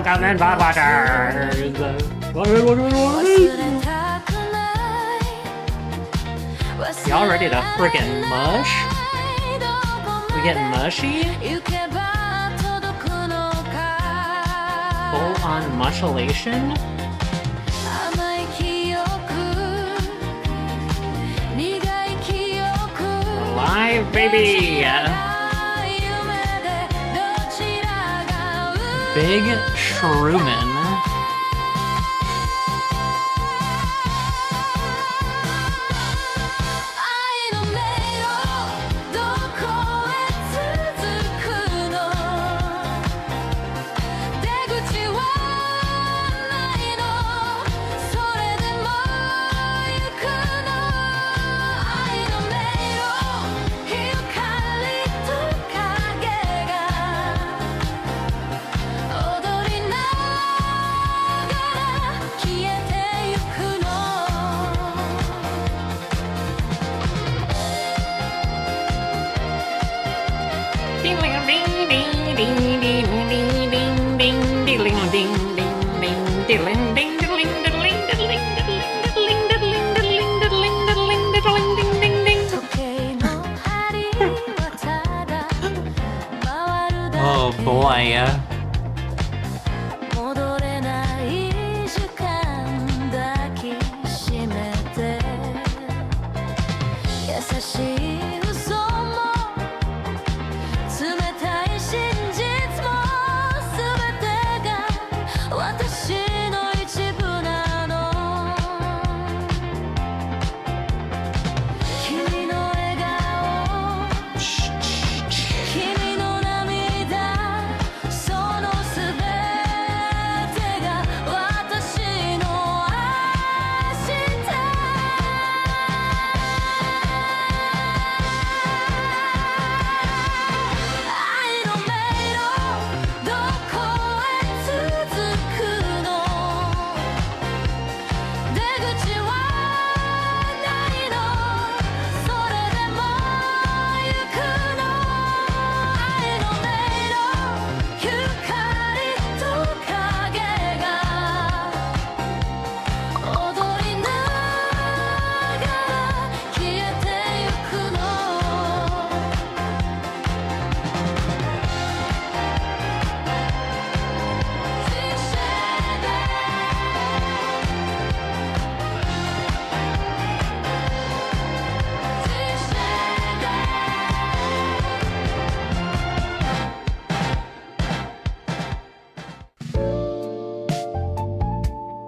welcome in Bob Waters. Y'all ready to freaking mush? We getting mushy? Full on mushulation? Live, baby! Big Shroomin'. Oh boy.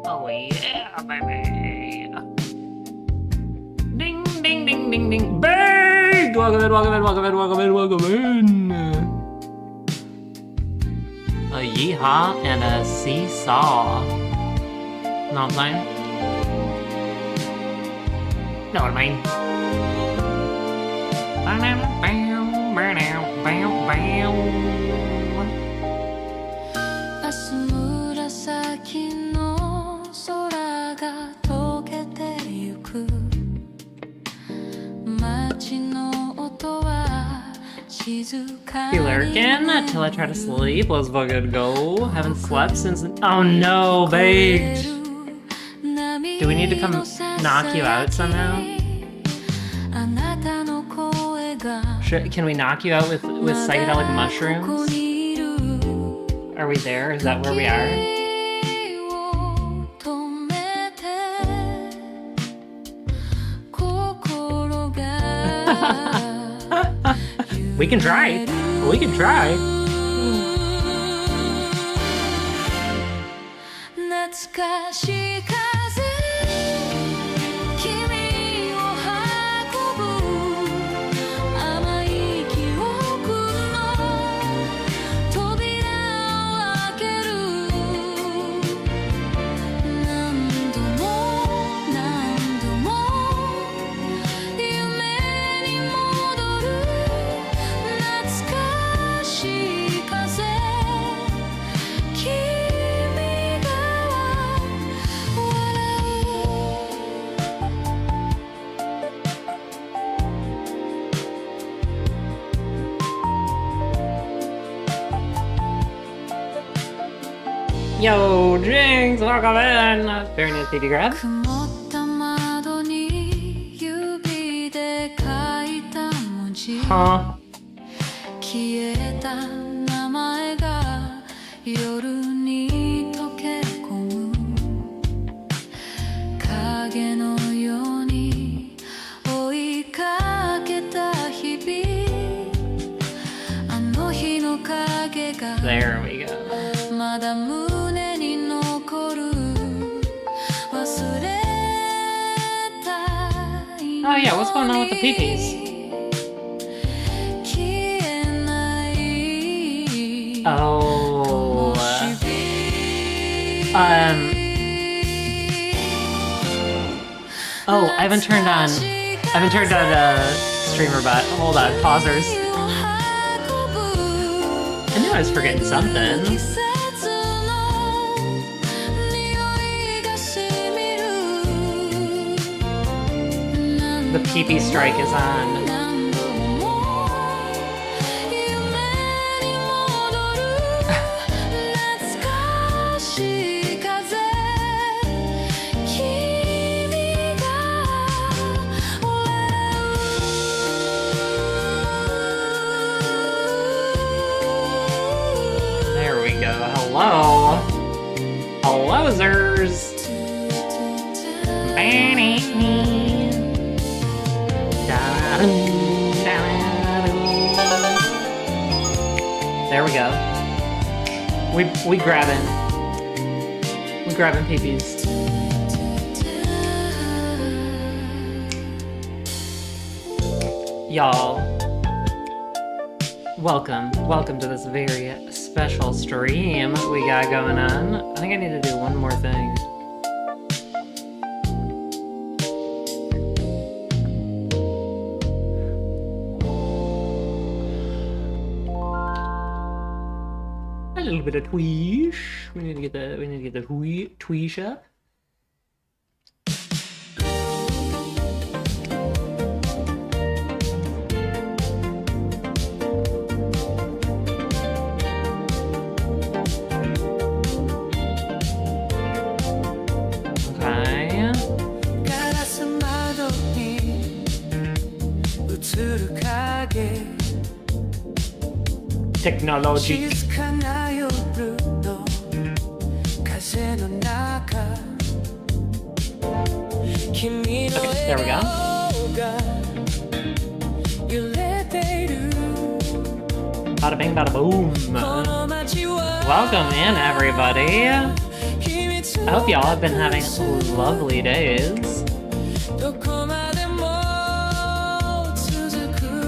Oh yeah, baby. Ding, ding, ding, ding, ding. Bang! Welcome in, welcome in, welcome in, welcome in, welcome in. A yeehaw and a seesaw. Know what I'm saying? Know what I mean? Be lurking till I try to sleep. Let's fucking go. Haven't slept since. Oh no, baked. Do we need to come knock you out somehow? Can we knock you out with psychedelic mushrooms? Are we there? Is that where we are? We can try. We can try. Yo, Jinx, welcome in! Very nice baby grab. Huh. There we go. Oh yeah, what's going on with the peepees? Oh. Oh, I haven't turned on streamer bot. Hold on, pausers. I knew I was forgetting something. The peepee strike is on. There we go. Hello. Hello-zers. There we go. We grabbing peepees. Y'all, welcome to this very special stream we got going on. I think I need to do one more thing. A little bit of tweesh. We need to get the tweesh up. Technology. Okay, there we go. Bada bing, bada boom. Welcome in, everybody. I hope y'all have been having lovely days.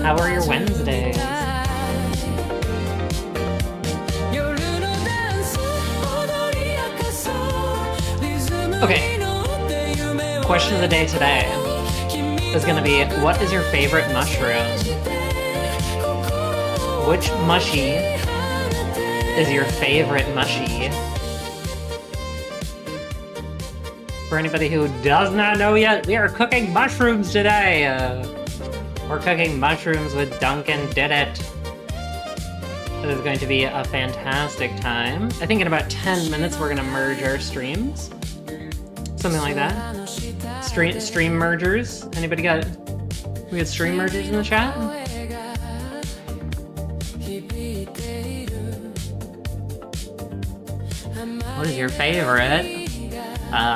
How are your Wednesdays? Okay, question of the day today is going to be, what is your favorite mushroom? Which mushy is your favorite mushy? For anybody who does not know yet, we are cooking mushrooms today. We're cooking mushrooms with Duncan Did It. It is going to be a fantastic time. I think in about 10 minutes we're going to merge our streams. Something like that. Stream mergers. Anybody got... We got stream mergers in the chat? What is your favorite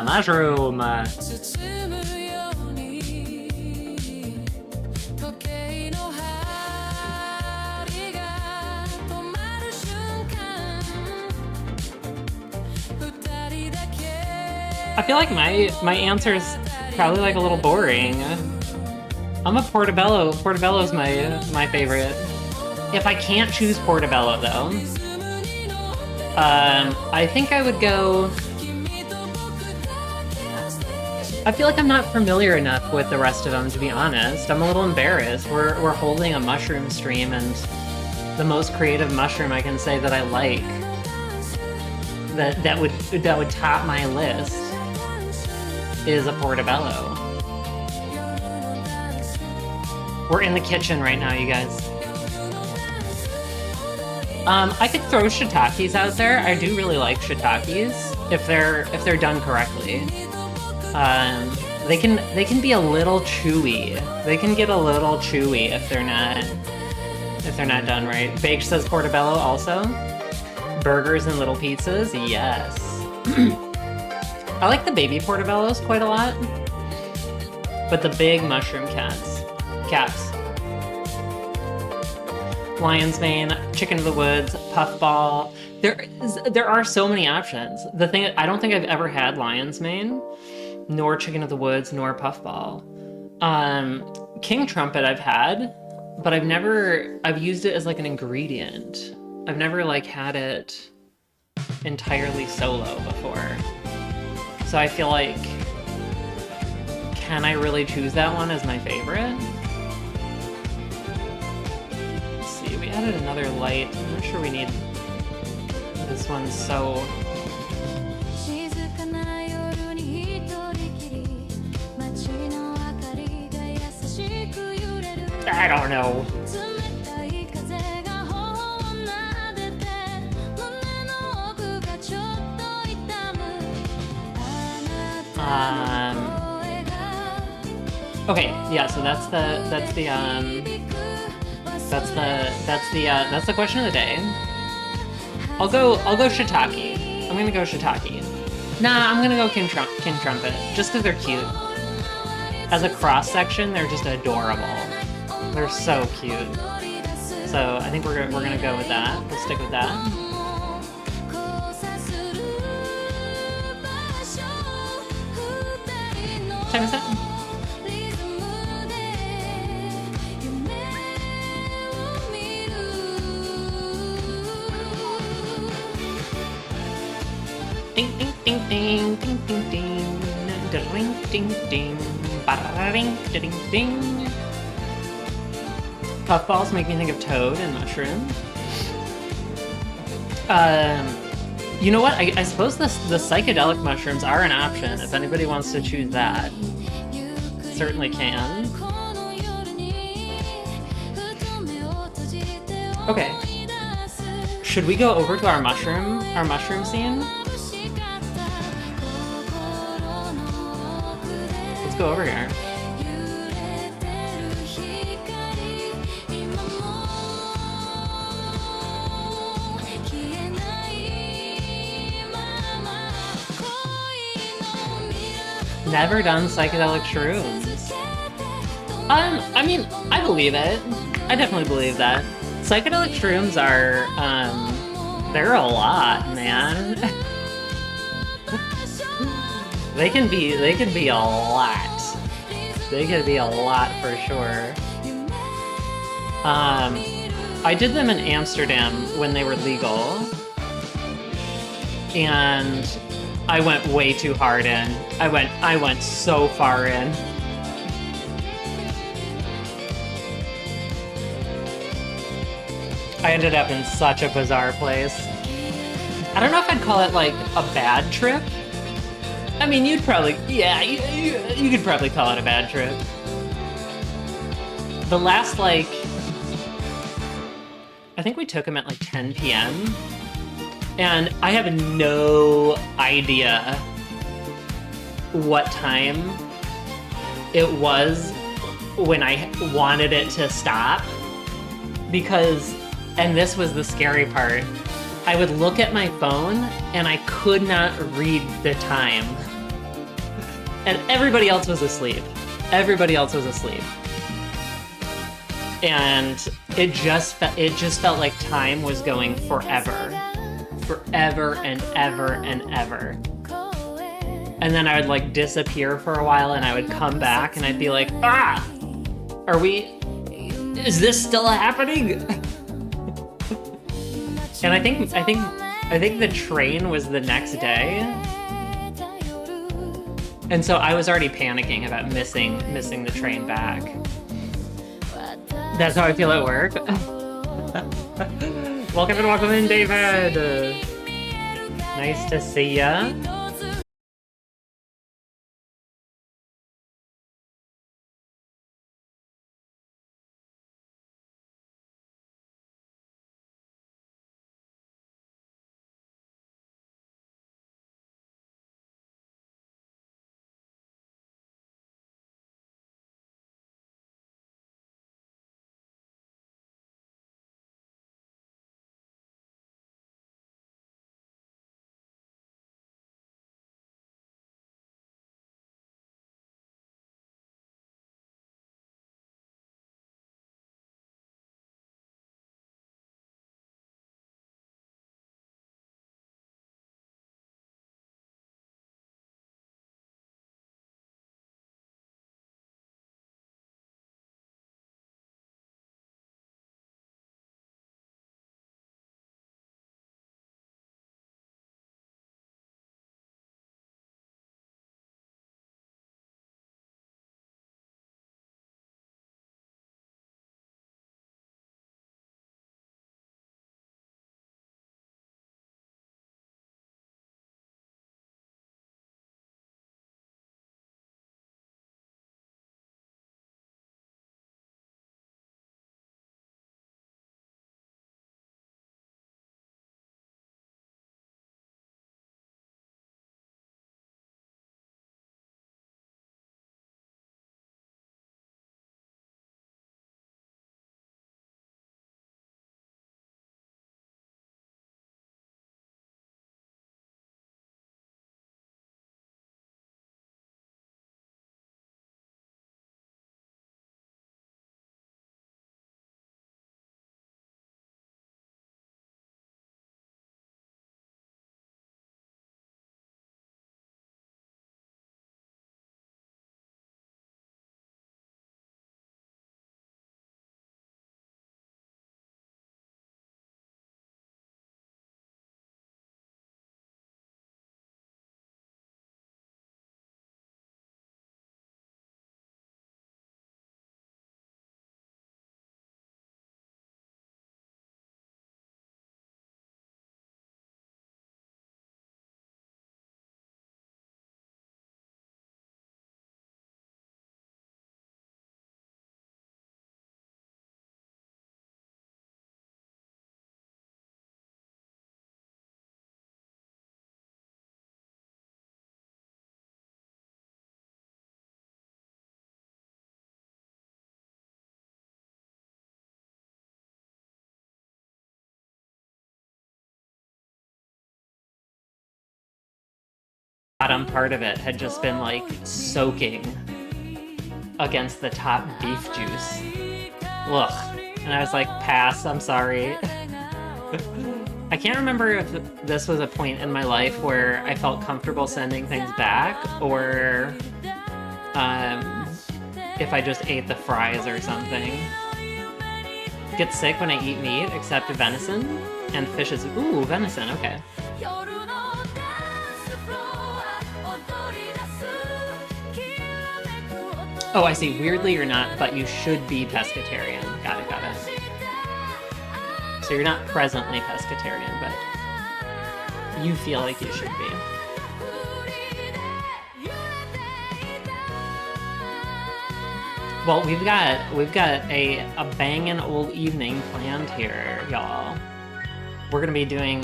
mushroom? I feel like my answer is probably like a little boring. I'm a Portobello. Portobello's my favorite. If I can't choose Portobello though, I think I would go... I feel like I'm not familiar enough with the rest of them, to be honest. I'm a little embarrassed. We're holding a mushroom stream, and the most creative mushroom I can say that I like that would top my list is a Portobello. We're in the kitchen right now, you guys. I could throw shiitakes out there. I do really like shiitakes if they're done correctly. They can be a little chewy. They can get a little chewy if they're not done right. Baked says portobello also. Burgers and little pizzas, yes. I like the baby portobellos quite a lot, but the big mushroom caps. Lion's mane, chicken of the woods, puffball. There are so many options. The thing, I don't think I've ever had lion's mane, nor chicken of the woods, nor puffball. King trumpet I've had, but I've used it as like an ingredient. I've never like had it entirely solo before. So I feel like, can I really choose that one as my favorite? Let's see, we added another light. I'm not sure we need this one, so... I don't know. Okay, yeah, so that's the question of the day. I'll go shiitake. I'm gonna go shiitake. Nah, I'm gonna go King Trumpet, just because they're cute. As a cross section, they're just adorable. They're so cute. So I think we're gonna go with that. We'll stick with that. What time is that? Ding ding ding ding ding ding ding ding ding ding ding ding ding. Puffballs make me think of toad and mushroom. You know what? I suppose the psychedelic mushrooms are an option if anybody wants to choose that. Certainly can. Okay. Should we go over to our mushroom scene? Let's go over here. Never done psychedelic shrooms. I mean, I believe it. I definitely believe that. Psychedelic shrooms are, they're a lot, man. They can be a lot. They can be a lot for sure. I did them in Amsterdam when they were legal. And I went way too hard in. I went so far in. I ended up in such a bizarre place. I don't know if I'd call it like a bad trip. I mean, you'd probably, yeah, you could probably call it a bad trip. The last, like, I think we took him at like 10 p.m. And I have no idea what time it was when I wanted it to stop. Because, and this was the scary part, I would look at my phone and I could not read the time. And everybody else was asleep. Everybody else was asleep. And it just felt like time was going forever. Forever and ever and ever. And then I would like disappear for a while and I would come back and I'd be like, ah! Is this still happening? And I think the train was the next day. And so I was already panicking about missing the train back. That's how I feel at work. Welcome in, David. Nice to see ya. bottom part of it had just been like soaking against the top beef juice. Ugh. And I was like, pass, I'm sorry. I can't remember if this was a point in my life where I felt comfortable sending things back, or if I just ate the fries or something. Get sick when I eat meat, except venison and fishes. Ooh, venison, okay. Oh, I see. Weirdly, you're not, but you should be pescatarian. Got it, got it. So you're not presently pescatarian, but you feel like you should be. Well, we've got a bangin' old evening planned here, y'all. We're gonna be doing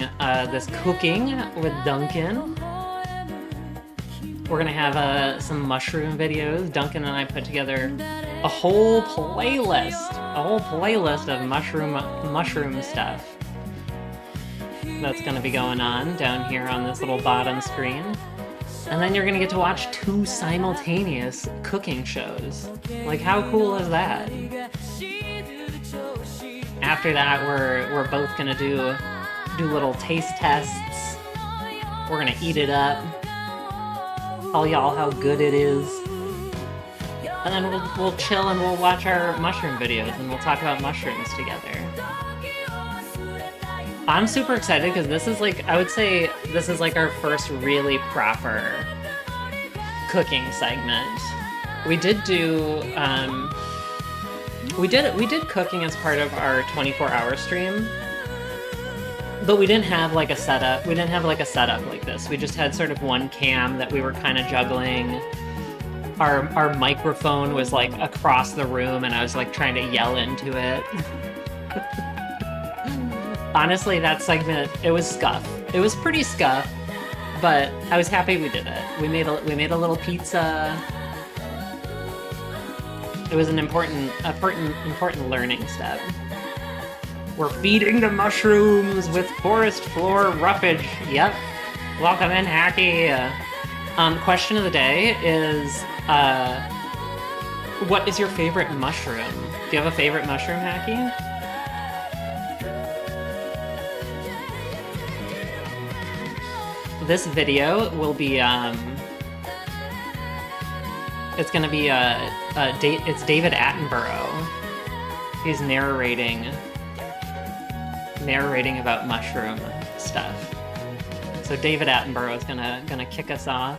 this cooking with Duncan. We're gonna have some mushroom videos. Duncan and I put together a whole playlist of mushroom stuff that's gonna be going on down here on this little bottom screen. And then you're gonna get to watch 2 simultaneous cooking shows. Like, how cool is that? After that, we're both gonna do little taste tests. We're gonna eat it up. Tell y'all how good it is. And then we'll chill and we'll watch our mushroom videos and we'll talk about mushrooms together. I'm super excited because this is like, I would say this is like our first really proper cooking segment. We did do, we did cooking as part of our 24-hour stream, but we didn't have like a setup. We didn't have like a setup like this. We just had sort of one cam that we were kind of juggling. Our microphone was like across the room and I was like trying to yell into it. Honestly, that segment, it was scuff. It was pretty scuff, but I was happy we did it. We made a little pizza. It was an important learning step. We're feeding the mushrooms with forest floor roughage. Yep. Welcome in, Hacky. Question of the day is, what is your favorite mushroom? Do you have a favorite mushroom, Hacky? This video will be, it's gonna be, it's David Attenborough. He's narrating about mushroom stuff. So David Attenborough is gonna kick us off.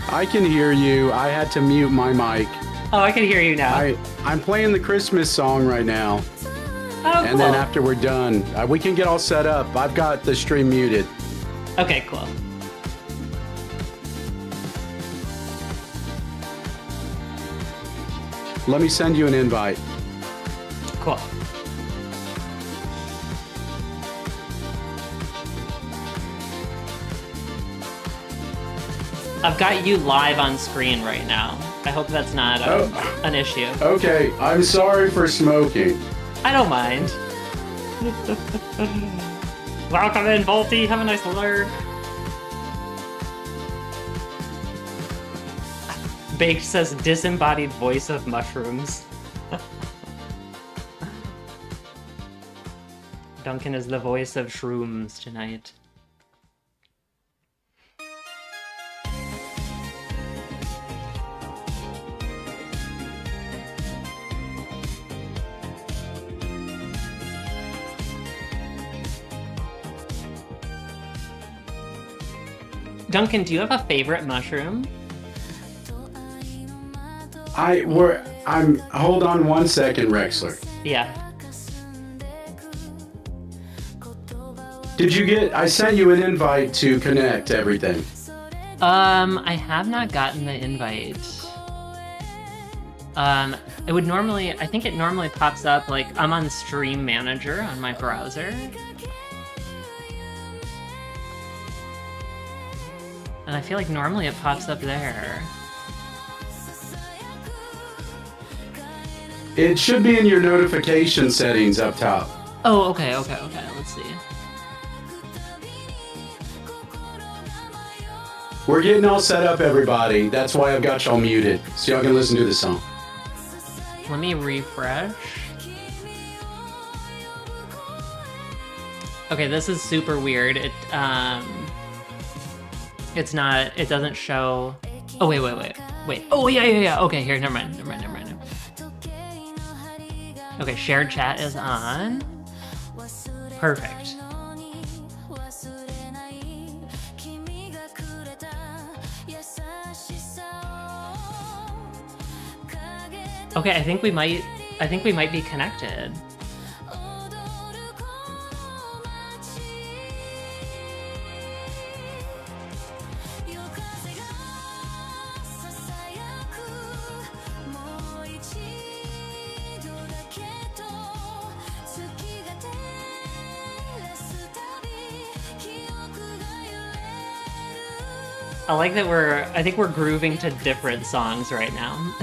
I can hear you. I had to mute my mic. Oh, I can hear you now. I'm playing the Christmas song right now. Oh, cool. And then after we're done, we can get all set up. I've got the stream muted. Okay, cool. Let me send you an invite. Cool. I've got you live on screen right now. I hope that's not an issue. Okay, I'm sorry for smoking. I don't mind. Welcome in, Volty. Have a nice lurk. Baked says disembodied voice of mushrooms. Duncan is the voice of shrooms tonight. Duncan, do you have a favorite mushroom? Hold on 1 second, Rexler. Yeah. Did you get, I sent you an invite to connect everything. I have not gotten the invite. It would normally, I think it normally pops up, like, I'm on Stream Manager on my browser. And I feel like normally it pops up there. It should be in your notification settings up top. Oh, okay, let's see. We're getting all set up, everybody. That's why I've got y'all muted, so y'all can listen to the song. Let me refresh. Okay, this is super weird. It's not, it doesn't show. Oh, wait. Oh, yeah. Okay, here, never mind. Okay, shared chat is on. Perfect. Okay, I think we might be connected. I like that I think we're grooving to different songs right now.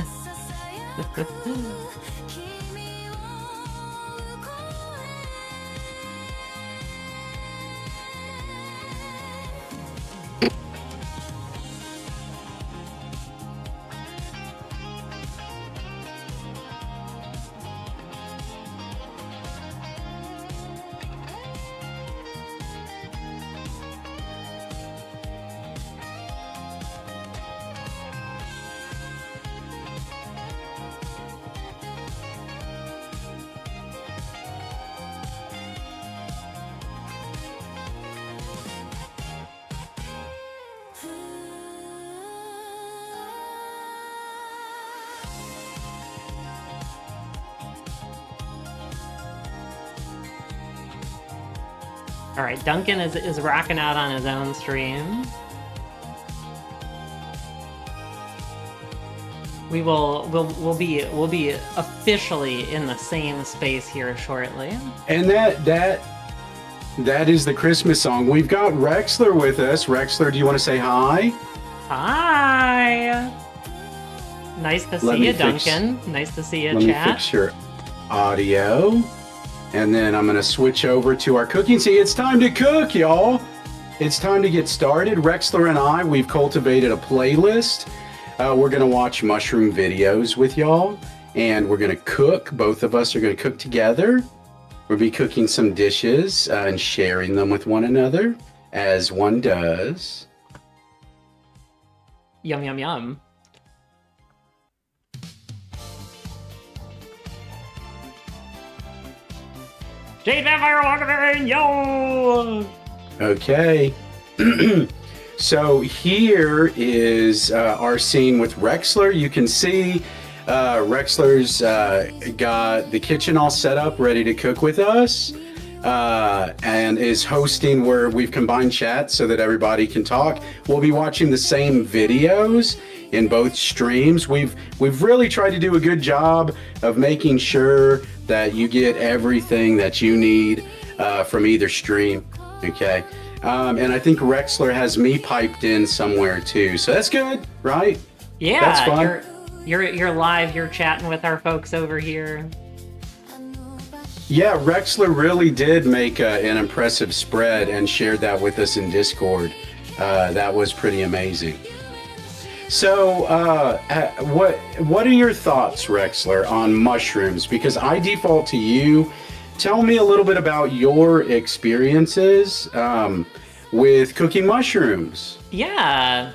All right, Duncan is rocking out on his own stream. We'll be officially in the same space here shortly. And that is the Christmas song. We've got Rexler with us. Rexler, do you want to say hi? Hi. Nice to see you, Duncan. Nice to see you, chat. Let me fix your audio. And then I'm going to switch over to our cooking. See, it's time to cook, y'all. It's time to get started. Rexler and we've cultivated a playlist. We're going to watch mushroom videos with y'all. And we're going to cook. Both of us are going to cook together. We'll be cooking some dishes and sharing them with one another, as one does. Yum, yum, yum. Jade Vampire, welcome in, yo! Okay. So here is our scene with Rexler. You can see Rexler's got the kitchen all set up, ready to cook with us, and is hosting where we've combined chat so that everybody can talk. We'll be watching the same videos in both streams. We've really tried to do a good job of making sure that you get everything that you need from either stream. Okay. And I think Rexler has me piped in somewhere too, so that's good, right? Yeah, that's fun. You're live. You're chatting with our folks over here. Yeah, Rexler really did make an impressive spread and shared that with us in Discord. That was pretty amazing. So, what are your thoughts, Rexler, on mushrooms? Because I default to you. Tell me a little bit about your experiences with cooking mushrooms. Yeah.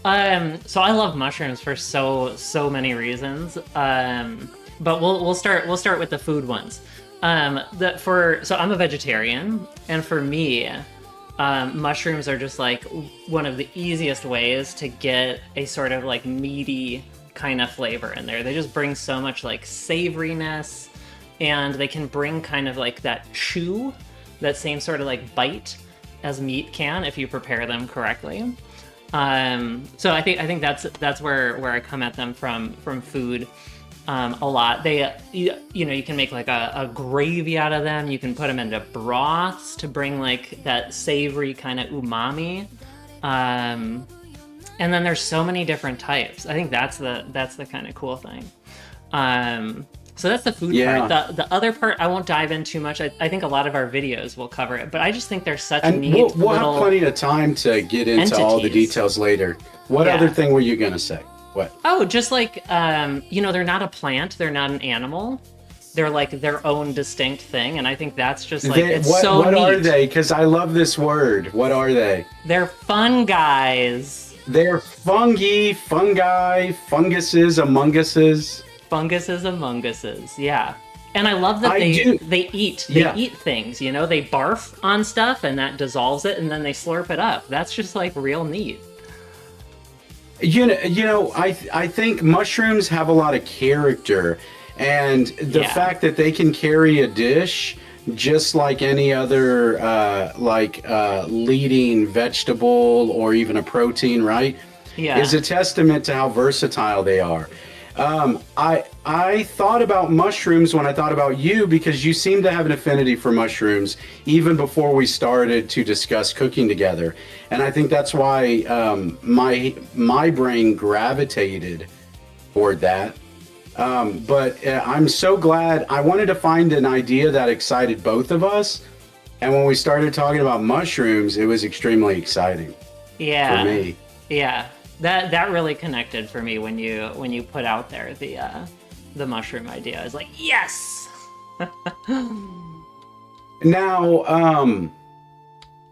So I love mushrooms for so many reasons. But we'll start with the food ones. So I'm a vegetarian, and for me, mushrooms are just like one of the easiest ways to get a sort of like meaty kind of flavor in there. They just bring so much like savoriness, and they can bring kind of like that chew, that same sort of like bite as meat can if you prepare them correctly. So I think that's where I come at them from food a lot. They you can make like a gravy out of them. You can put them into broths to bring like that savory kind of umami. And then there's so many different types. I think that's the kind of cool thing. So that's the food part. The other part, I won't dive in too much. I think a lot of our videos will cover it, but I just think there's such neat we'll have plenty of time to get into all the details later. What other thing were you going to say? What? Oh, just like, they're not a plant. They're not an animal. They're like their own distinct thing. And I think that's just like, what neat. Are they? Because I love this word. What are they? They're fun guys. They're fungi, funguses, amonguses. Funguses, amonguses, yeah. And I love that they eat things, they barf on stuff and that dissolves it and then they slurp it up. That's just like real neat. I think mushrooms have a lot of character, and the fact that they can carry a dish just like any other leading vegetable or even a protein, right? Yeah. Is a testament to how versatile they are. I thought about mushrooms when I thought about you because you seem to have an affinity for mushrooms even before we started to discuss cooking together. And I think that's why my brain gravitated toward that. But I'm so glad. I wanted to find an idea that excited both of us. And when we started talking about mushrooms, it was extremely exciting for me. Yeah. That really connected for me when you put out there the mushroom idea. I was like, yes. Now,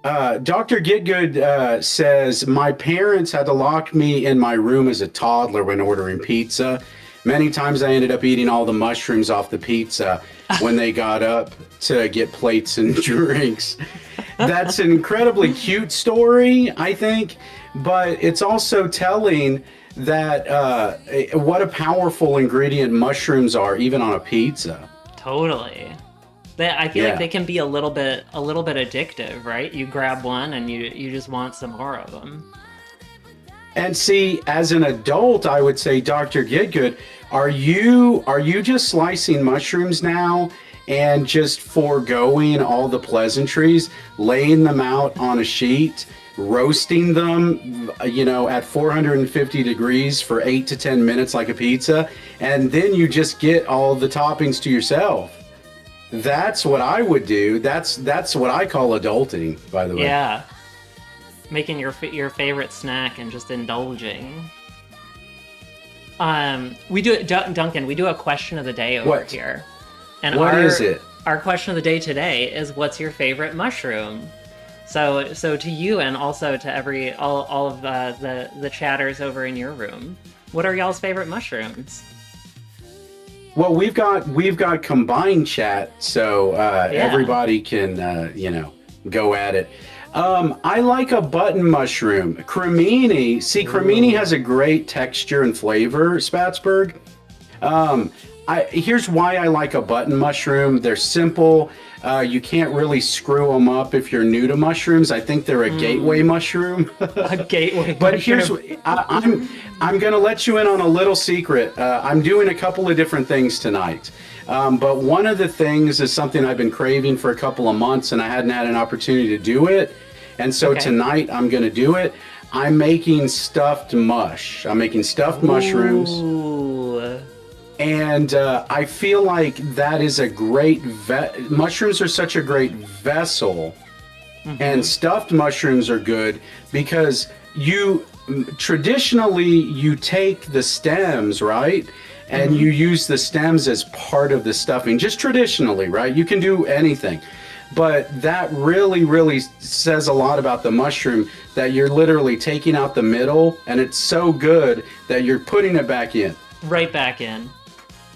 Dr. Getgood says my parents had to lock me in my room as a toddler when ordering pizza. Many times I ended up eating all the mushrooms off the pizza when they got up to get plates and drinks. That's an incredibly cute story, I think. But it's also telling that what a powerful ingredient mushrooms are, even on a pizza. Totally. I feel like they can be a little bit addictive, right? You grab one and you just want some more of them. And see, as an adult, I would say, Dr. Getgood, are you just slicing mushrooms now and just foregoing all the pleasantries, laying them out on a sheet, roasting them, at 450 degrees for 8 to 10 minutes like a pizza, and then you just get all the toppings to yourself? That's what I would do. That's what I call adulting, by the way. Yeah. Making your favorite snack and just indulging. We do it, Duncan. We do a question of the day over here. And what is it? Our question of the day today is, what's your favorite mushroom? So to you and also to all of the chatters over in your room, what are y'all's favorite mushrooms? Well, we've got combined chat, so everybody can go at it. I like a button mushroom. Cremini, see, cremini has a great texture and flavor, Spatzberg. Here's why I like a button mushroom. They're simple. You can't really screw them up if you're new to mushrooms. I think they're a gateway mushroom. A gateway But mushroom. I'm gonna let you in on a little secret. I'm doing a couple of different things tonight. But one of the things is something I've been craving for a couple of months, and I hadn't had an opportunity to do it. And so tonight I'm gonna do it. I'm making stuffed mush. I'm making stuffed mushrooms. Ooh. And I feel like that is a great mushrooms are such a great vessel, and stuffed mushrooms are good because you traditionally you take the stems, right? And you use the stems as part of the stuffing, just traditionally, right? You can do anything. But that really, really says a lot about the mushroom, that you're literally taking out the middle, and it's so good that you're putting it back in. Right back in.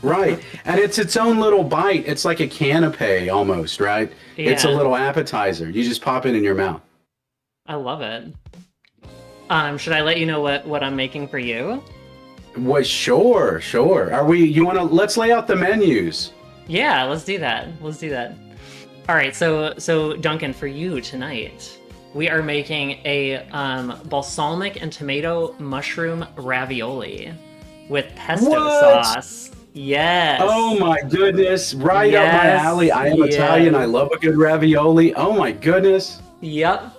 Right. And it's its own little bite. It's like a canapé almost, right? It's a Yeah. little appetizer. You just pop it in your mouth. I love it. Should I let you know what I'm making for you? Well, sure, sure. Let's lay out the menus. Yeah, let's do that. Let's do that. All right, so Duncan, for you tonight, we are making a balsamic and tomato mushroom ravioli with pesto What? sauce. Yes. Oh my goodness. Right up my Yes, alley. I am yes. Italian. I love a good ravioli. Oh my goodness. Yep.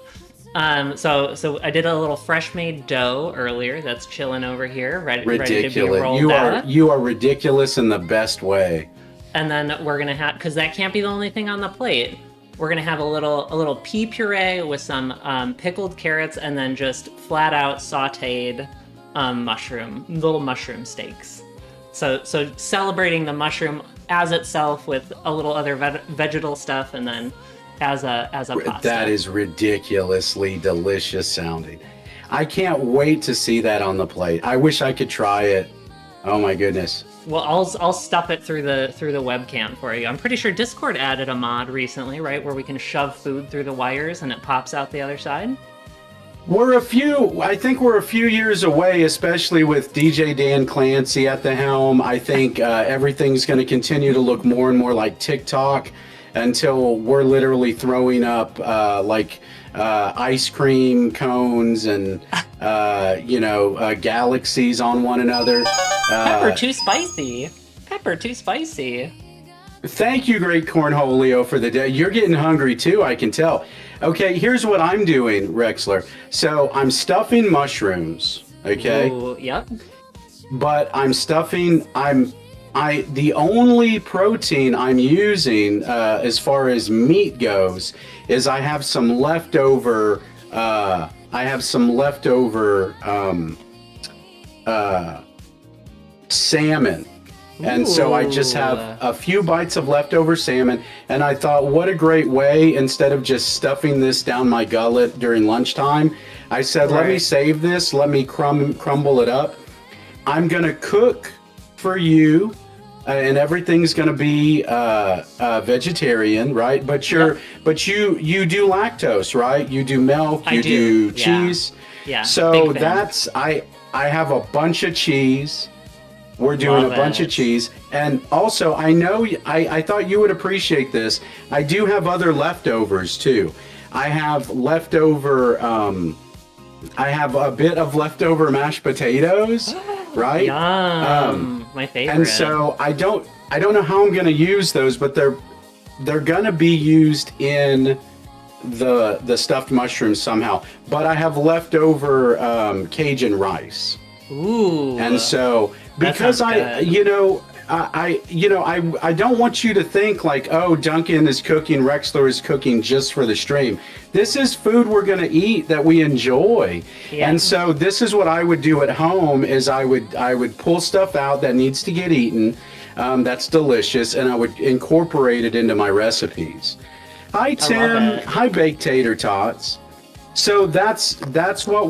So I did a little fresh made dough earlier. That's chilling over here, ready to be Ridiculous. rolled out. You are ridiculous in the best way. And then we're gonna have, because that can't be the only thing on the plate. We're gonna have a little pea puree with some pickled carrots, and then just flat out sautéed little mushroom steaks. So celebrating the mushroom as itself with a little other vegetal stuff, and then as a pasta. That is ridiculously delicious sounding. I can't wait to see that on the plate. I wish I could try it. Oh my goodness. Well, I'll stuff it through the webcam for you. I'm pretty sure Discord added a mod recently, right, where we can shove food through the wires and it pops out the other side. I think we're a few years away, especially with DJ Dan Clancy at the helm. I think everything's going to continue to look more and more like TikTok until we're literally throwing up ice cream cones and galaxies on one another. Pepper too spicy. Pepper too spicy. Thank you, Great Cornholio, for the day. You're getting hungry too, I can tell. Okay, here's what I'm doing, Rexler. So I'm stuffing mushrooms, okay? Ooh, yep. But the only protein I'm using as far as meat goes is I have some leftover salmon. And so I just have a few bites of leftover salmon, and I thought, what a great way, instead of just stuffing this down my gullet during lunchtime, I said, let me save this, let me crumble it up. I'm gonna cook for you, and everything's gonna be vegetarian, right? But you do lactose, right? You do milk, you do cheese. Yeah. So I have a bunch of cheese. We're doing a bunch of cheese. And also, I know, I thought you would appreciate this. I do have other leftovers too. I have leftover, I have a bit of leftover mashed potatoes, right? Yum, my favorite. And so I don't know how I'm going to use those, but they're going to be used in the stuffed mushrooms somehow. But I have leftover Cajun rice. Ooh. And so, because I don't want you to think like, oh, Duncan is cooking, Rexler is cooking just for the stream. This is food we're going to eat that we enjoy. Yeah. And so this is what I would do at home is I would pull stuff out that needs to get eaten. That's delicious. And I would incorporate it into my recipes. Hi, Tim. Hi, Baked Tater Tots. So that's what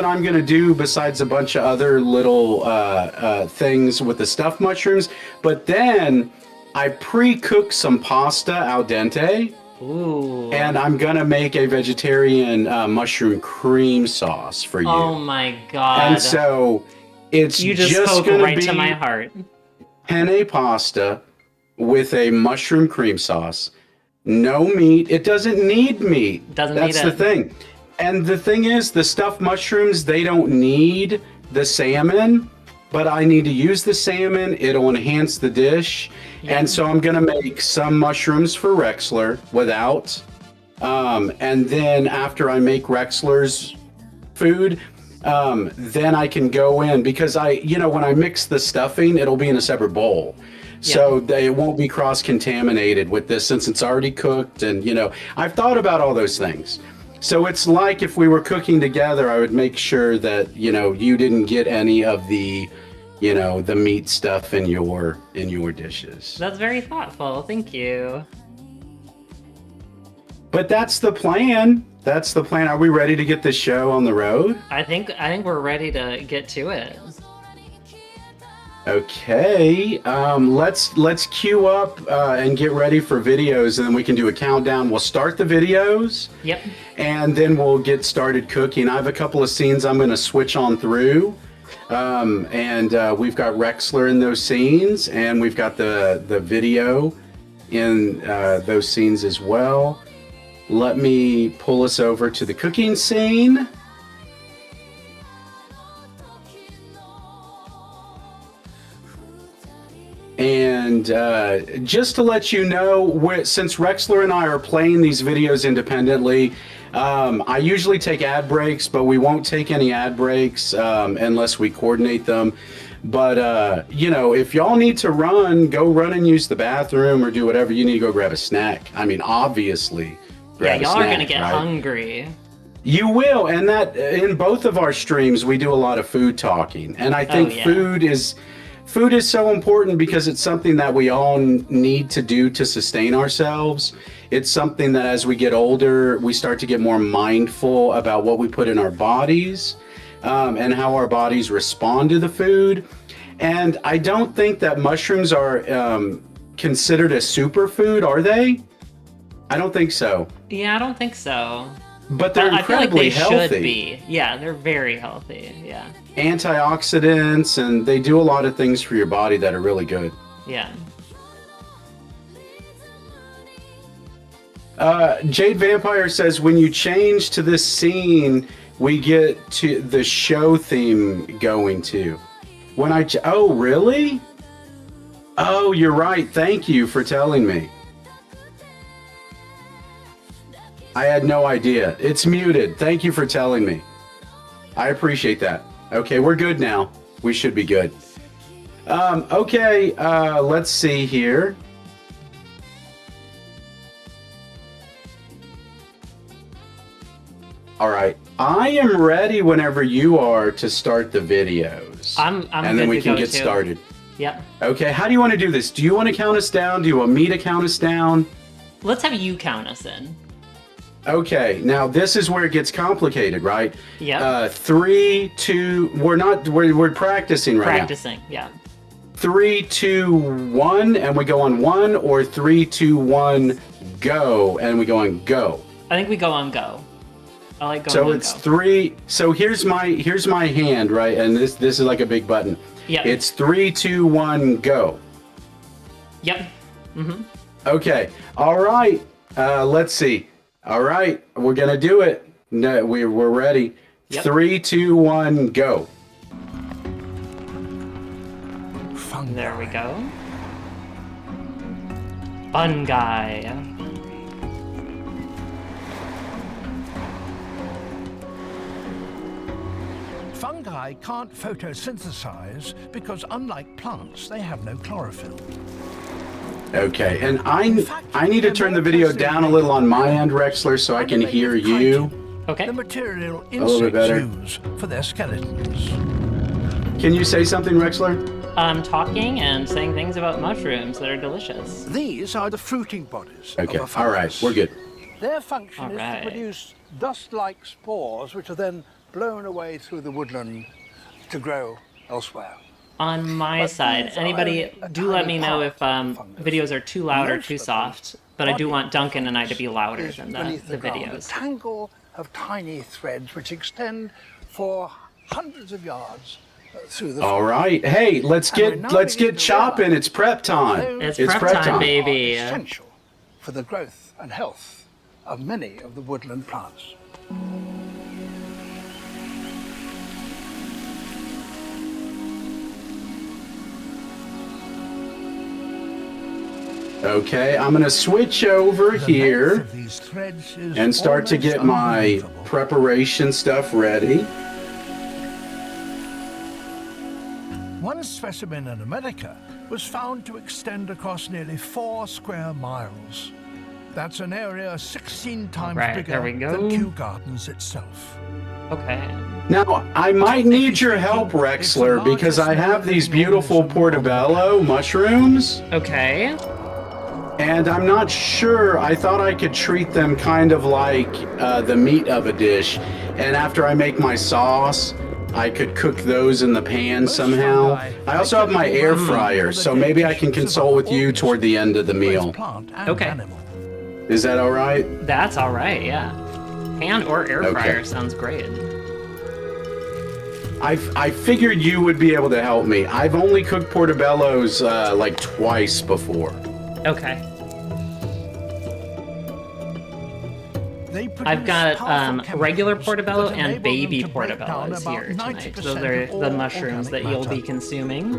I'm gonna do, besides a bunch of other little things with the stuffed mushrooms. But then I pre-cook some pasta al dente, Ooh. And I'm gonna make a vegetarian mushroom cream sauce for you. Oh my god. And so it's you just spoke gonna right be to my heart. penne pasta with a mushroom cream sauce. No meat. It doesn't need meat. Doesn't That's need the it. thing. And the thing is, the stuffed mushrooms, they don't need the salmon, but I need to use the salmon. It'll enhance the dish. Yeah. And so I'm going to make some mushrooms for Rexler without. And then after I make Rexler's food, then I can go in because when I mix the stuffing, it'll be in a separate bowl. So it won't be cross-contaminated with this since it's already cooked. And, I've thought about all those things. So it's like if we were cooking together, I would make sure that, you didn't get any of the, the meat stuff in your dishes. That's very thoughtful. Thank you. But that's the plan. That's the plan. Are we ready to get this show on the road? I think we're ready to get to it. Okay, let's queue up and get ready for videos, and then we can do a countdown. We'll start the videos. Yep. And then we'll get started cooking. I have a couple of scenes I'm going to switch on through. And we've got Rexler in those scenes, and we've got the video in those scenes as well. Let me pull us over to the cooking scene. And just to let you know, since Rexler and I are playing these videos independently, I usually take ad breaks, but we won't take any ad breaks unless we coordinate them. But, if y'all need to go run and use the bathroom or do whatever, you need to go grab a snack. I mean, obviously, grab a y'all snack, are going to get right? hungry. You will, and that in both of our streams, we do a lot of food talking. And I think food is so important because it's something that we all need to do to sustain ourselves. It's something that as we get older, we start to get more mindful about what we put in our bodies and how our bodies respond to the food. And I don't think that mushrooms are considered a superfood, are they? I don't think so. Yeah, I don't think so. But they're incredibly healthy. I feel like they should be. Yeah, they're very healthy. Yeah. Antioxidants, and they do a lot of things for your body that are really good. Yeah. Jade Vampire says, when you change to this scene, we get to the show theme going too. Oh, really? Oh, you're right. Thank you for telling me. I had no idea. It's muted. Thank you for telling me. I appreciate that. Okay, we're good now. We should be good. Okay, let's see here. All right. I am ready whenever you are to start the videos. I'm and then we can get started. Yep. Okay, how do you want to do this? Do you want to count us down? Do you want me to count us down? Let's have you count us in. Okay, now this is where it gets complicated, right? Yeah. 3, 2. We're practicing right now. Practicing, yeah. 3, 2, 1, and we go on 1, or 3, 2, 1, go, and we go on go. I think we go on go. I like going so on it's go. 3. So here's my hand, right? And this is like a big button. Yeah. It's 3, 2, 1, go. Yep. Mm-hmm. Okay. All right. Let's see. All right, we're gonna do it. No, we're ready. Yep. 3, 2, 1, go. Fungi. There we go. Fungi. Fungi can't photosynthesize because, unlike plants, they have no chlorophyll. Okay, and I need to turn the video down a little on my end, Rexler, so I can hear you. Okay. The material A little bit better. insects use for their skeletons. Can you say something, Rexler? I'm talking and saying things about mushrooms that are delicious. These are the fruiting bodies Okay, of a fungus. all right, we're good. Their function All is right. to produce dust-like spores, which are then blown away through the woodland to grow elsewhere. On my But side, these are anybody only a do let tiny me know part if of fungus. videos are too loud or Most too of them soft. But I do body want Duncan and I to be louder is than beneath the ground, a videos. tangle of tiny threads which extend for hundreds of yards through the All right. Hey, let's get chopping. It's prep time. It's prep time, baby. Essential for the growth and health of many of the woodland plants. Okay, I'm going to switch over here and start to get my preparation stuff ready. One specimen in America was found to extend across nearly 4 square miles. That's an area 16 times bigger than Kew Gardens itself. Okay. Now, I might need your help, Rexler, because I have these beautiful portobello mushrooms. Okay. And I'm not sure, I thought I could treat them kind of like the meat of a dish. And after I make my sauce, I could cook those in the pan somehow. I also have my air fryer, so maybe I can consult with you toward the end of the meal. Okay. Is that all right? That's all right, yeah. Pan or air fryer sounds great. I figured you would be able to help me. I've only cooked portobellos like twice before. Okay. I've got regular portobello and baby portobellos here tonight. Those are the mushrooms that you'll be consuming.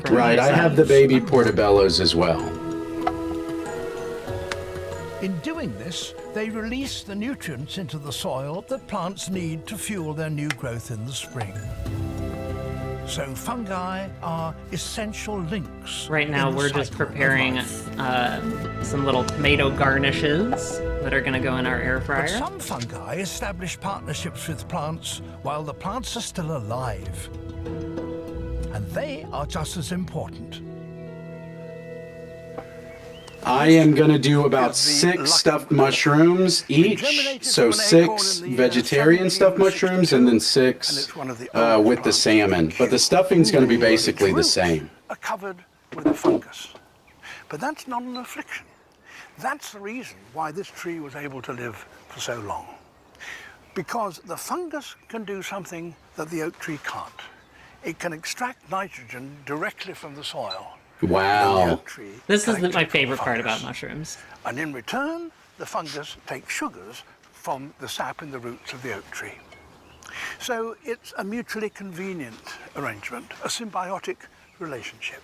Right, I have the baby portobellos as well. In doing this, they release the nutrients into the soil that plants need to fuel their new growth in the spring. So fungi are essential links. Right now we're just preparing some little tomato garnishes that are going to go in our air fryer. But some fungi establish partnerships with plants while the plants are still alive. And they are just as important. I am going to do about 6 stuffed mushrooms each. So 6 vegetarian stuffed mushrooms and then 6 with the salmon. But the stuffing's going to be basically the same. Are covered with a fungus. But that's not an affliction. That's the reason why this tree was able to live for so long. Because the fungus can do something that the oak tree can't. It can extract nitrogen directly from the soil. Wow. This is my favorite part about mushrooms. And in return, the fungus takes sugars from the sap in the roots of the oak tree. So it's a mutually convenient arrangement, a symbiotic relationship.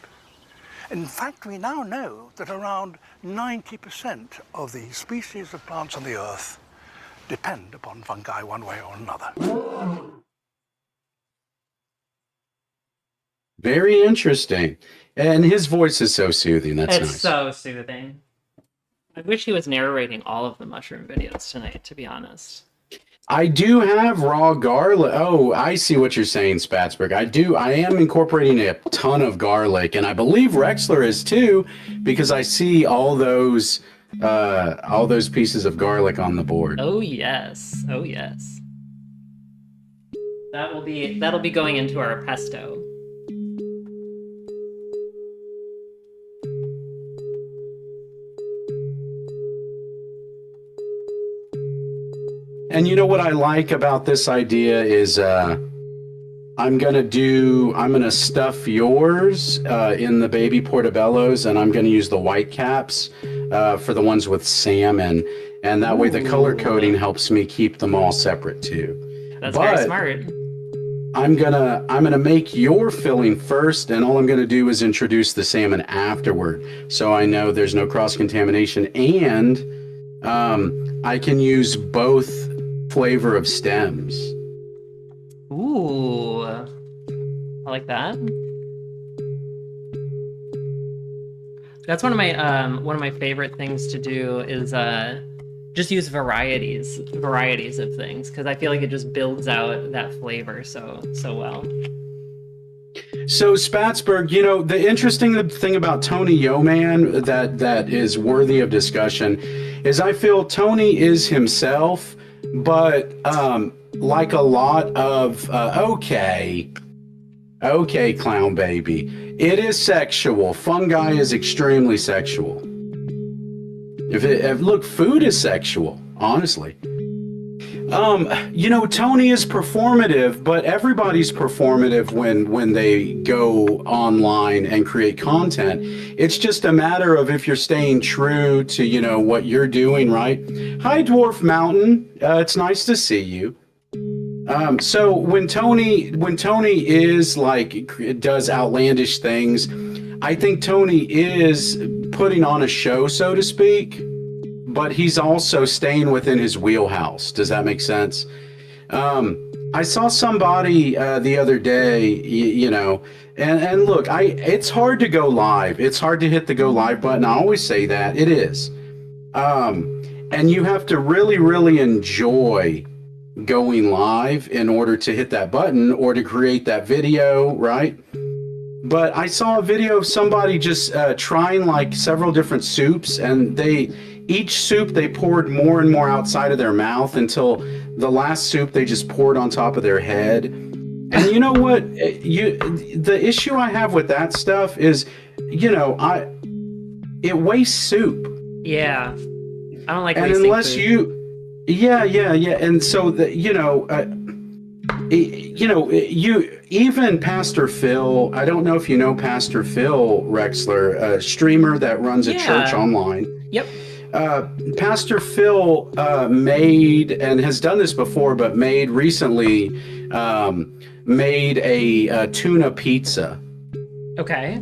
In fact, we now know that around 90% of the species of plants on the earth depend upon fungi one way or another. Very interesting. And his voice is so soothing. That's nice. It's so soothing. I wish he was narrating all of the mushroom videos tonight, to be honest. I do have raw garlic. Oh, I see what you're saying, Spatzberg. I am incorporating a ton of garlic, and I believe Rexler is too, because I see all those pieces of garlic on the board. Oh yes. Oh yes. That'll be going into our pesto. And you know what I like about this idea is I'm gonna stuff yours in the baby portobellos, and I'm gonna use the white caps for the ones with salmon, and that way the color coding helps me keep them all separate too. That's very smart. I'm gonna make your filling first, and all I'm gonna do is introduce the salmon afterward, so I know there's no cross-contamination, and I can use both flavor of stems. Ooh, I like that. That's one of my favorite things to do is just use varieties of things, because I feel like it just builds out that flavor so well. So Spatzberg, you know, the interesting thing about Tony Yeoman that is worthy of discussion is I feel Tony is himself, but like a lot of okay, clown baby, it is sexual. Fungi is extremely sexual. Look, food is sexual, honestly. You know, Tony is performative, but everybody's performative when they go online and create content. It's just a matter of if you're staying true to, you know, what you're doing, right? Hi, Dwarf Mountain. It's nice to see you. So when Tony is like does outlandish things, I think Tony is putting on a show, so to speak. But he's also staying within his wheelhouse. Does that make sense? I saw somebody the other day, you know, and look, it's hard to go live. It's hard to hit the go live button. I always say that. It is. And you have to really, really enjoy going live in order to hit that button or to create that video, right? But I saw a video of somebody just trying like several different soups, and each soup they poured more and more outside of their mouth until the last soup they just poured on top of their head. And you know what? The issue I have with that stuff is, you know, it wastes soup. Yeah, I don't like. And wasting unless food. yeah. And so even Pastor Phil. I don't know if you know Pastor Phil Rexler, a streamer that runs a church online. Yep. Pastor Phil made, and has done this before, but made recently, made a tuna pizza. Okay.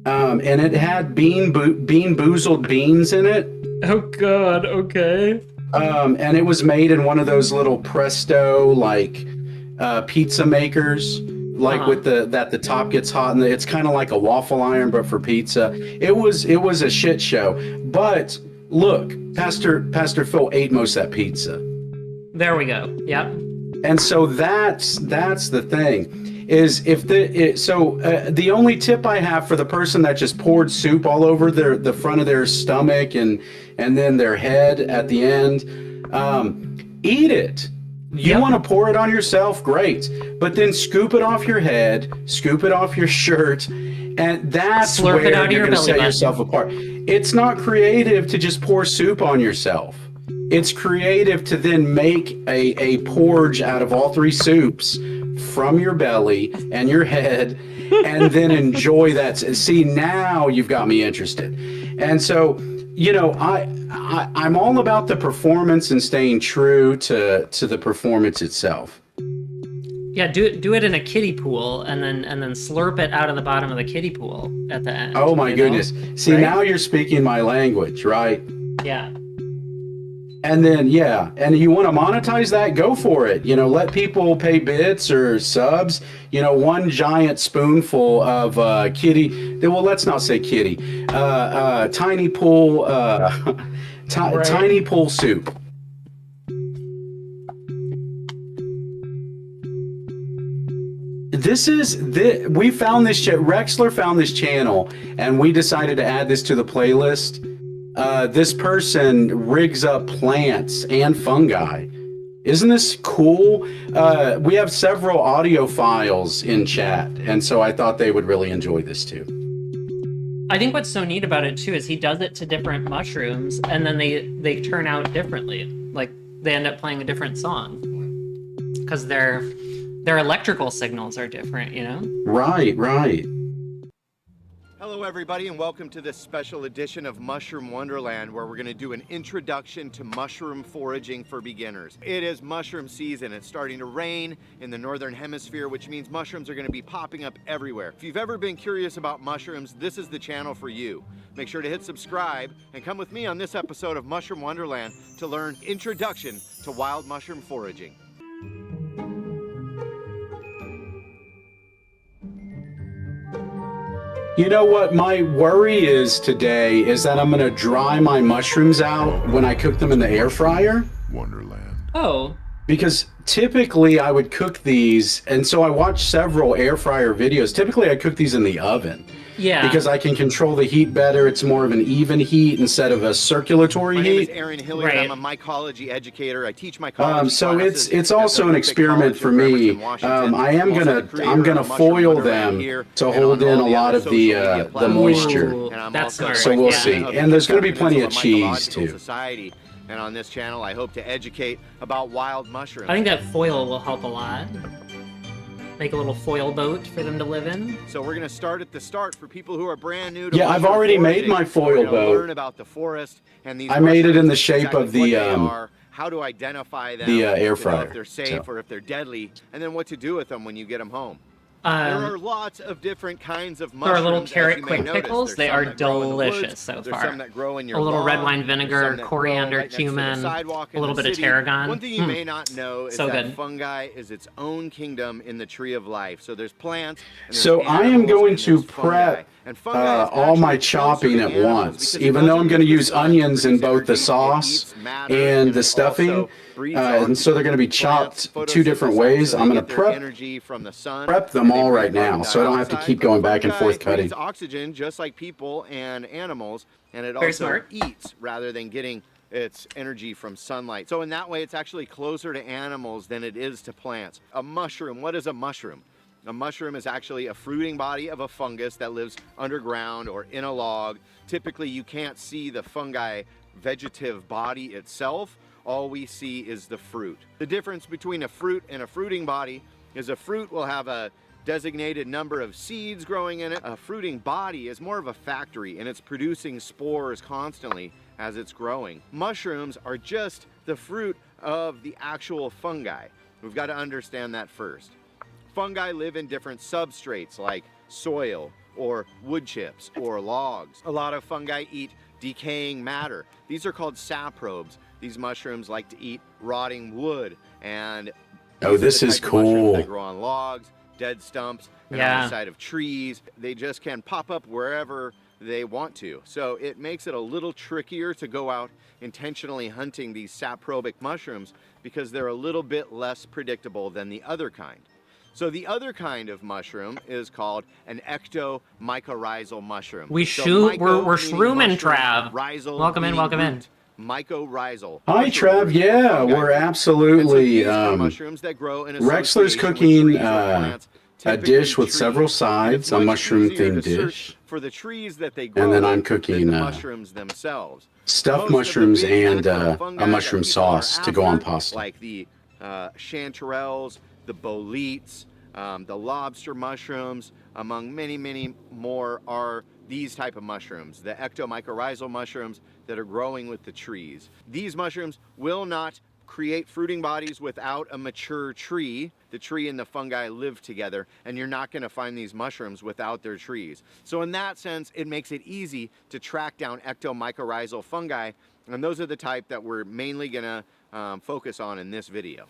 And it had bean boozled beans in it. Oh God. Okay. And it was made in one of those little Presto like pizza makers, like with the top gets hot, and it's kind of like a waffle iron but for pizza. It was a shit show. But look, Pastor Phil ate most of that pizza. There we go. Yep. And so that's the thing, is the only tip I have for the person that just poured soup all over the front of their stomach and then their head at the end, eat it. You want to pour it on yourself, great. But then scoop it off your head, scoop it off your shirt, and that's Slurp it where out you're of your going to set belly yourself apart. It's not creative to just pour soup on yourself. It's creative to then make a porridge out of all three soups from your belly and your head, and then enjoy that. See, now you've got me interested. And so, you know, I'm all about the performance and staying true to the performance itself. Yeah, do it in a kiddie pool, and then slurp it out of the bottom of the kiddie pool at the end. Oh my goodness! See, right? Now you're speaking my language, right? Yeah. And then and you want to monetize that? Go for it. You know, let people pay bits or subs. You know, one giant spoonful of kitty. Well, let's not say kitty. Tiny pool. Tiny pool soup. We found this. Rexler found this channel, and we decided to add this to the playlist. This person rigs up plants and fungi. Isn't this cool? We have several audio files in chat, and so I thought they would really enjoy this too. I think what's so neat about it too is he does it to different mushrooms, and then they turn out differently. Like they end up playing a different song because their electrical signals are different, you know? Right. Hello everybody, and welcome to this special edition of Mushroom Wonderland, where we're going to do an introduction to mushroom foraging for beginners. It is mushroom season. It's starting to rain in the northern hemisphere, which means mushrooms are going to be popping up everywhere. If you've ever been curious about mushrooms, this is the channel for you. Make sure to hit subscribe and come with me on this episode of Mushroom Wonderland to learn introduction to wild mushroom foraging. You know what my worry is today is that I'm going to dry my mushrooms out when I cook them in the air fryer. Wonderland. Oh. Because typically I would cook these, and so I watched several air fryer videos. Typically I cook these in the oven. Yeah. because I can control the heat better. It's more of an even heat instead of a circulatory My name is heat. Aaron Hilliard. Right. I'm a mycology educator. I teach mycology So classes it's at also the an Olympic experiment College for in me. Bremerton, Washington. I am I'm also the gonna creator I'm gonna of Mushroom foil Wonderland them here to and hold on in all a the lot other of social media the platforms. moisture. Ooh, And I'm that's also smart. So we'll Yeah. see. of And there's gonna be plenty of Intercontinental cheese, Mycological too. Society. And on this channel, I hope to educate about wild mushrooms. I think that foil will help a lot. Make a little foil boat for them to live in. So we're going to start at the start for people who are brand new to Yeah, I've mushroom already made foraging. my foil We're gonna boat. learn about the forest and these I made it in the mushrooms, shape exactly of the, what they are, how to identify them, air to know fryer, if they're safe so. or if they're deadly, and then what to do with them when you get them home. There are lots of different kinds of There mushrooms. are little as carrot you may quick notice. pickles. There's They some are that grow in the woods. delicious so There's far. some that grow in your A little red lawn. wine There's vinegar, some that grow coriander, right next to the cumin, sidewalk a in little the bit of city. tarragon. One thing you may not know is So that good. fungi is its own kingdom in the tree of life. So there's plants. And there's So I am animals, going and to there's fungi. prep And fungi is all my actually chopping closer at to animals once, because it even though doesn't I'm going to use the use sun to onions in produce both the energy, it sauce eats matter, and the it stuffing. also breathes And so they're going to be plants chopped two different photosynthesize, ways. so I'm they going get to their energy from the sun, prep them and they all breathe right now, carbon so I don't have to dioxide. keep going back and Fungi forth cutting. breathes oxygen just like people and animals, and it Very also smart. eats rather than getting its energy from sunlight. So in that way, it's actually closer to animals than it is to plants. A mushroom, what is a mushroom? A mushroom is actually a fruiting body of a fungus that lives underground or in a log. Typically, you can't see the fungi vegetative body itself. All we see is the fruit. The difference between a fruit and a fruiting body is a fruit will have a designated number of seeds growing in it. A fruiting body is more of a factory, and it's producing spores constantly as it's growing. Mushrooms are just the fruit of the actual fungi. We've got to understand that first. Fungi live in different substrates like soil or wood chips or logs. A lot of fungi eat decaying matter. These are called saprobes. These mushrooms like to eat rotting wood, and Oh, these are this the is type of mushrooms cool. that grow on logs, dead stumps, and on Yeah. the side of trees. They just can pop up wherever they want to. So it makes it a little trickier to go out intentionally hunting these saprobic mushrooms because they're a little bit less predictable than the other kind. So the other kind of mushroom is called an ectomycorrhizal mushroom. We So shoot. myco We're meaning shrooming, mushroom, Trav. rhizal Welcome in, meaning welcome in. root. Mycorrhizal. Hi, mushroom Trev. root, Yeah, fungi we're root. And so absolutely. these are mushrooms that grow in Rexler's association with cooking trees or plants, a typically dish with trees. several And sides, it's a much mushroom easier themed to search dish. for the trees that they grow And then I'm than cooking the mushrooms themselves. stuffed Most of the mushrooms big and nectar fungi a mushroom that people are sauce to go on after, pasta. like the chanterelles, the boletes, the lobster mushrooms, among many, many more, are these type of mushrooms, the ectomycorrhizal mushrooms that are growing with the trees. These mushrooms will not create fruiting bodies without a mature tree. The tree and the fungi live together, and you're not going to find these mushrooms without their trees. So in that sense, it makes it easy to track down ectomycorrhizal fungi, and those are the type that we're mainly going to focus on in this video.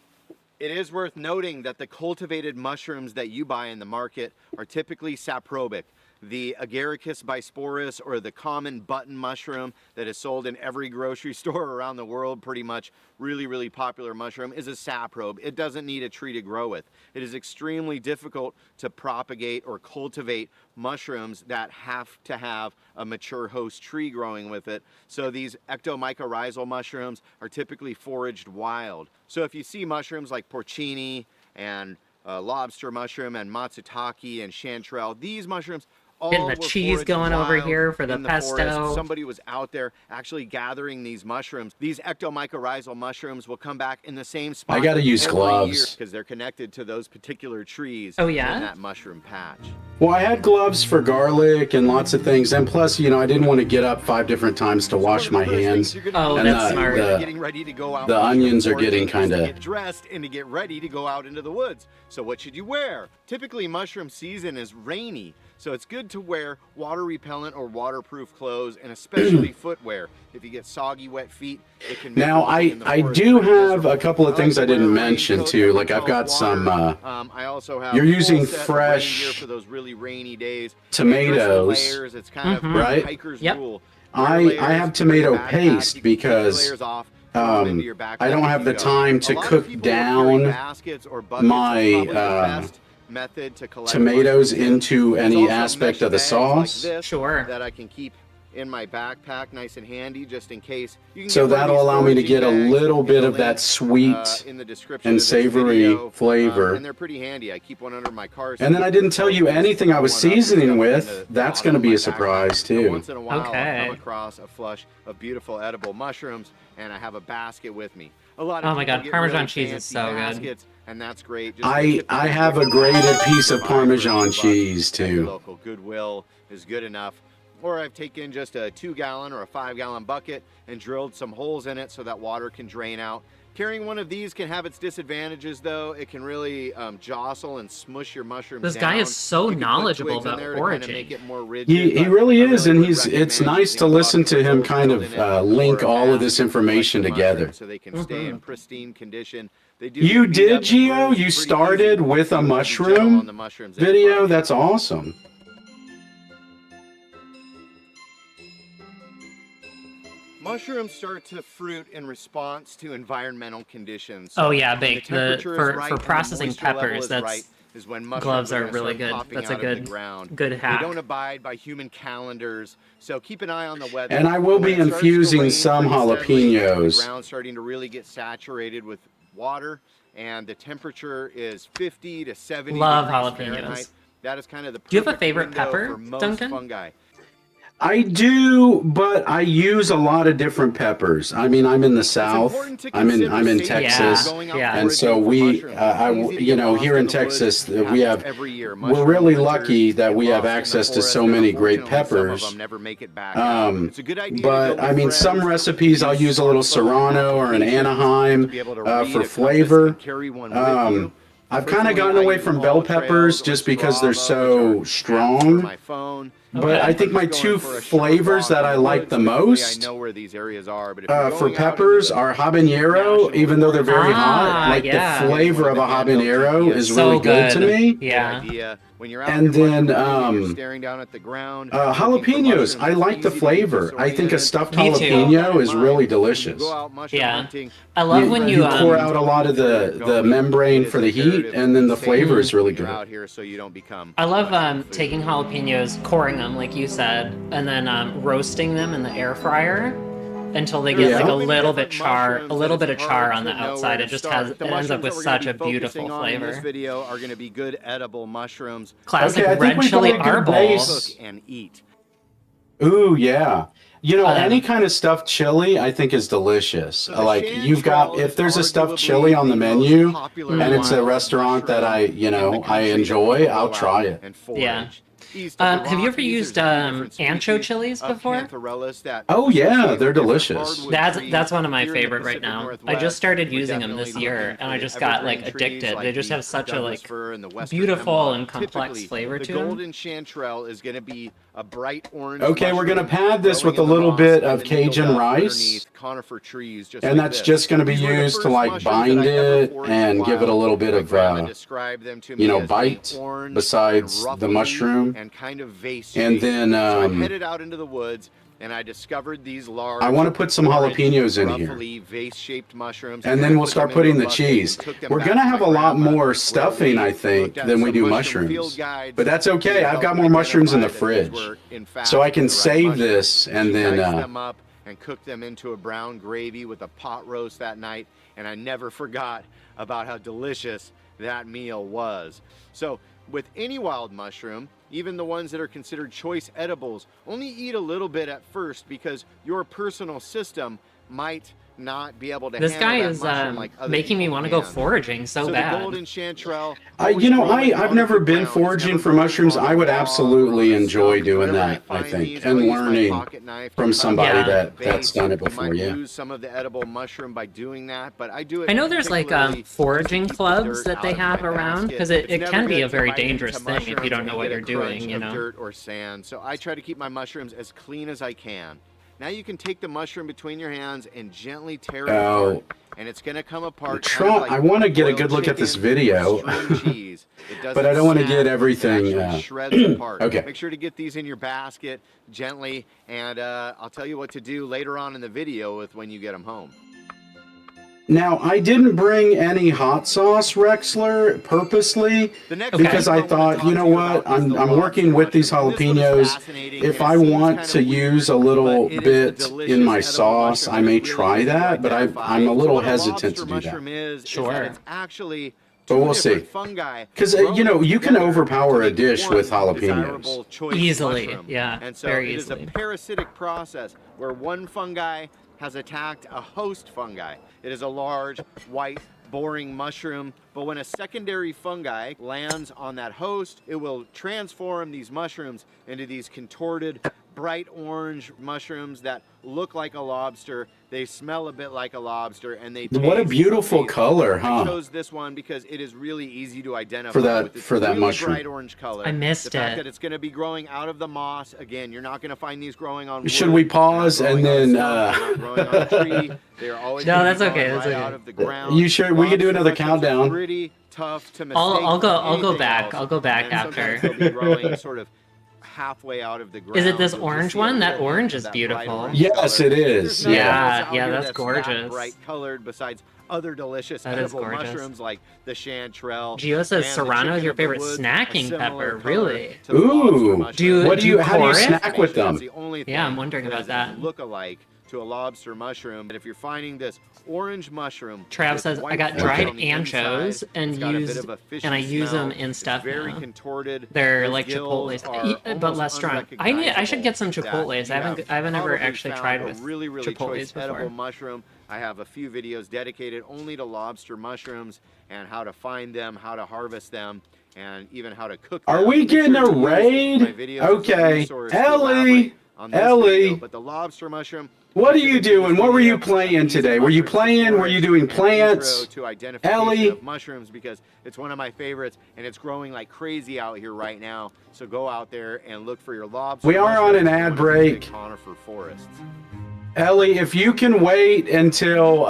It is worth noting that the cultivated mushrooms that you buy in the market are typically saprobic. The Agaricus bisporus, or the common button mushroom that is sold in every grocery store around the world, pretty much, really popular mushroom, is a saprobe. It doesn't need a tree to grow with. It is extremely difficult to propagate or cultivate mushrooms that have to have a mature host tree growing with it. So these ectomycorrhizal mushrooms are typically foraged wild. So if you see mushrooms like porcini and lobster mushroom and matsutake and chanterelle, these mushrooms all Getting the were cheese foraged going over wild here for the in pesto. forest. Somebody was out there actually gathering these mushrooms. These ectomycorrhizal mushrooms will come back in the same spot. I gotta use gloves. because they're connected to those particular trees. Oh, yeah? In that mushroom patch. Well, I had gloves for garlic and lots of things, and plus, I didn't want to get up 5 different times to wash my hands. Oh, And that's the- smart. the- Getting ready to go out. the mushroom onions are foraging getting is to kinda- get dressed and to get ready to go out into the woods. So what should you wear? Typically, mushroom season is rainy. So it's good to wear water repellent or waterproof clothes, and especially footwear. If you get soggy, wet feet, it can make Now, walking in the I forest do pretty have miserable. a couple of I things like I to wear didn't a mention raincoat too. that Like I've got repels some water. I also have you're a full using set of fresh rain gear for those really rainy days. tomatoes, Dress in layers. It's kind of right? hiker's Yep. rule. I Wear layers, have put tomato your backpack, paste you can take the because, layers off, throw them into your backpack I don't as have you the go. time A to lot of cook people will carry down baskets or buckets. my, It's probably the best method to collect tomatoes mushrooms in. into There's any also aspect mesh of the bags like sauce. this Sure. that I can keep in my backpack nice and handy just in case. You can So get one of that'll these allow me to foraging get a bags little in bit the of that link, sweet in the description and of this savory video, flavor. and they're pretty handy. I keep one under my car. And then I didn't tell you anything I was seasoning with. That's going to be a surprise too. Once in a while, I'll Okay. come across a flush of beautiful edible mushrooms, and I have a basket with me. A lot Oh of my people God, get Parmesan really cheese is fancy so good. baskets, and that's great. Just I get I the have a big grated piece of buy for a Parmesan few bucks cheese at your too. local Goodwill is good enough. Or I've taken just a 2-gallon or a 5-gallon bucket and drilled some holes in it so that water can drain out. Carrying one of these can have its disadvantages, though. It can really jostle and smush your mushrooms This down. guy is so You can put knowledgeable twigs in about there to kinda foraging. make it more rigid, He but really I is, really and would it's recommend nice to using a listen to bucket him with kind holes of in it link or a all of this basket to collect information the together. mushrooms so they can stay in pristine condition. They do You get beat did, up and Gio? bruised You pretty started easy. with a You wanna be gentle mushroom on the mushrooms and video? farming. That's awesome. Mushrooms start to fruit in response to environmental conditions. Oh yeah, When the baked. temperature is For right and the processing moisture level peppers, is that's right is when mushrooms gloves are gonna really start good. popping That's a out of the good ground. good They hack. don't abide by human calendars, so keep an eye on the weather. And I will When be it starts to infusing rain some pretty steadily, the jalapenos. ground's starting to really get saturated with water, and the temperature is 50 to 70 Love degrees jalapenos. Fahrenheit. That is kind of the Do you have a perfect favorite window pepper, for most Duncan? fungi. I do, but I use a lot of different peppers. I mean, I'm in the South. important to I'm in consider safety Texas, when going out Yeah. and so foraging for we, mushrooms. It's easy to you get know, lost here in the woods. Texas, It we happens have. every year. We're Mushroom really hunters lucky that get we have lost in the access to forest, so and many great unfortunately, some of peppers. them never make it back out. It's a good idea to go But with I mean, some friends, recipes I'll use a little Serrano or an Anaheim to be able to read a for compass flavor. and carry one with you. I've kind of Personally, gotten I away use from Paw bell Trails peppers or just because they're Strava, so which are apps for strong. my phone. But I think my Just two going for a short flavors walk that in I the like woods, the typically most I know where these areas are, but if you're for going out into peppers the are habanero, national even though they're very hot. Ah, Like yeah. the flavor of a habanero is So really good to good. me. Yeah. idea. When you're out And here then, mushroom hunting, you're staring down at the ground, looking for jalapenos. mushrooms, I it's like the easy to get flavor. I think a disoriented. stuffed Me too. jalapeno is really When you delicious. go out mushroom Yeah. hunting, I love You, when you you pour out a lot of the membrane for the heat, and then the flavor is really You're good. out here so you don't become I love mushroom food. taking jalapenos, coring them like you said, and then roasting them in the air fryer until they get Yeah. like a So many little bit different char, mushrooms a little that bit of it's char hard on the to know where outside. to It just start. has, The it ends up mushrooms with that we're such gonna a be beautiful focusing on in this flavor. video are going to be good edible mushrooms. Classic Okay, I think red we got chili a good arbol. base. Cook and eat. Ooh, yeah. You know, Um, any kind of stuffed chili, I think is delicious. So the Like you've got, chanterelle if is there's a stuffed arguably chili on the the most menu, popular and it's a wild restaurant that I, mushroom you in the know, I country that enjoy, people I'll go try out it. and forage. Yeah. East of the Have you ever Rockies, used there's a few different ancho species chilies of before? Cantharellus that Oh, yeah, associate they're with different delicious. hardwood That's trees. one of my Here in the favorite right Pacific now. I Northwest, just started we're using them this definitely year, looking and I for just got evergreen like trees addicted. like They just the have such a Douglas like fir and the western beautiful hemlock. and complex Typically, flavor the to them. golden chanterelle is going to be a bright orange. Okay, we're gonna mushroom pad this growing with a in the little moss bit and of the needle Cajun duck rice. underneath conifer trees, just And like that's this. just going to be These were the used to first like mushrooms bind that I ever it foraged and give it a wild. little bit My of, grandma described them to me you know, as bite being orange besides and the ruffly mushroom. and kind of vase And shaped. then, So I headed out into the woods and I discovered these large. I want to put some orange, jalapenos in here. ruffly, vase-shaped mushrooms. And then I we'll put start them into putting a the bucket cheese. and took them We're back going to to have my a lot grandma, more where stuffing, I we think, looked at than we some do mushroom field mushrooms. guides But that's okay. to I've help got more mushrooms in the identify that these fridge. were, in fact, So I can the right save mushrooms. this and She then, diced them up and cooked them into a brown gravy with a pot roast that night, and I never forgot about how delicious that meal was. So with any wild mushroom, even the ones that are considered choice edibles, only eat a little bit at first because your personal system might not be able to This handle guy that is mushroom like other making me people want to go can. foraging so So bad. the golden chanterelle, I've never been foraging for mushrooms. I would absolutely enjoy doing that, I think, and learning from somebody Yeah. that's done it You before, might yeah. lose some of the edible mushroom by doing that, but I do it. I know there's like particularly foraging just to keep the clubs dirt that they out of have my around basket. because it It's never can be good a to very bite into dangerous thing if mushrooms you don't and know what get a you're doing, crunch you of know. dirt or sand. So I try to keep my mushrooms as clean as I can. Now you can take the mushroom between your hands and gently tear it apart, and it's going to come apart. I want to get a good look at this video, but I don't want to get everything. Okay. Make sure to get these in your basket gently, and I'll tell you what to do later on in the video with when you get them home. Now, I didn't bring any hot sauce, Rexler, purposely, The next because thing I wanna thought, talk you know to what, about is I'm the working lobster with these mushroom. This one is jalapenos. fascinating, If and I it seems want kinda to use a weird, little but it is a bit delicious in my edible sauce, mushroom I that may is really try easy to that, but identify. I'm a little So what hesitant lobster to do that. mushroom is Sure. that it's actually But two we'll different see. fungi Because, you know, growing you can together overpower to a make dish one with jalapenos. desirable choice Easily, mushroom. yeah, And so very it is a easily. parasitic process where one fungi has attacked a host fungi. It is a large, white, boring mushroom, but when a secondary fungi lands on that host, it will transform these mushrooms into these contorted, bright orange mushrooms that look like a lobster. They smell a bit like a lobster, and they What a taste beautiful amazing. color, I huh? chose this one because it is really easy to identify with its for that really mushroom. bright orange color. I missed the fact it. that it's going to be growing out of the moss. Again, you're not going to find these growing on wood. Should we They're not pause growing and on a then, stump. They're not growing on a tree. They are always No, gonna that's be okay, growing that's right okay. out of the ground. You sure we could do Lobster another mushrooms are countdown? Pretty tough to mistake. I'll for go anything back. else. I'll go back And after. sometimes they'll be growing sort of halfway out of the ground. Is it this You'll just orange see a one? That little orange hint of is that beautiful. bright orange Yes, color. it is. There's nothing Yeah, else out yeah, here that's that gorgeous. bright colored besides other delicious That is edible gorgeous. mushrooms like the chanterelle. Gio says and the Serrano is chicken your of the favorite woods, a snacking similar pepper. color Really? to the lobster Ooh. mushroom. What do you? How do you pour it? snack with them? That's the only Yeah, I'm thing wondering about is that. look alike to a lobster mushroom. But if you're finding this orange mushroom, Trav with says I white got flesh dried on the anchos inside, and it's got a bit of a fishy use smell, them in it's stuff very now. contorted. They're Those like gills chipotles, are but almost less strong. I should get some unrecognizable chipotles. that I you haven't ever probably actually found tried a with really chipotles choice before. edible mushroom. I have a few videos dedicated only to lobster mushrooms and how to find them, how to harvest them, and even how to cook them. Are we Make sure getting a to use raid? my videos as a Okay. resource to Ellie, elaborate on this Ellie. video, but the lobster mushroom. What are featured you in this doing? What were you video, playing these today? Were you mushrooms playing? Were you doing and plants? intro to identification Ellie? of mushrooms because it's one of my favorites and it's growing like crazy out here right now. So go out there and look for your lobster. We are on an mushrooms in ad one of these break. big conifer forests. Ellie, if you can wait until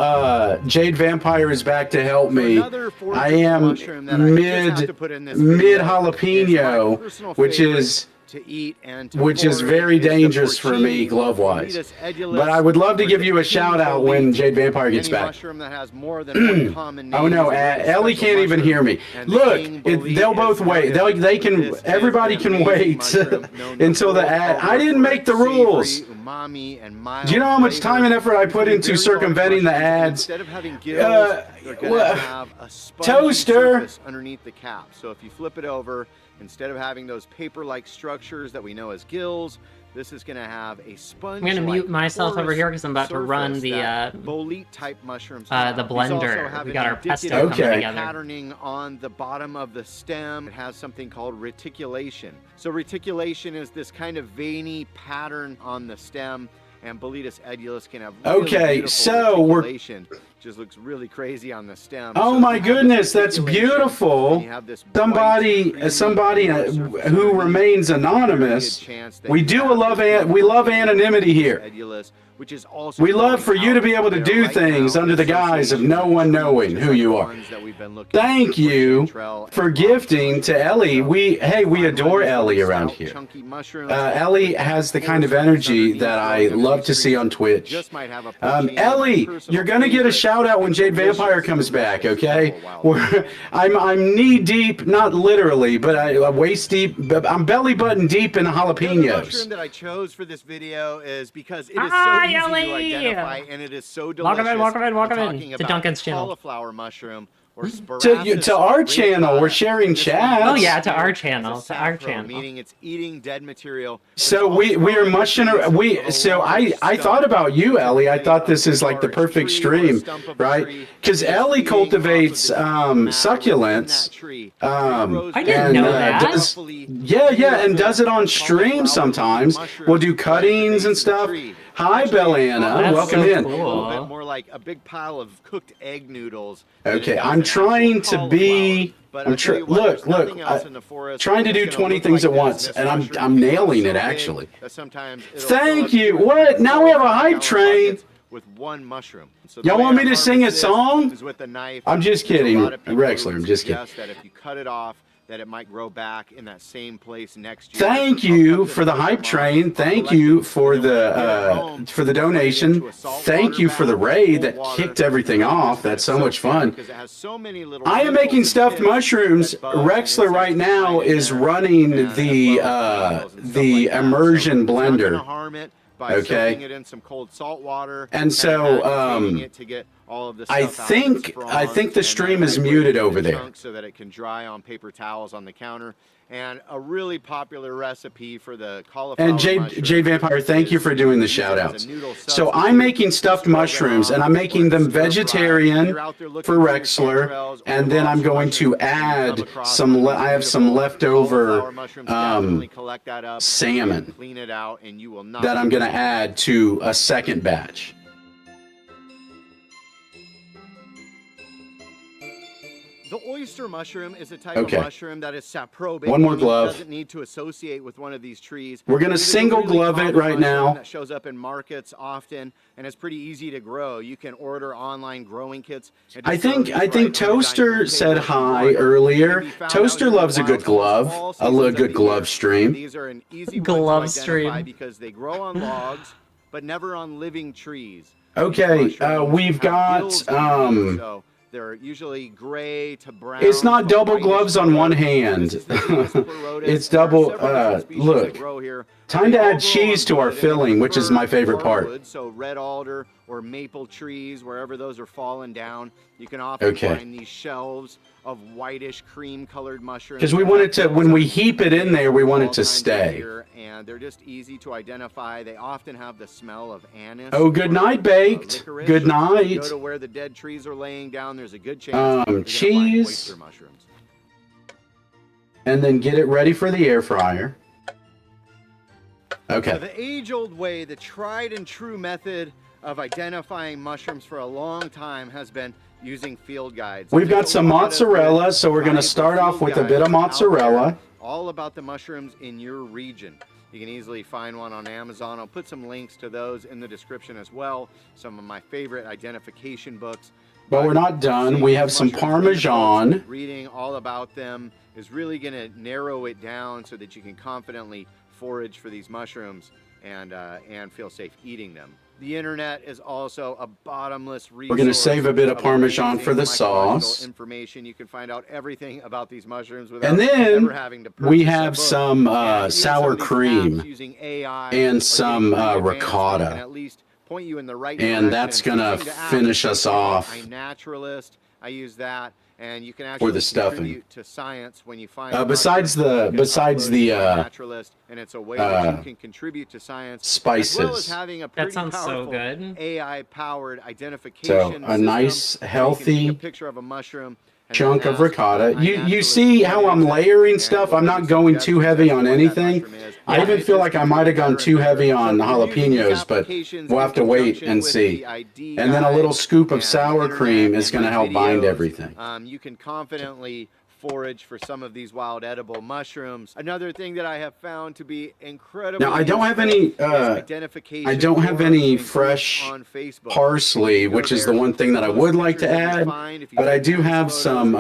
Jade Vampire is back to help me, Another foraging I am mushroom that I just have to put in this video mid is my jalapeno, personal which favorite is to eat and to which is forage. very It's the dangerous for me porcini, glove-wise. Boletus edulis, But I would love to or give the you a king shout out when bolete. Jade Vampire gets Any back. mushroom that has more than one common name Oh no, is a really Ellie special can't even mushroom. hear me. And the Look, king bolete they'll is both no wait. different. They can. This is Everybody an can amazing wait mushroom known until the world ad. over I didn't for make its the rules. savory, umami, and mild Do you know how much time and effort I put These into very large circumventing the mushrooms, and ads? Instead of having gills, they're going well, to have a spongy Toaster. surface underneath the cap. So if you flip it over, instead of having those paper-like structures that we know as gills, this is going to have a sponge. I'm gonna mute myself over here because I'm about to run the bolete-type mushrooms. the have. These also blender. have We an got our indicative pesto coming Okay. together. patterning on the bottom of the stem. It has something called reticulation. So reticulation is this kind of veiny pattern on the stem, and Boletus edulis can have really Okay, beautiful so we're- reticulation. Just looks really crazy on the stem. Oh So my you have this goodness, that's reticulation, beautiful. and you have this bright, creamy Somebody surface who underneath. remains Very good anonymous. chance that We you do have love this we love Boletus anonymity here. edulis, which is also We love growing for you to be out able to there do right things now under the in guise of association no with one trees, knowing just who like you the are. ones that we've been looking Thank for you chanterelle and for lobster gifting mushroom. to Ellie. So We find adore one of these Ellie really around stout, here. chunky mushrooms Ellie with has the four kind of spines energy underneath that I growing under love the to see tree. on Twitch. Just might have a porcini, Ellie, personal you're gonna get a favorite. shout out when Jade Delicious, Vampire comes back, delicious okay? edible wild I'm knee deep, not literally, but I'm waist deep. I'm belly button deep in The other mushroom jalapenos. that I chose for this video is because it is so Hi, easy to Ellie! identify and it is so delicious. Welcome in, welcome in, welcome I'm in talking to about Duncan's channel. cauliflower mushroom or To Sparatus our channel, we're radiata. sharing This one chats. Oh yeah, to our is a channel, to our sapro, channel. meaning it's eating dead material. So It's we also are mushing. a I thought about you, Ellie. I thought this is like the perfect stream, right? Because Ellie cultivates succulents. I didn't know that. And does it on stream sometimes. We'll do cuttings and stuff. Hi, Bellanna. That's Welcome so in. cool. A little bit more like a big pile of cooked egg noodles. than it Okay, does I'm an trying actual to be. cauliflower. But I'm I tell you what, look, there's nothing else look. in the forest Trying to do that's gonna 20 look things like at once, this and mushroom I'm because nailing it's it so big actually. that sometimes it'll Thank fill up you. 2 or What? 3 Now we have a 4 hype 5-gallon train. buckets with one mushroom. So the Y'all way want I me to sing a harvest this song? is with a knife. I'm just There's a kidding, lot of people Rexler, who I'm just kidding. suggest that if you cut it off, that it might grow back in that same place next year. Thank you for the hype train. Thank you for the donation. Thank you for the raid that kicked everything off. That's so much fun. I am making stuffed mushrooms. Rexler right now is running the immersion blender. Okay. It in some cold salt water, and so I think the stream is muted over there, so that it can dry on paper towels on the counter. And a really popular recipe for the cauliflower. And Jade Vampire, thank you for doing the shout outs. So I'm making stuffed mushrooms, and I'm making them vegetarian for Rexler, and then I'm going to add some, I have some leftover salmon that I'm going to add to a second batch. The oyster mushroom is a type of mushroom that is saprobic. One more glove. Doesn't need to associate with one of these trees. We're going to single glove it right now. That shows up in markets often, and it's pretty easy to grow. You can order online growing kits. I think Toaster said hi earlier. Toaster loves a good glove, a good glove stream. These are an easy glove stream because they grow on logs, but never on living trees. Okay, we've got they're usually gray to brown. It's not double gloves on one hand. It's double. Look, time to add cheese to our filling, which is my favorite part. So red alder or maple trees, wherever those are fallen down, you can often find these shelves of whitish cream-colored mushrooms. Because we want it to, when we heap it in there, we want it to stay. And they're just easy to identify. They often have the smell of anise. Oh, good night, Baked. Good night. Go to where the dead trees are laying down. There's a good chance cheese. And then get it ready for the air fryer. Okay. So the age-old way, the tried and true method of identifying mushrooms for a long time has been using field guides. We've got some mozzarella, so we're going to start off with a bit of mozzarella. All about the mushrooms in your region. You can easily find one on Amazon. I'll put some links to those in the description as well. Some of my favorite identification books. But we're not done. We have some Parmesan. Reading all about them is really going to narrow it down so that you can confidently forage for these mushrooms and feel safe eating them. The internet is also a bottomless resource. We're going to save a bit of Parmesan for the sauce. Information. You can find out everything about these mushrooms without ever having to purchase we have some sour cream and some ricotta. At least point you in the right and that's going to finish us off. I'm naturalist. I use that. And you can actually for the stuffing to science when you find besides the naturalist, and it's a way that you can contribute to science spices. As well as having a pretty that sounds so good. AI-powered identification. So a nice, healthy picture of a mushroom. Chunk of ricotta. You see how I'm layering stuff? I'm not going too heavy on anything. I even feel like I might have gone too heavy on jalapenos, but we'll have to wait and see. And then a little scoop of sour cream is going to help bind everything. You can confidently forage for some of these wild edible mushrooms. Another thing that I have found to be incredibly now I don't have any fresh parsley, which is the one thing that I would like to add, but I do have some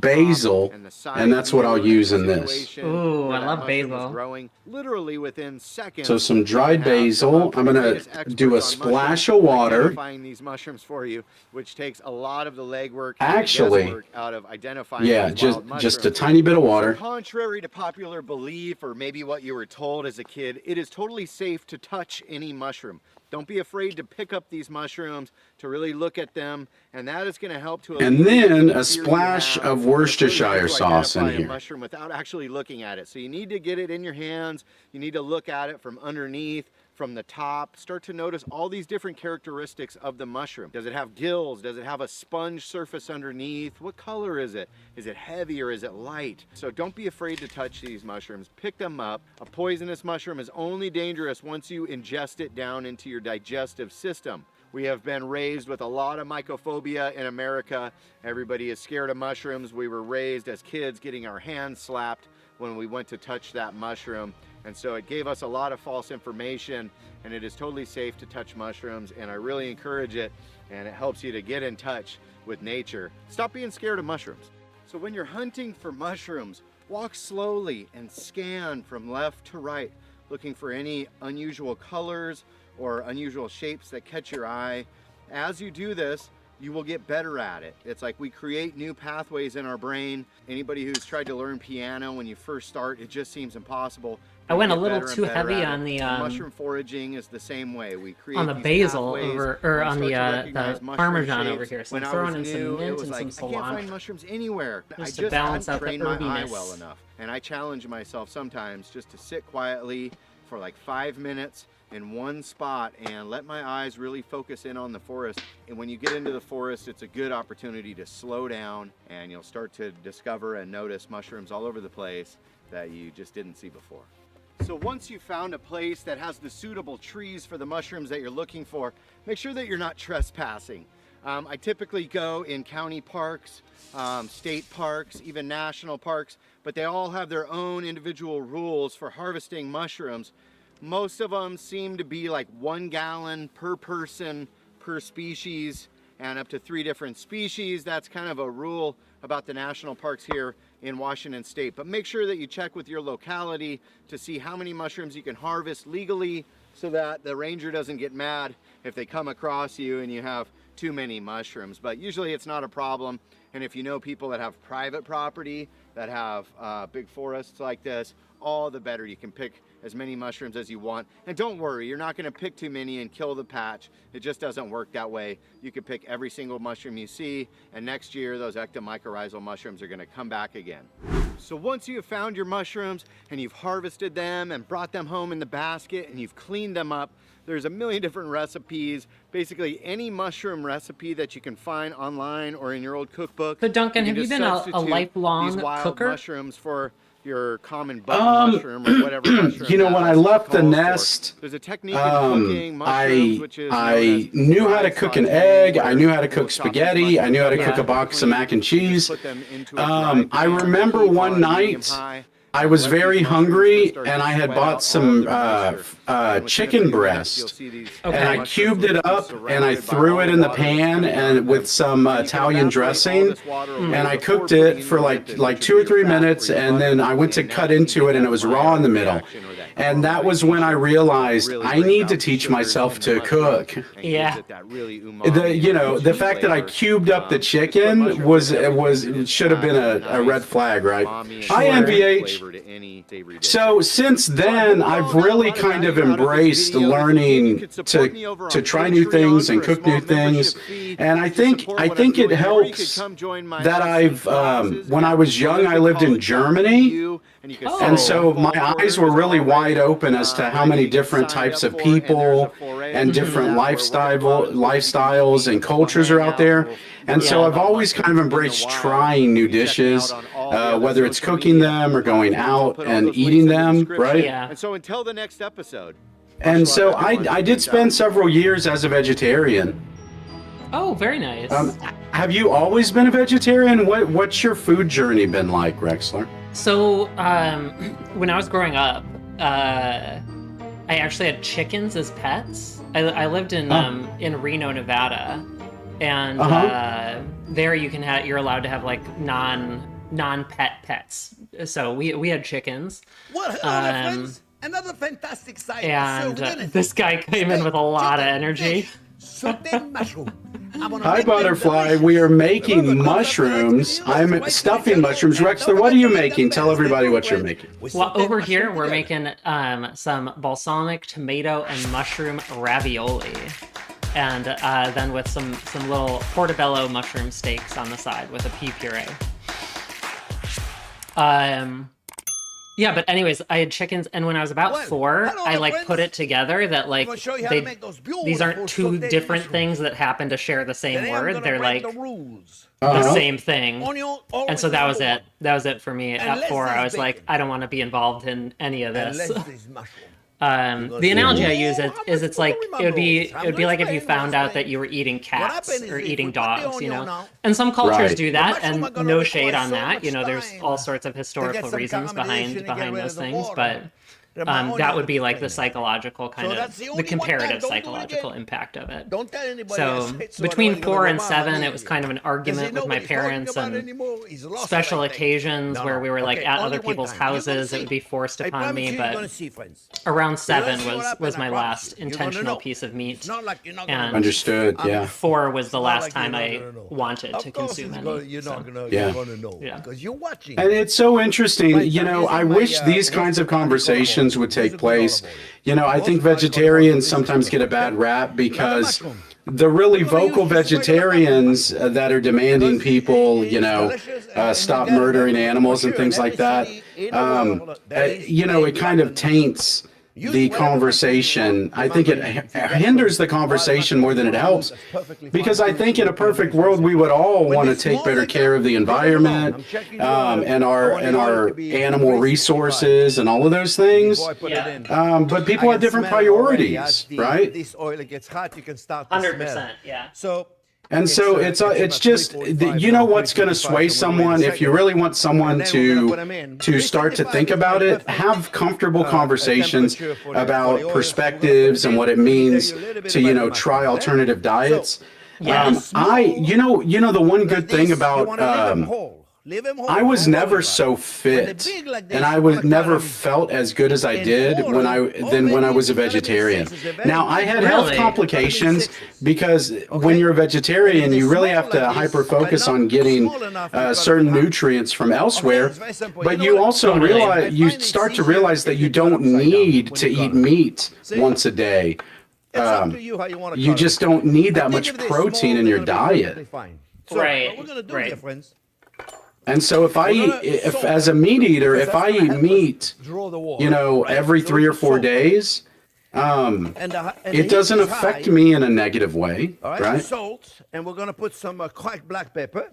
basil, and that's what I'll use in this. Ooh, I love basil. Growing literally within seconds. So some dried basil. I'm gonna do a splash of water. These mushrooms for you, which takes a lot of the legwork. Actually, out of identifying just a tiny bit of water. Contrary to popular belief, or maybe what you were told as a kid, it is totally safe to touch any mushroom. Don't be afraid to pick up these mushrooms, to really look at them, and that is going to help to. And then a splash of Worcestershire sauce in here. Mushroom without actually looking at it. So you need to get it in your hands. You need to look at it from underneath, from the top. Start to notice all these different characteristics of the mushroom. Does it have gills? Does it have a sponge surface underneath? What color is it? Is it heavy or is it light? So don't be afraid to touch these mushrooms. Pick them up. A poisonous mushroom is only dangerous once you ingest it down into your digestive system. We have been raised with a lot of mycophobia in America. Everybody is scared of mushrooms. We were raised as kids getting our hands slapped when we went to touch that mushroom. And so it gave us a lot of false information, and it is totally safe to touch mushrooms, and I really encourage it, and it helps you to get in touch with nature. Stop being scared of mushrooms. So when you're hunting for mushrooms, walk slowly and scan from left to right, looking for any unusual colors or unusual shapes that catch your eye. As you do this, you will get better at it. It's like we create new pathways in our brain. Anybody who's tried to learn piano, when you first start, it just seems impossible. I went a little too heavy on the mushroom foraging is the same way. We create on the these basil pathways over, or and on start the to recognize mushroom Parmesan shapes. over here. So When I'm I throwing in was some new, it mint was and like, some I can't find cilantro. mushrooms anywhere. I Just to just balance hadn't out the trained my eye herbiness. well enough. And I challenge myself sometimes just to sit quietly for like 5 minutes in one spot and let my eyes really focus in on the forest. And when you get into the forest, it's a good opportunity to slow down, and you'll start to discover and notice mushrooms all over the place that you just didn't see before. So once you've found a place that has the suitable trees for the mushrooms that you're looking for, make sure that you're not trespassing. I typically go in county parks, state parks, even national parks, but they all have their own individual rules for harvesting mushrooms. Most of them seem to be like 1 gallon per person per species, and up to 3 different species. That's kind of a rule about the national parks here in Washington State. But make sure that you check with your locality to see how many mushrooms you can harvest legally, so that the ranger doesn't get mad if they come across you and you have too many mushrooms. But usually it's not a problem. And if you know people that have private property, that have big forests like this, all the better. You can pick as many mushrooms as you want. And don't worry, you're not gonna pick too many and kill the patch. It just doesn't work that way. You can pick every single mushroom you see, and next year those ectomycorrhizal mushrooms are gonna come back again. So once you have found your mushrooms and you've harvested them and brought them home in the basket and you've cleaned them up, there's a million different recipes. Basically any mushroom recipe that you can find online or in your old cookbook. So Duncan, you have can you just been a substitute lifelong these wild cooker? mushrooms for your common button mushroom or whatever mushroom. You know, when I left the calls for. nest, There's a technique in cooking mushrooms, which is known I as knew how to dry cook an sauteing, egg. I where knew how to you will cook chop these spaghetti. I knew how to mushrooms cook a up box of quickly. mac and You just cheese. put them into a dry I pan, remember heat one on medium night high, I was let these very mushrooms hungry just start and to I had sweat bought out all some the moisture. And within a chicken few minutes, breast. you'll see these Okay. And I mushrooms cubed will it be up and I surrounded by threw all it the in the water that's pan coming out and of with them. some And you can Italian evaporate all dressing. this water away And I before cooked putting it in for your like lipids, like which 2 would or be 3 your fat minutes, or your and then butter. I went to And cut now you into get it and it that was raw in the middle. reaction or that And that was when I caramelization, realized really I brings need out to the teach sugars myself in the to mushroom cook. and gives Yeah. it that really The umami, the rich fact that I flavor. cubed up the Just put chicken mushrooms was in everything. It is should have been add a red nice flag, right? umami and Hi, Sure. NVH. flavor to any savory dish. So since then, I've really kind of embraced learning to try new things and cook new things, and I think it helps that I've when I was young, I lived in Germany. And so my eyes were really wide open as to how many different types of people and different lifestyles and cultures are out there. And so I've always kind of embraced trying new dishes, whether it's cooking them or going out and eating them, right? Yeah. And so until the next episode. And so I did spend several years as a vegetarian. Oh, very nice. Have you always been a vegetarian? What's your food journey been like, Rexler? So, when I was growing up, I actually had chickens as pets. I lived in Reno, Nevada, and there you're allowed to have like non-pet pets. So we had chickens. Well, hello, friends. Another fantastic sight. And So dinner. this guy came in with a lot of energy. Fish, sauteed mushroom. I'm gonna Hi, make them Butterfly. delicious. We are making Remember, mushrooms. coconut oil, I'm white stuffing sugar, mushrooms. and Rexler, don't what are you forget the making? Tell best everybody what you're bread making. with Well, sauteed over here mushroom we're together. making some balsamic tomato and mushroom ravioli, and then with some little portobello mushroom steaks on the side with a pea puree. Yeah, but anyways, I had chickens, and when I was about Well, 4, hello, I like friends. put it together that like I'm gonna show you how to make those these aren't beautiful two sauteed different mushrooms. things that happen to share the same Today I'm word. gonna They're break like the rules. the same thing. Onion, And so that was it. That was it for me at Unless 4. I there's was like, bacon. I don't want to be involved in any of this. Unless there's mushroom. The analogy I use Oh, is it's like I'm it would be gonna like if you explain, found out that you were eating cats happened is or if eating we put the dogs, you onion know. out, And some cultures Right. do that, The mushroom are and gonna no shade require on so that. much You know, there's time all sorts of to historical get some reasons carbonation and get behind rid of those the things, water. but that would be like the psychological kind So of that's the the only one comparative time, don't do it psychological again. impact of it. Don't tell anybody. So between 4 and 7, it was kind of an argument with my parents, and special occasions where we were like at other people's houses, it would be forced upon me. But around 7 was my last intentional piece of meat, and Understood. Yeah. 4 was the last time I wanted to consume any. You're So, not gonna, Yeah. you're gonna know Yeah. because you're watching. And it's so interesting, you know, I wish these kinds of conversations would take place. You know, I think vegetarians sometimes get a bad rap because the really vocal vegetarians that are demanding people, you know, stop murdering animals and things like that, you know, it kind of taints the conversation. I think it hinders the conversation more than it helps, because I think in a perfect world we would all want to take better care of the environment, and our animal resources and all of those things. But people have different priorities, right? This oil gets hot, you can start to 100%, smell. yeah. So And so it's just, you know, what's going to sway someone. If you really want someone to start to think about it, have comfortable conversations about perspectives and what it means to, you know, try alternative diets. Yes. You know the one good thing about I was never so fit, and I was never felt as good as I did when I was a vegetarian. Now, I had health complications because when you're a vegetarian, you really have to hyper focus on getting certain nutrients from elsewhere. But you also you start to realize that you don't need to eat meat once a day. You just don't need that much protein in your diet. Right, What we're gonna do right. here, friends, And so if as a meat eater, if I eat meat, draw the water. you know, every 3 or 4 days, And the it heat doesn't is affect high. me in a negative way, All right, right? salt, and we're gonna put some cracked black pepper,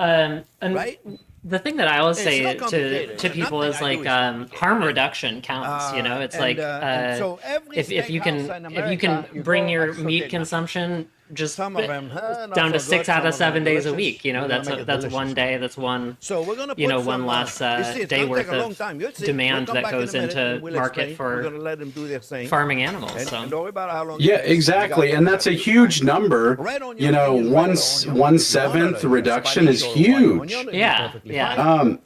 And right? the thing that I always It's say not to complicated. people is Nothing I like do is harm reduction counts. You know, it's like and so every if you steakhouse can in if you can America, you bring go your extra meat dinner. consumption just Some of them, not down to so 6 good, out some of of them 7 days a delicious. week. You know, We're gonna make it that's delicious. one day. That's one. So we're gonna put You know, some, one less you see, it's day gonna worth take a long of time. You'll see. demand We'll come that back in a goes minute into and we'll market explain. for We're gonna let them do their thing. farming animals. And So don't worry about how long. Yeah, it takes. exactly, You got and that's a huge number. red onion You know, is red onion. 1/7 reduction is Spanish or white huge. onion is Yeah, perfectly yeah. fine.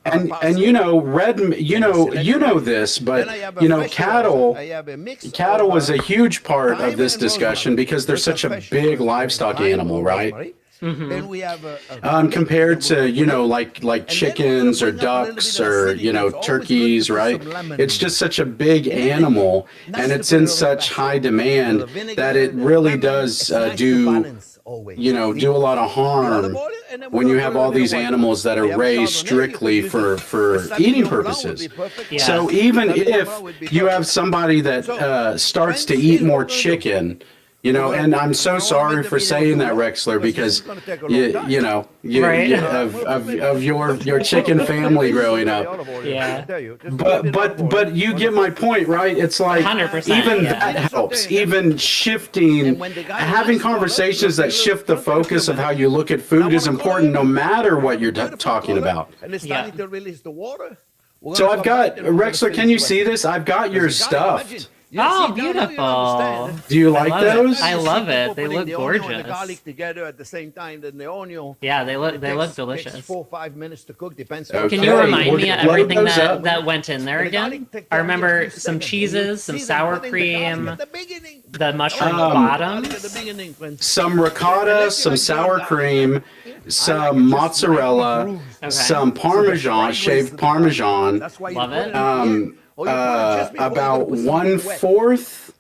And you know, you know this, but Then I have a you know, fresh cattle. I have a mix Cattle of, was a huge part thyme of this and discussion rosemary. because they're With such a fresh big rosemary, livestock thyme animal, or right? rosemary. Mm-hmm. Then we have a Compared to, you know, like then we're chickens gonna or bring up a little ducks bit of or, acidity. you know, It's always good to turkeys, put right? some lemon It's in just such a big animal, and it's in such high demand that it really does do, you know, do a lot of harm when you have all these animals that are raised strictly for eating purposes. Yeah. So even if you have somebody that starts to eat more chicken, you know, and I'm so sorry for saying that, Rexler, because you know, Right. of your chicken family growing up. Yeah. But you get my point, right? It's like 100%, even yeah. that helps. Even shifting, having conversations that shift the focus of how you look at food is important, no matter what you're talking about. And it's starting to release the water. So I've got Rexler. Can you see this? I've got yours stuffed. Oh, beautiful. Do you like love it. those? I love it. They look the onion and the gorgeous. garlic together at the same time. Then the onion. Yeah, they look Takes delicious. 4 or 5 minutes to cook. Depends. Okay. Can you remind we're me of gonna load everything those that, up. that went in there again? I remember some cheeses, some sour cream, the mushroom bottoms. Some ricotta, some sour cream, some mozzarella, some Parmesan, shaved Parmesan. Love it. About 1/4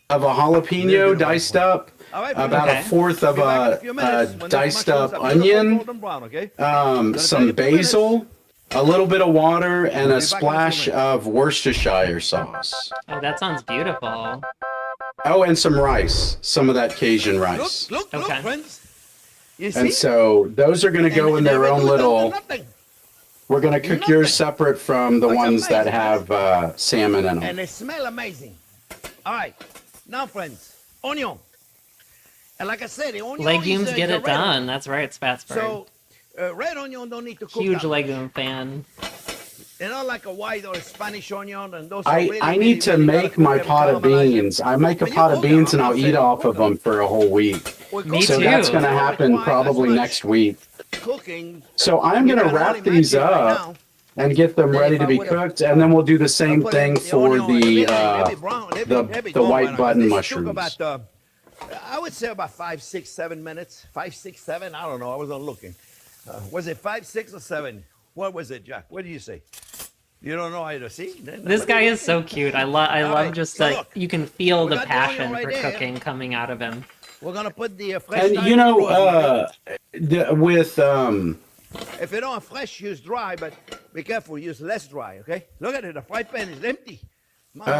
of a jalapeno diced up, about Okay. a fourth of a diced up onion, some basil, a little bit of water, and a splash of Worcestershire sauce. Oh, that sounds beautiful. Oh, and some rice, some of that Cajun rice. Look, Okay. friends. You see? And so those are going to go in their own little. Nothing. We're going to cook yours separate from the ones that have salmon in And them. they smell amazing. All right. Now, friends, onion. And like I said, the onion Legumes is, get the it red done. That's right, Spatsburg. So, red onion don't need to cook Huge that much. legume fan. You know, like a white or a Spanish onion, and those are really, I really, need to really make gotta my cook them, pot of caramelize them. beans. I make a When you pot of cook 'em, beans and I'm I'll not eat saying off of cook 'em. them for a whole week. Well, Me So too. that's going to Don't happen require as probably much next week. cooking. So I'm You going to can wrap only these imagine right up now. and get them Then ready if to I be would've, cooked, and then we'll do the same put thing the for onion in the the beginning, let it brown, let it the go white right now, 'cause button this mushrooms. Took about, I would say about 5, 6, 7 minutes. 5, 6, 7. I don't know. I wasn't looking. Was it 5, 6, or 7? What was it, Jack? What do you say? You don't know either. See? This guy is so cute. I love right, just so that look, you can feel we the got the onion passion right for there. cooking coming out of him. We're gonna put the fresh. And thyme you know, rosemary. with If you don't have fresh, use dry, but be careful. Use less dry. Okay? Look at it. The fry pan is empty.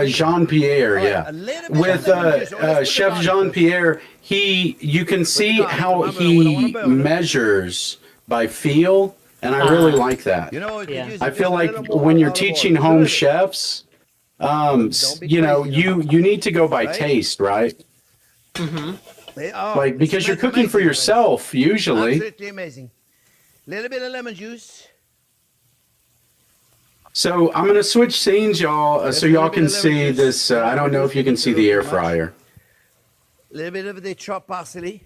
Jean Pierre, All right, yeah, a little bit with of lemon juice. Oh, let's put the Chef garlic Jean first. Pierre, you can see garlic. how Remember, we don't wanna he burn it. measures by feel, and I really like that. You know, you could Yeah. use I just feel a like little more when you're olive oil. teaching Just a home little bit. chefs, Don't be you know, crazy, you need to go by Right? taste, right? Oh, Like, it because you're smells cooking for amazing, yourself usually. Absolutely amazing. Little bit of lemon juice. So I'm gonna switch scenes, y'all, so a y'all little can bit of see lemon this. juice. I don't know if you can see the air Too much. fryer. Little bit of the chopped parsley.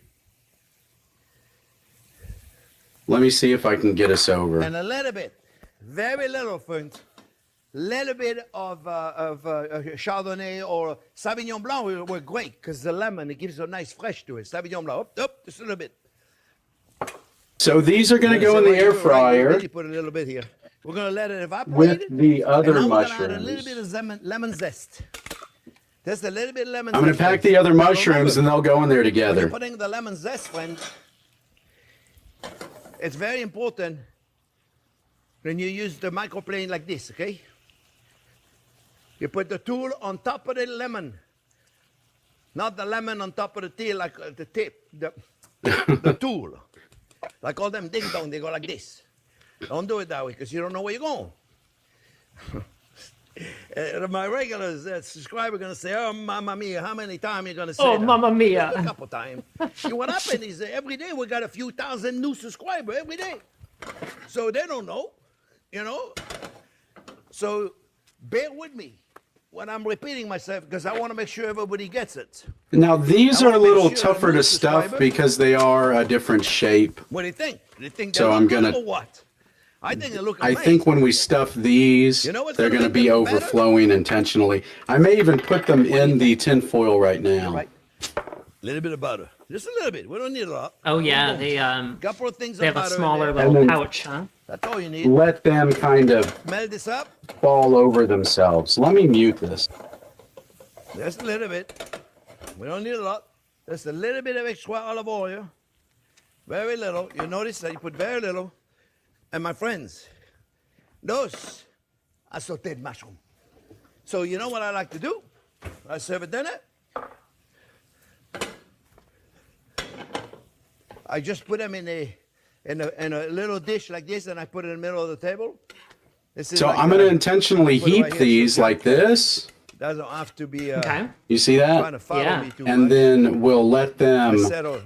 Let me see if I can get us over. And a little bit, very little, friends. Little bit of Chardonnay or Sauvignon Blanc were great because the lemon, it gives a nice fresh to it. Sauvignon Blanc, just a little bit. So these are gonna Yeah, go so in the what you air do, right, you fryer really put a little bit here. We're gonna let it evaporate. with the other and now we're gonna add a little mushrooms. bit of lemon zest. Just a little bit of lemon I'm gonna zest. pack friends. the other Now mushrooms and remember, they'll go in there when you're together. putting the lemon zest, friends, it's very important when you use the microplane like this, okay? You put the tool on top of the lemon, not the lemon on top of the tail, like the tip, the tool. Like all them ding dong, they go like this. Don't do it that way because you don't know where you're going. My regular subscriber gonna say, "Oh, mamma mia, how many times you gonna say Oh, that?" mamma mia. A couple times. What happened is every day we got a few thousand new subscribers every day, so they don't know, you know. So bear with me when I'm repeating myself because I want to make sure everybody gets it. Now these I are a wanna make little sure tougher the to stuff subscriber- because they are a different shape. What do you think? Do you think So they I'm look good gonna- or what? I think they look I amazing. think when we stuff these, You know what's they're gonna gonna make be them better? overflowing intentionally. I may even put them in the tin foil right now. Right. A little bit of butter. Just a little bit. We don't need a lot. Oh yeah, they Couple of things they of have a butter in smaller there. little then- pouch, huh? That's all you need. Let them kind of Melt this up. fall over themselves. Let me mute this. Just a little bit. We don't need a lot. Just a little bit of extra olive oil. Very little. You notice that you put very little. And my friends, those are sauteed mushroom. So you know what I like to do? I serve at dinner. I just put them in a little dish like this, and I put it in the middle of the table. This is So like I'm gonna a- intentionally put it heat right here, these so like this. doesn't have to be Okay. You see trying that? to follow Yeah. me too And much. then we'll let I them settle.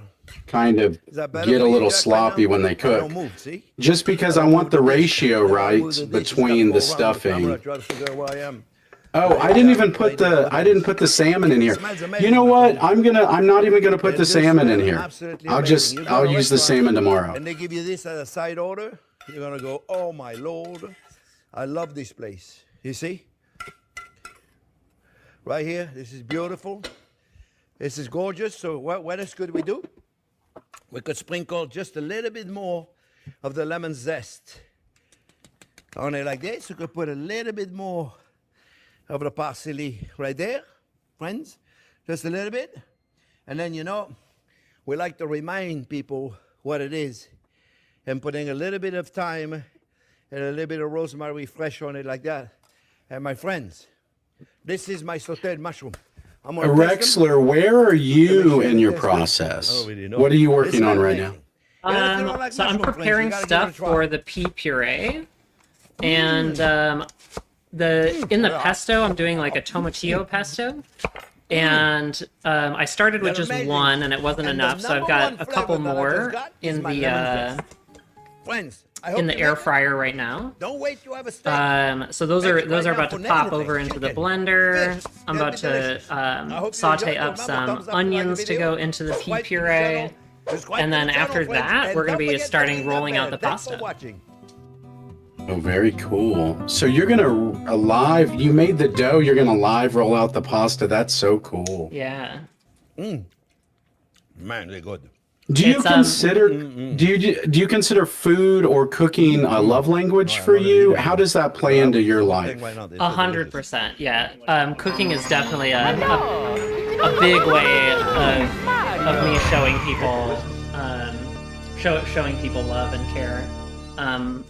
kind of Is that better get for a you, little Jack, right sloppy now? when they I cook. don't move, see? Just because I don't want move the the dish. ratio I don't right move the dish. It's between gotta the go around the camera. stuffing. I try to figure out where I am. Oh, I didn't even put the salmon in here. Smells amazing, You know my what? friend. I'm not even gonna put It the does salmon in smell here. absolutely I'll amazing. You go I'll to a use the restaurant salmon tomorrow. And they give you this as a side order. You're gonna go, oh my lord, I love this place. You see? Right here, this is beautiful. This is gorgeous. So what else could we do? We could sprinkle just a little bit more of the lemon zest on it like this. We could put a little bit more of the parsley right there, friends. Just a little bit. And then, you know, we like to remind people what it is. And putting a little bit of thyme and a little bit of rosemary fresh on it like that. And my friends, this is my sauteed mushroom. I'm gonna test them. Rexler, where are you sure in it your tastes good. process? I don't really know. What are you working It's on right now? amazing. Yeah, if you don't like So I'm mushroom, friends, preparing you gotta give it a stuff try. for the pea puree, and in the pesto I'm doing like a tomatillo pesto, and I started with They're just amazing. one and it wasn't And the enough, so I've number got one a couple flavor that I just more got is in my the lemon zest. Friends, I hope in the you air like it. fryer right now. Don't wait to have a steak. So those Make are it right now about to for pop anything. over into the Chicken, blender. fish, I'm it'll about be to delicious. I hope you saute enjoyed. up Remember, some thumbs up if you like the onions to video. go into the pea Subscribe to the puree. channel. Subscribe And to then the channel, after friends. that, And we're gonna don't be forget to starting ring that rolling out bell. the Thanks pasta. for watching. Oh, very cool. So you're gonna live. You made the dough. You're gonna live roll out the pasta. That's so cool. Yeah. Man, they're good. Do you It's, consider do you consider food or cooking a love language for you? How does that play into your life? 100%. Yeah. Cooking is definitely a big way of me showing people showing people love and care.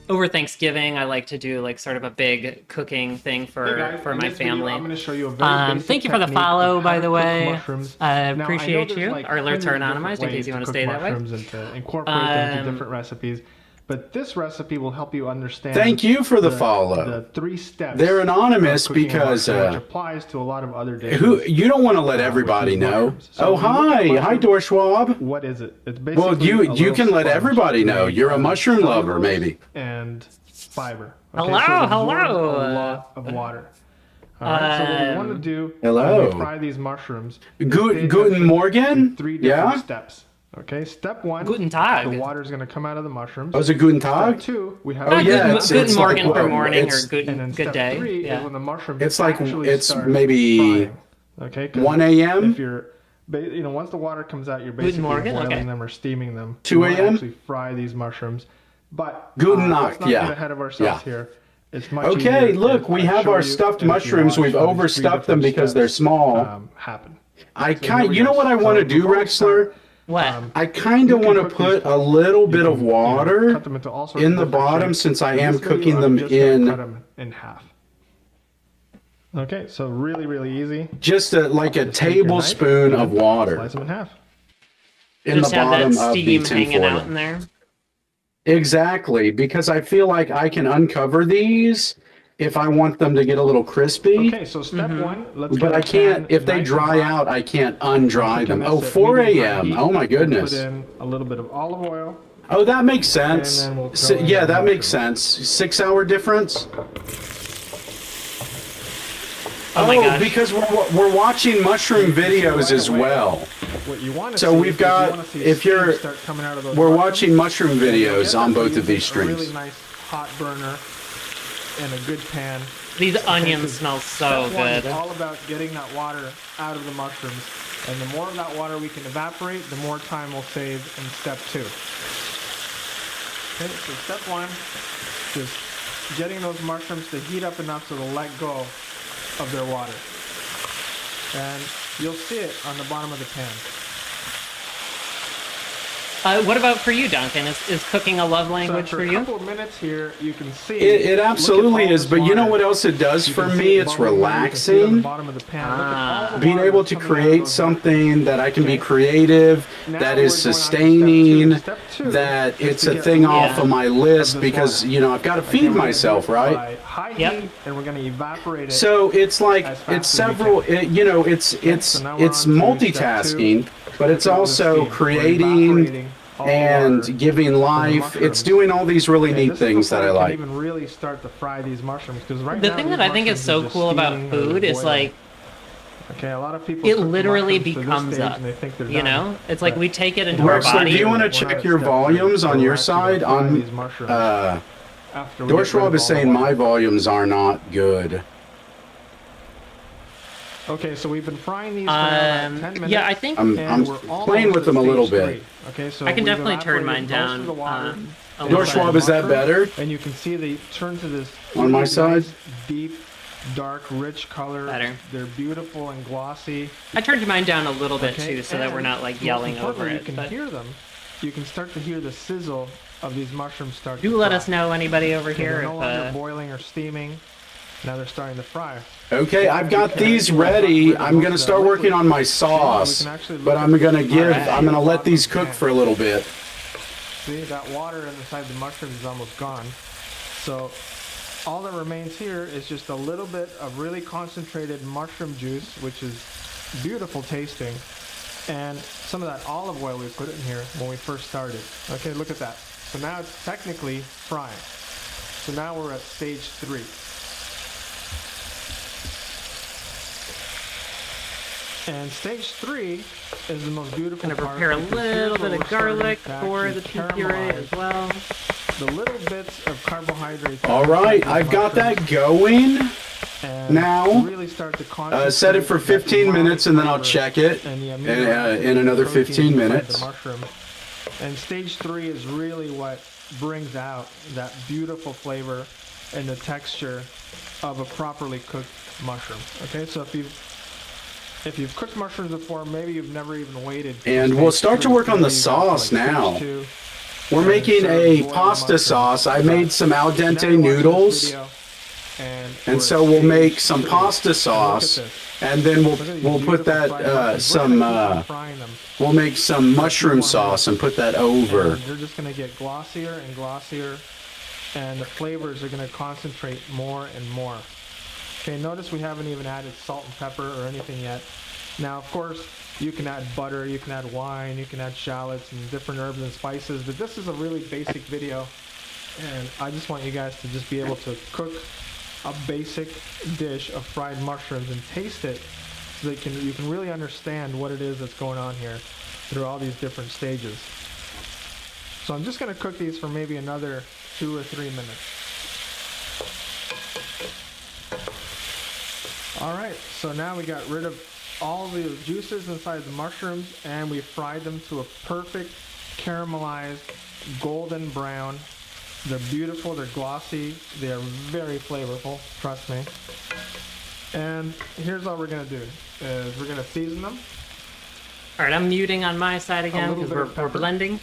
Over Thanksgiving, I like to do like sort of a big cooking thing for my family. I'm going to show you a very basic Thank you for the technique follow, of how by to the cook way. mushrooms. I Now, appreciate know there's, you. like, Our alerts are hundreds of anonymized in different case you want ways to cook stay that way. mushrooms and to incorporate them into different recipes. But this recipe will help you understand. Thank you for the follow. The 3 steps. They're anonymous of cooking a because mushroom, which applies to a lot of other dishes. who you don't want to let everybody which is know. mushrooms. So Oh, when you look at hi, mushroom- Dorschwab. What is it? It's basically Well, a you little can let sponge everybody know. made You're a of mushroom lover, cellulose maybe. And fiber. Hello, so it absorbs hello. A lot of water. All right, so what we want to do Hello. when we fry these mushrooms, we pay Guten attention Morgen? to 3 different Yeah? steps. Okay, step 1, Guten Tag. the water is going to come out of the mushrooms. Oh, is it Guten Step Tag? 2, we have Oh, yeah, Guten, it's guten like, Morgen for well, morning or it's- and good then good step day. 3 Yeah. is when the mushrooms It's like actually it's start maybe frying. Okay, 'cause 1 a.m.? If you're, once the water comes out, you're basically Morgen? boiling Okay. them or steaming them. 2 You wanna a.m.? Actually fry these mushrooms, but Guten let's Nacht, not yeah. get ahead of ourselves Yeah. here. It's much Okay, easier look, if we I have show our you stuffed and if you mushrooms. watch We've how these 3 overstuffed them different because they're steps, small. happen. I So here we you know go. what I want to So do, before we Rexler? start, What? I kind you of can want to cook put these- a little you bit of can, water cut them into all sorts in of the different bottom shapes. since I In am this video, cooking I'm them just gonna in cut them in half. Okay, so really easy. just like a Just take your knife tablespoon and of water Slice them in half. in the Just have bottom that of the steam tin hanging out foil. in there. Exactly, because I feel like I can uncover these if I want them to get a little crispy. Okay, so step 1, let's But get I our can't, pan if they nice and dry hot. out, I can't undry Cooking them. this Oh, at 4 medium-high a.m. heat. Oh my We'll goodness. put in a little bit of olive oil. Oh, that makes sense. And then we'll throw in Yeah, the that makes mushrooms. sense. 6-hour difference? Oh my gosh. because we're watching mushroom videos as well. What you want to So see we've is you got- wanna see if steam you're- start coming out of those We're mushrooms. watching mushroom And you'll videos get on that both by of these using a really streams. nice hot burner and a good pan. These onions Because smell so step 1 is good. all about getting that water out of the mushrooms. And the more of that water we can evaporate, the more time we'll save in step 2. Okay, so step 1 is getting those mushrooms to heat up enough so they'll let go of their water. And you'll see it on the bottom of the pan. What about for you, Duncan? Is cooking a love language so for after a you? couple of minutes here, you can see It look at absolutely all is, this but you know water. what else it does You for can see me? it It's bubbling there, you can see it on the relaxing. bottom of the pan. Look at all the Being water able that's to coming out of create those something that I can be Okay. creative, Now that we're is going on to sustaining, Step 2 that is it's to a get thing rid off Yeah. of my list this because, water. you know, I've got to Again, feed we're gonna do myself, it right? by high Yep. heat, and we're going to evaporate it. So it's like as fast it's as we several, can. you know, it's so now we're it's on to multitasking, step 2. but it's Look at the also steam. We're creating evaporating all the and water giving life. It's mushrooms. doing all these really Okay, neat this is things that before I we can like. even really start to fry these mushrooms because right The now thing these that I think is mushrooms so are just cool about steaming or food is boiling. like Okay, a lot of people it cook the literally mushrooms to this becomes stage up. and they think they're You done. know, it's like But we take it into our Rexler, body. do you want to We're not check at your step 3, volumes so on we're your actually gonna side? fry On these mushrooms after we get rid Dorschwab of is all the saying water. my volumes are not good. Okay, so we've been frying these for about 10 minutes. Yeah, I think I'm and we're playing almost with at them a little stage bit. 3. Okay, so I can we've definitely turn mine evaporated most down. of the water A little Dorschwab, bit. is that better? And you can see they turn to this On my nice, side? deep, dark, rich color. Better. They're beautiful and glossy. I turned mine down a little bit Okay, too, so that we're and not like most yelling over importantly, it. You can But hear them. You can start to hear the sizzle of these mushrooms start. do to let fry. us know, anybody over Okay, here, they're no longer if boiling or steaming. Now they're starting to fry. Okay, I've got these ready. I'm gonna start working on my sauce, but I'm gonna let these cook for a little bit. See, that water inside the mushrooms is almost gone. So all that remains here is just a little bit of really concentrated mushroom juice, which is beautiful tasting, and some of that olive oil we put in here when we first started. Okay, look at that. So now it's technically frying. So now we're at stage 3. And stage 3 is the most beautiful Gonna part. prepare a because little here's where bit of we're starting garlic to for actually the pea puree caramelize as well. the little bits of carbohydrates. All right, I've got that going. and now. really start to concentrate Set it for that 15 umami minutes and then I'll flavor check it and the in, amino acids in another and proteins 15 inside minutes. The mushroom. And stage 3 is really what brings out that beautiful flavor and the texture of a properly cooked mushroom. Okay, so if you've cooked mushrooms before, maybe you've never even waited. And we'll start to work on the sauce now. We're making a pasta sauce. I made some al dente noodles, and so we'll make some pasta sauce, and then we'll put that we'll make some mushroom sauce and put that over. They're just going to get glossier and glossier, and the flavors are going to concentrate more and more. Okay, notice we haven't even added salt and pepper or anything yet. Now, of course, you can add butter, you can add wine, you can add shallots and different herbs and spices, but this is a really basic video, and I just want you guys to just be able to cook a basic dish of fried mushrooms and taste it so that you can really understand what it is that's going on here through all these different stages. So I'm just going to cook these for maybe another 2 or 3 minutes. Alright, so now we got rid of all the juices inside the mushrooms and we fried them to a perfect caramelized golden brown. They're beautiful, they're glossy, they're very flavorful, trust me. And here's what we're going to do, is we're going to season them. Alright, I'm muting on my side again because we're blending.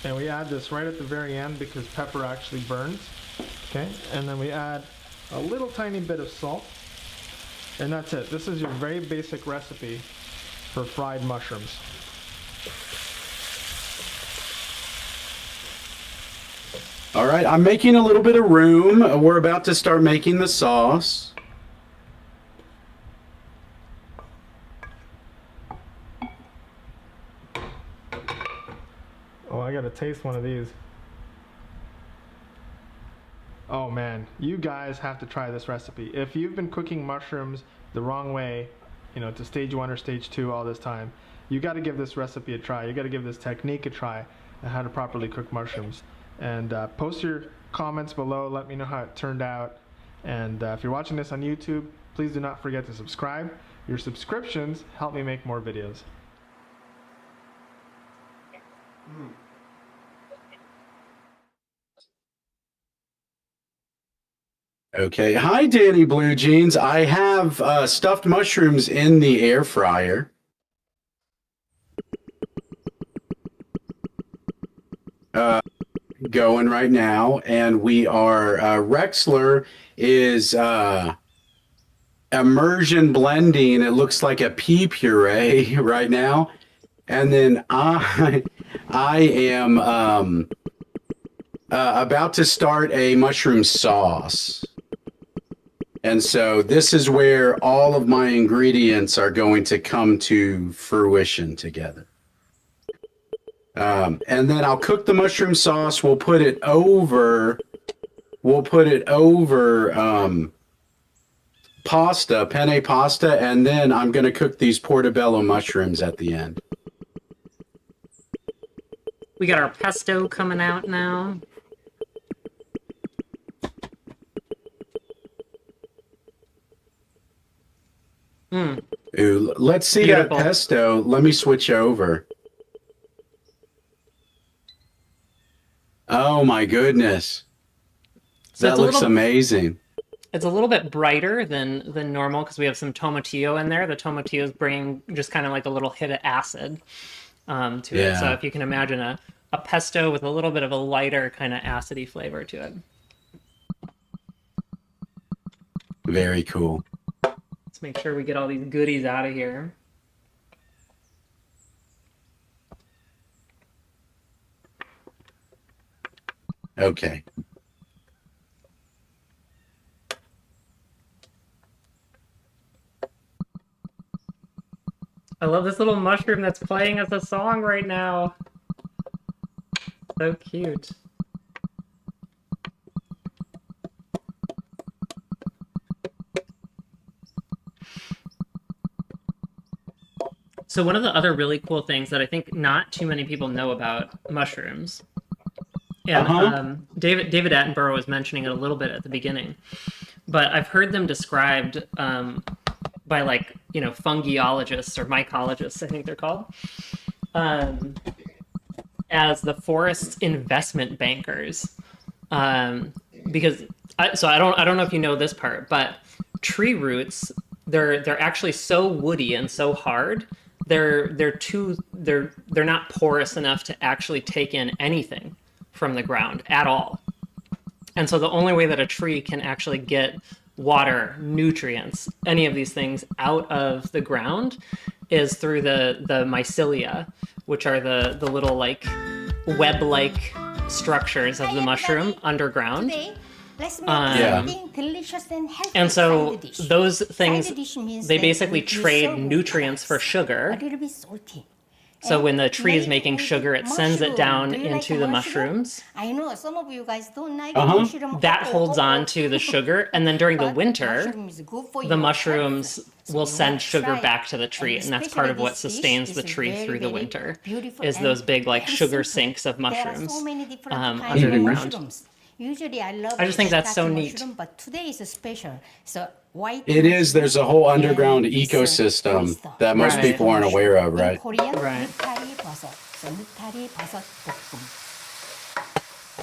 And we add this right at the very end because pepper actually burns. Okay, and then we add a little tiny bit of salt. And that's it. This is your very basic recipe for fried mushrooms. All right, I'm making a little bit of room. We're about to start making the sauce. Oh, I gotta taste one of these. Oh man, you guys have to try this recipe. If you've been cooking mushrooms the wrong way, you know, to stage 1 or stage 2 all this time, you got to give this recipe a try. You got to give this technique a try on how to properly cook mushrooms. And post your comments below. Let me know how it turned out. And if you're watching this on YouTube, please do not forget to subscribe. Your subscriptions help me make more videos. Okay, hi Danny Blue Jeans. I have stuffed mushrooms in the air fryer. Going right now, and we are Rexler is immersion blending. It looks like a pea puree right now, and then I am about to start a mushroom sauce. And so this is where all of my ingredients are going to come to fruition together. And then I'll cook the mushroom sauce. We'll put it over pasta, penne pasta, and then I'm going to cook these portobello mushrooms at the end. We got our pesto coming out now. Ooh, let's see Beautiful. that pesto. Let me switch over. Oh my goodness. So That it's a looks little- amazing. It's a little bit brighter than normal because we have some tomatillo in there. The tomatillo is bringing just kind of like a little hit of acid to it. So Yeah. if you can imagine a pesto with a little bit of a lighter kind of acidy flavor to it. Very cool. Let's make sure we get all these goodies out of here. Okay. I love this little mushroom that's playing as a song right now. So cute. So one of the other really cool things that I think not too many people know about mushrooms, and David Attenborough was mentioning it a little bit at the beginning, but I've heard them described by like, you know, fungiologists or mycologists, I think they're called, as the forest's investment bankers, because I don't know if you know this part, but tree roots, they're actually so woody and so hard, they're not porous enough to actually take in anything from the ground at all. And so the only way that a tree can actually get water, nutrients, any of these things out of the ground is through the mycelia, which are the little like web-like structures of the mushroom underground. Let's make Yeah. something delicious and healthy. And so side dish. those Side things, dish means they that basically you trade serve with nutrients for rice, sugar. a little bit salty. So And when the tree is made making with sugar, it sends it mushroom. down Do you like into the mushroom? mushrooms. I know some of you guys don't like Uh-huh. mushroom. That holds on to the sugar, and then during the But winter, mushroom is good for the your mushrooms health. So will you send wanna sugar try it. back to the tree, and that's part of what sustains the tree through the winter, is those big like sugar sinks of mushrooms There are so many different under kinds the of ground. mushrooms. Usually I love I just think that's so shiitake neat. mushroom, but today is a special. So white It is. There's a whole underground and this, ecosystem oyster. that most Right. people aren't aware of, In right? Korean, Right. 느타리 버섯. So 느타리 버섯 볶음.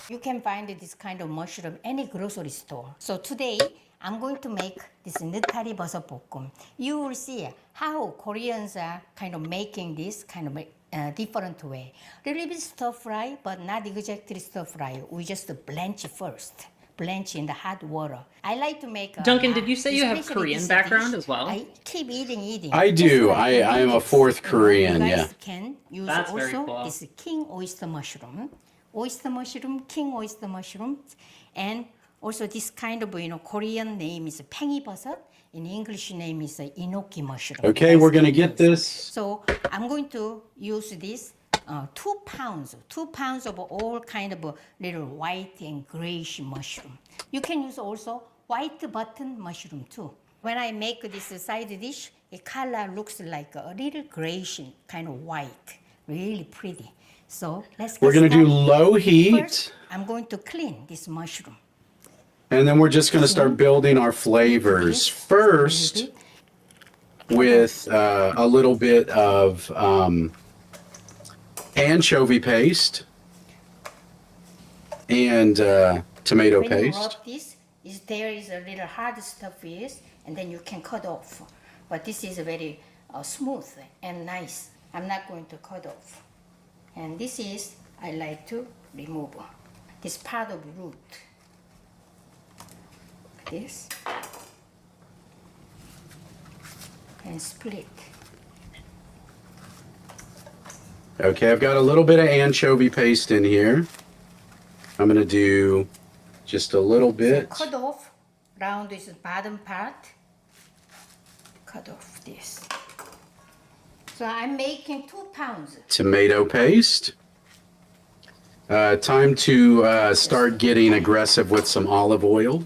You can find this kind of mushroom any grocery store. So today I'm going to make this 느타리 버섯 볶음. You will see how Koreans are kind of making this kind of different way. Little bit stir fry, but not exactly stir fry. We just blanch first. Blanch in the hot water. I like to make. Duncan, did you say you have especially Korean this background dish, as well? I keep eating. I Just do. like I am a nuggets, fourth you know. Korean, You yeah. guys can use That's very also cool. this king oyster mushroom, king oyster mushroom, and also this kind of Korean name is 팽이버섯. In English name is enoki mushroom. Okay, Guys we're gonna can get use. this. So I'm going to use this 2 pounds of all kind of little white and grayish mushroom. You can use also white button mushroom too. When I make this side dish, the color looks like a little grayish, kind of white, really pretty. So let's get We're gonna do started. low heat, First, I'm going to clean this mushroom. and then we're just gonna start building our flavors. First, with a little bit of anchovy paste and tomato When you paste. rub this, there is a little hard stuff is, and then you can cut off. But this is very smooth and nice. I'm not going to cut off. And this is, I like to remove this part of root. This. And split. Okay, I've got a little bit of anchovy paste in here. I'm gonna do just a little bit. Cut off round this bottom part. Cut off this. So I'm making 2 pounds. Tomato paste. Time to start getting aggressive with some olive oil.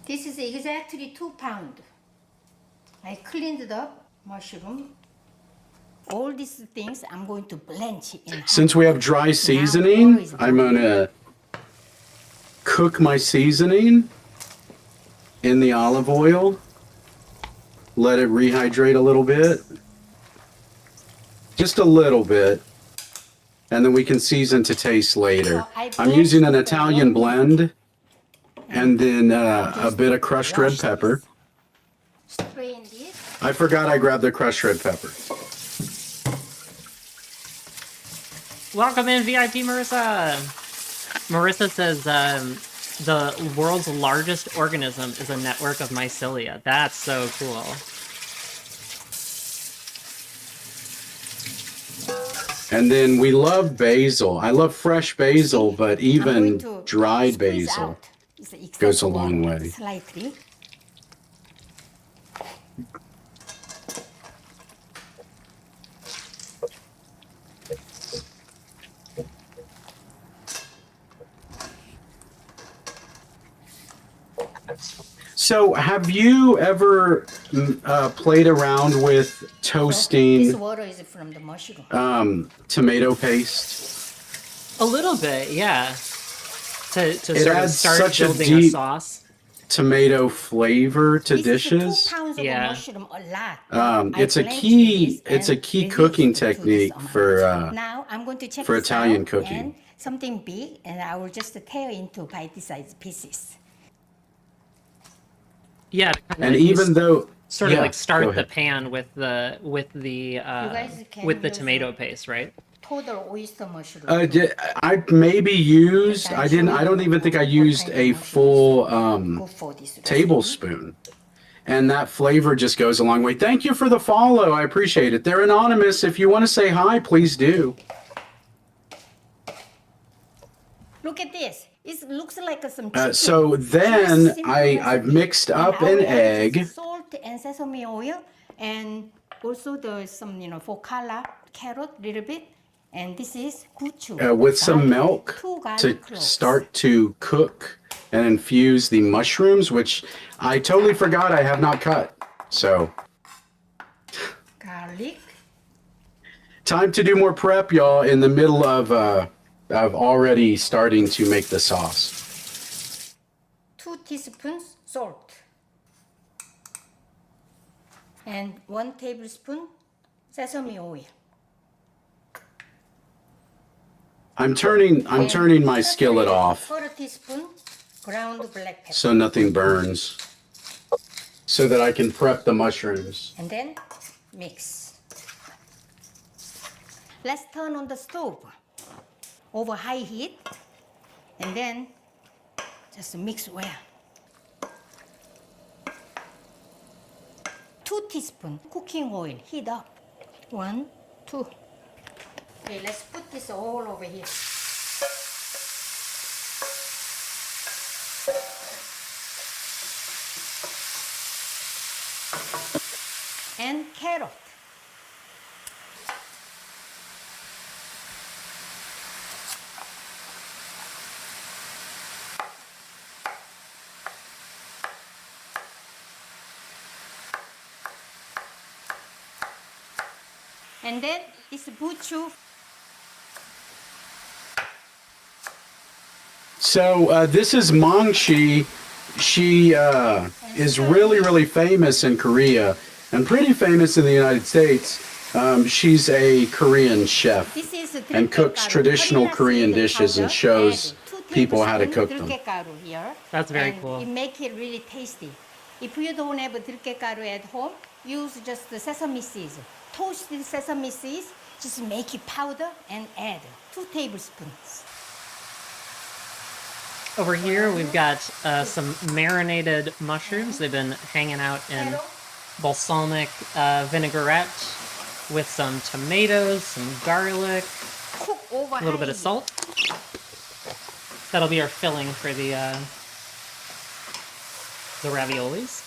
This is exactly 2 pounds. I cleaned it up, mushroom. All these things I'm going to blanch in hot Since we have water. dry Now seasoning, water is I'm boiling. gonna cook my seasoning in the olive oil. Let it rehydrate a little bit. Just a little bit. And then we can season to taste later. So I I'm using an blanched the Italian lemon. blend and then a bit of crushed red pepper. Strain this. I forgot I grabbed the crushed red pepper. Welcome in, VIP Marissa. Marissa says the world's largest organism is a network of mycelia. That's so cool. And then we love basil. I love fresh basil, but I'm even going to dried squeeze basil out this excess goes a long water way. Slightly. So, have you ever played around with This toasting water is from the mushroom. tomato paste? A little bit, yeah. To It sort of adds start such a building a deep sauce. tomato flavor to This is dishes. 2 pounds of Yeah. mushroom, a lot. It's a I key. blanched It's a this key and cooking reduced to this technique amount. for Now I'm going to check for this Italian out, cooking. and something big, and I will just tear into bite-sized pieces. Yeah, to kinda And even though sort of yeah, like go start the ahead. pan with the guys can with the use tomato paste, right? Total oyster mushroom. I maybe used. I didn't. I don't even think I used a full Go for this recipe. tablespoon. And that flavor just goes a long way. Thank you for the follow. I appreciate it. They're anonymous. If you want to say hi, please do. Look at this. It looks like some chicken. So then Very simple I've recipe. mixed up And I an will add egg. just salt and sesame oil, and also there's some, for color, carrot, little bit, and this is gochu. With some garlic, milk 2 to garlic cloves. start to cook and infuse the mushrooms, which I totally forgot I have not cut. So Garlic, time to do more prep, y'all, in the middle of already starting to make the sauce. 2 teaspoons salt, and 1 tablespoon sesame oil. I'm turning my And skillet off 1/4 teaspoon ground black pepper. so nothing burns, so that I can prep the mushrooms. And then mix. Let's turn on the stove over high heat, and then just mix well. 2 teaspoons cooking oil, heat up. 1, 2. Okay, let's put this all over here. And carrot. And then it's buchu. So this is Mangshi. She is really famous in Korea and pretty famous in the United States. She's a Korean chef This is and cooks traditional Korean dishes and shows people how to cook them. Here, That's very and cool. It makes it really tasty. If you don't have 들깨가루 at home, use just the sesame seeds. Toasted sesame seeds, just make it powder and add 2 tablespoons. Over here, we've got some marinated mushrooms. They've been hanging out in balsamic vinaigrette with some tomatoes, some garlic, Cook over a little bit of salt. That'll be our filling for the raviolis.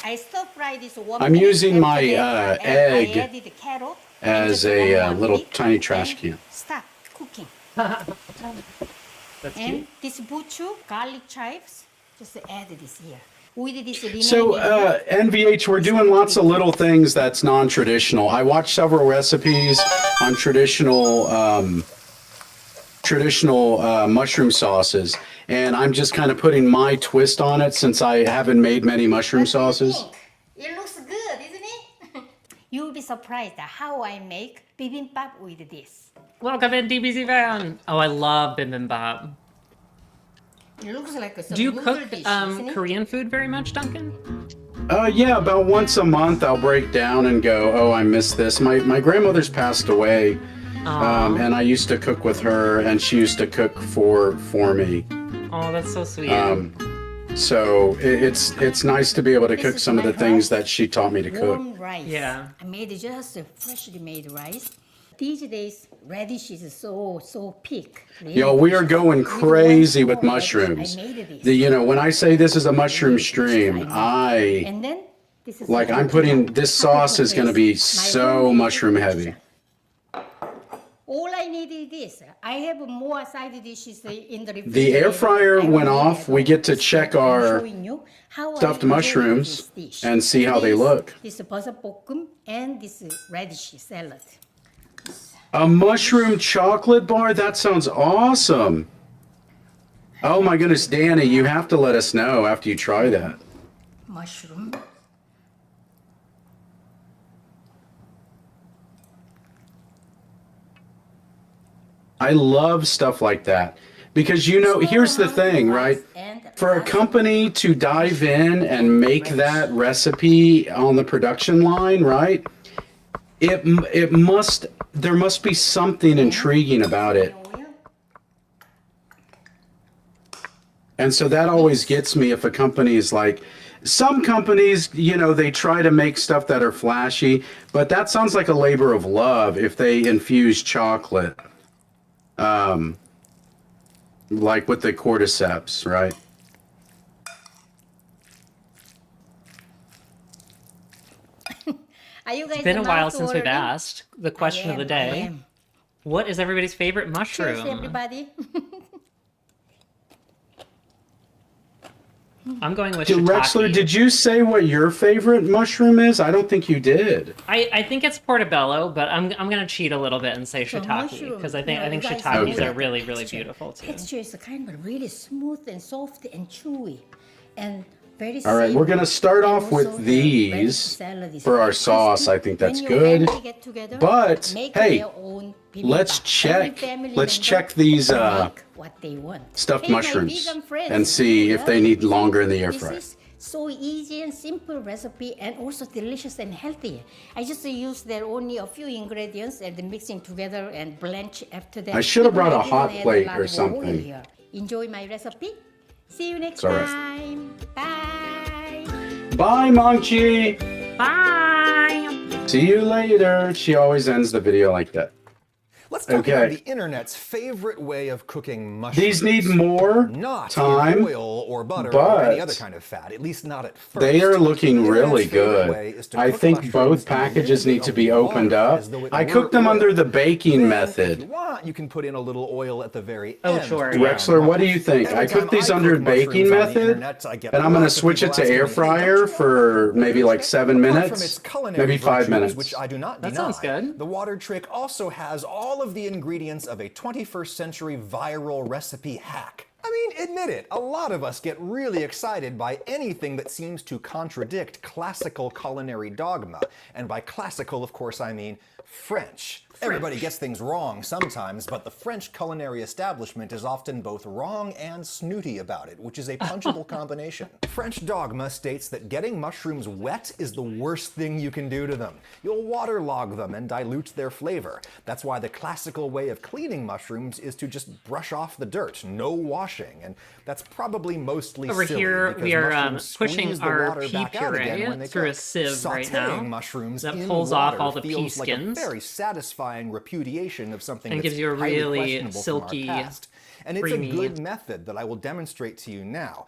I stir fry this 1 I'm minute. using my After that, egg I added the carrot as and just a one more little minute, tiny trash then can. Stop cooking. That's And cute. this buchu, garlic chives, just add this here. With this remaining So NVH, we're doing lots of little things that's non-traditional. I watched several recipes on traditional mushroom sauces, and I'm just kind of putting my twist on it since I haven't made many mushroom sauces. It looks good, isn't it? You'll be surprised at how I make bibimbap with this. Welcome in, DBZ fan. Oh, I love bibimbap. It looks like a Do you noodle cook dish, isn't it? Korean food very much, Duncan? Yeah, about once a month I'll break down and go, oh, I missed this. My grandmother's passed away, and I used to cook with her, and she used to cook for me. Oh, that's so sweet. So it's nice to be able to This cook is some of my the things rice. that she taught me to cook. Warm rice. Yeah. I made just a freshly made rice. These days, radish is so peak. Yo, we are going crazy with I mushrooms. made this. When I say this is a mushroom stream, And then this is I'm putting this sauce is going to be so mushroom heavy. All I need is this. I have more side dishes in the refrigerator. The air fryer I will went add off. We get to check I'm our showing you how I stuffed enjoy mushrooms this dish. and see how they This- look. This 버섯 볶음 and this radish salad. A mushroom chocolate bar? That sounds awesome. Oh my goodness, Danny, you have to let us know after you try that. Mushroom. I love stuff like that. Because, you know, here's the thing, right? For a company to dive in and make that recipe on the production line, right? There must be something intriguing about it. And so that always gets me if a company is like, some companies, you know, they try to make stuff that are flashy, but that sounds like a labor of love if they infuse chocolate. Like with the cordyceps, right? Are you guys It's been a while mouth since we've watering? asked the question of the I day. am. What is everybody's favorite Cheers, mushroom? everybody. I'm going with Did Rexler, shiitake. did you say what your favorite mushroom is? I don't think you did. I think it's portobello, but I'm gonna cheat a little bit and say So shiitake mushroom, because I you think guys shiitakes know are that really texture. beautiful too. Texture is kind of really smooth and soft and chewy, and very. All right, we're gonna start And off with also the radish these salad is for our very sauce. crispy. I think that's When your good. family get together, But, make hey, their own bibimbap. let's Every check- family let's member check these, make what they want. stuffed Hey, my mushrooms vegan friends, and see you if they love need it. longer in the air This fryer. is so easy and simple recipe and also delicious and healthy. I just use there only a few ingredients and then mixing together and blanch after that. I should have brought a I didn't hot add plate lot or of oil something. here. Enjoy my recipe. See you next It's all right. time. Bye. Bye, Monkey. Bye. See you later. She always ends the video like that. Let's talk Okay. about the internet's favorite way of cooking mushrooms. These need more not time, in oil or butter or but any other kind of fat, at least not at first. they are looking The really internet's favorite way good. is to I cook think mushrooms both in a packages little need bit to of be opened water up. as though it I were cooked them oil. under the baking Then, method. If you want, you can put in a little oil at the very Oh, end. sure, to yeah. Rexler, what do you think? Every I time cooked these I under cook baking mushrooms on the method, internet, I get and I'm going to lots of switch people it to asking air me, "Hey, fryer don't you for maybe like 7 Apart from minutes, its culinary maybe 5 virtues, minutes. which I do not That deny, sounds good. the water trick also has all of the ingredients of a 21st century viral recipe hack. I mean, admit it, a lot of us get really excited by anything that seems to contradict classical culinary dogma. And by classical, of course, I mean French. Everybody gets things wrong sometimes, but the French culinary establishment is often both wrong and snooty about it, which is a punchable combination. French dogma states that getting mushrooms wet is the worst thing you can do to them. You'll waterlog them and dilute their flavor. That's why the classical way of cleaning mushrooms is to just brush off the dirt, no washing, and that's probably mostly Over silly here, because we are mushrooms pushing squeeze the our water pea back out again puree when they through a cook. sieve right now. Sautéing mushrooms That in pulls off water all the pea feels like a skins. very satisfying repudiation of something And that's gives you a highly really questionable from our silky, past. And it's creamy- a good method that I will demonstrate to you now.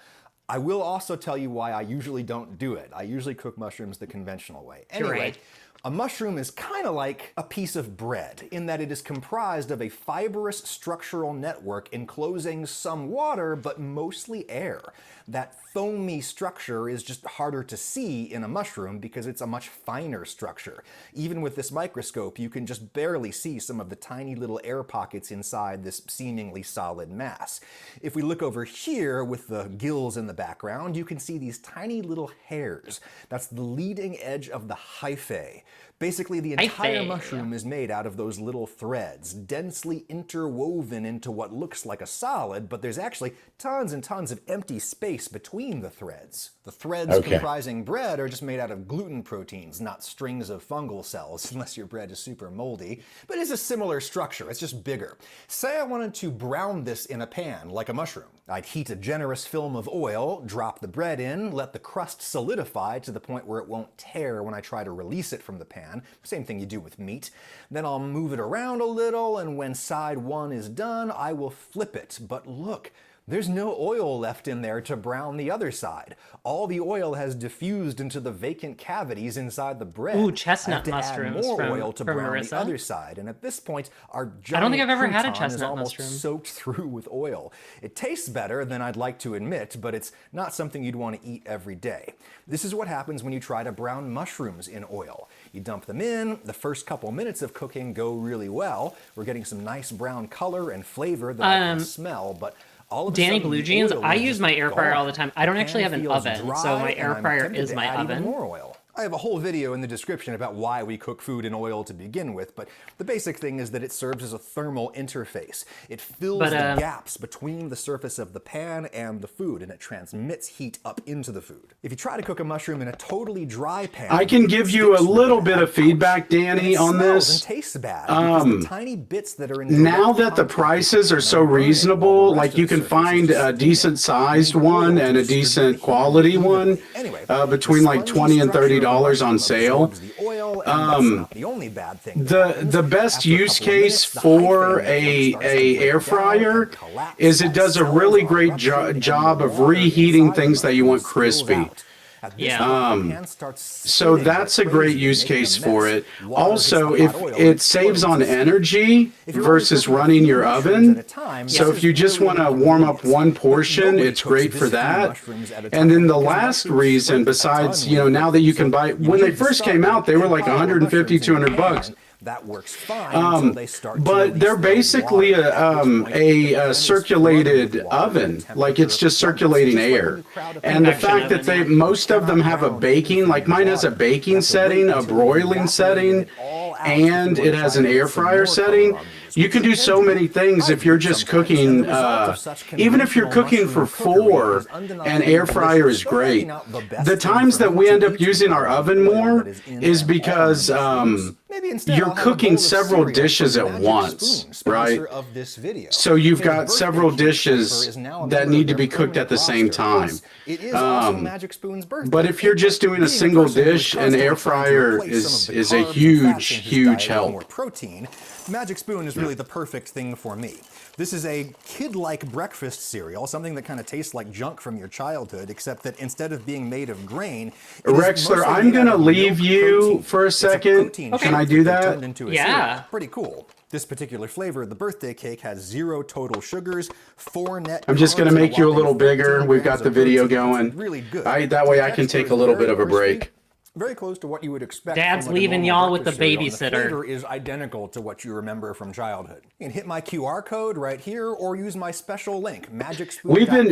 I will also tell you why I usually don't do it. I usually cook mushrooms the conventional way. Anyway, Great. a mushroom is kind of like a piece of bread in that it is comprised of a fibrous structural network enclosing some water but mostly air. That foamy structure is just harder to see in a mushroom because it's a much finer structure. Even with this microscope, you can just barely see some of the tiny little air pockets inside this seemingly solid mass. If we look over here with the gills in the background, you can see these tiny little hairs. That's the leading edge of the hyphae. Basically, the entire Hyphae. mushroom is made out of those little threads, densely interwoven into what looks like a solid, but there's actually tons and tons of empty space between the threads. The threads Okay. comprising bread are just made out of gluten proteins, not strings of fungal cells, unless your bread is super moldy. But it's a similar structure, it's just bigger. Say I wanted to brown this in a pan, like a mushroom. I'd heat a generous film of oil, drop the bread in, let the crust solidify to the point where it won't tear when I try to release it from the pan. Same thing you do with meat. Then I'll move it around a little, and when side one is done, I will flip it. But look, There's no oil left in there to brown the other side. All the oil has diffused into the vacant cavities inside the bread. Ooh, chestnut I have to mushrooms add more from- oil to from brown Marissa. the other side, and at this point, our giant I don't think I've ever had a crouton is chestnut almost mushroom. soaked through with oil. It tastes better than I'd like to admit, but it's not something you'd want to eat every day. This is what happens when you try to brown mushrooms in oil. You dump them in, the first couple minutes of cooking go really well. We're getting some nice brown color and flavor that I can smell, but all of a Danny sudden, Blue the Jeans, oil I is use just my air fryer all gone. the time. I don't The actually pan have an feels oven, dry, so my and air I'm fryer tempted is to my add even oven. more oil. I have a whole video in the description about why we cook food in oil to begin with, but the basic thing is that it serves as a thermal interface. It fills the gaps between the surface of the pan and the food, and it transmits heat up into the food. If you try to cook a mushroom in a totally dry pan, I can it give you a sticks little really bit of bad. feedback, Danny, It on smells this. and tastes bad because the tiny bits that are in Now direct that the contact with prices the are pan so are burning, while the reasonable, rest like of you the can surface is find just a steaming. decent sized You need one oil to and a distribute decent the heat quality one evenly. Anyway, between the like spongy $20 and structure of the $30 on mushroom sale. absorbs the oil, and that's not the only bad thing that The happens. best After a use couple of case minutes, the for hyphae a network starts to break air down fryer and collapse is it as does a cells really are great ruptured and job the of water reheating inside the things that you want mushroom spills crispy. out. At this Yeah. point, the pan starts So spinning that's a like great crazy and use making a case for mess. it. Water hits Also, the if hot oil and it saves on explodes. energy If you're versus only cooking a running few your mushrooms oven, at a time, so this if you is just really want to warm up inconvenient. one But portion, nobody it's cooks great for this few that. mushrooms at a And then time the because last mushrooms reason, break a besides, ton you know, when now you that you cook, can so buy, you when they need to first start came with out, they a were big like pile of 150, mushrooms in your 200 bucks. pan. That works fine until they start to But release they're the basically water, at which point the pan a is circulated flooded with water oven, and like it's temperature just plummets, circulating just like when air. you crowd a And the Convection fact that oven, they, yeah. most of them have a Cannot baking, brown like mine has a anything in baking water. setting, You a have to wait broiling until you setting, evaporate it all out if and you it wanna has try an to air get some fryer more color setting. on these, You which can do tend so to. many things I if you're do just sometimes, cooking, and the result of such even if you're conventional cooking for mushroom cookery four, is an undeniably air fryer delicious. is So maybe great. not the best The thing times for that me we to end up eat using our because of oven the oil more that is in is and on because mushrooms. Maybe instead you're I'll have a cooking bowl of several cereal dishes from at Magic once, Spoon, sponsor right? of this video. So you've His got birthday several cake flavor dishes is now a that member need of to their be cooked at the permanent same roster. time. Plus, it is also Magic Spoon's birthday. But if you're just doing a Being single person who is dish, an constantly air trying to fryer replace some of is the a carbs and fats in huge, his huge diet with help. more protein, Magic Spoon is really the perfect thing for me. This is a kid-like breakfast cereal, something that kind of tastes like junk from your childhood, except that instead of being made of grain, it is Rexler, mostly I'm made out gonna of leave milk you protein. for a It's second. protein Can I shake do they that? turned into a Yeah. cereal. Pretty cool. This particular flavor, the birthday cake, has 0 total sugars, 4 net I'm just carbs, gonna and make you a whopping little bigger. 15 We've grams got the of video protein. It's going. really good. That way The I can texture take a is little very bit of a crispy, break. very close to what you would expect. Dad's from like a leaving normal y'all with breakfast the cereal, and babysitter. The flavor is identical to what you remember from childhood. You can hit my QR code right here, or use my special link, magicspoon.com. We've been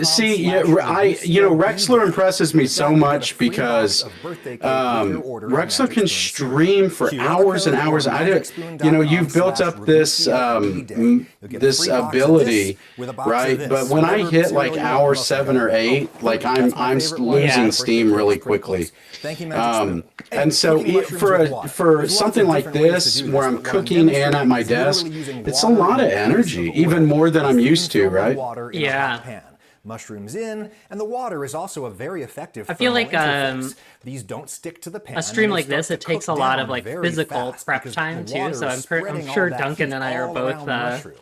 Rexler impresses me so much because Rexler can stream for hours and hours. You've built up this this ability, right? But when I hit like hour 7 or 8, like I'm losing steam really quickly. Thank you, Magic Spoon. And so for something like this, where I'm cooking and at my desk, it's a lot of energy, even more than I'm used to, right? Yeah. Mushrooms in, and the water is also a very effective. I feel like these don't stick to the pan. a stream and they like this, start it to takes a cook lot down of like very physical fast prep because time the too. water So is I'm spreading sure all that Duncan heat and I are all both around the mushroom.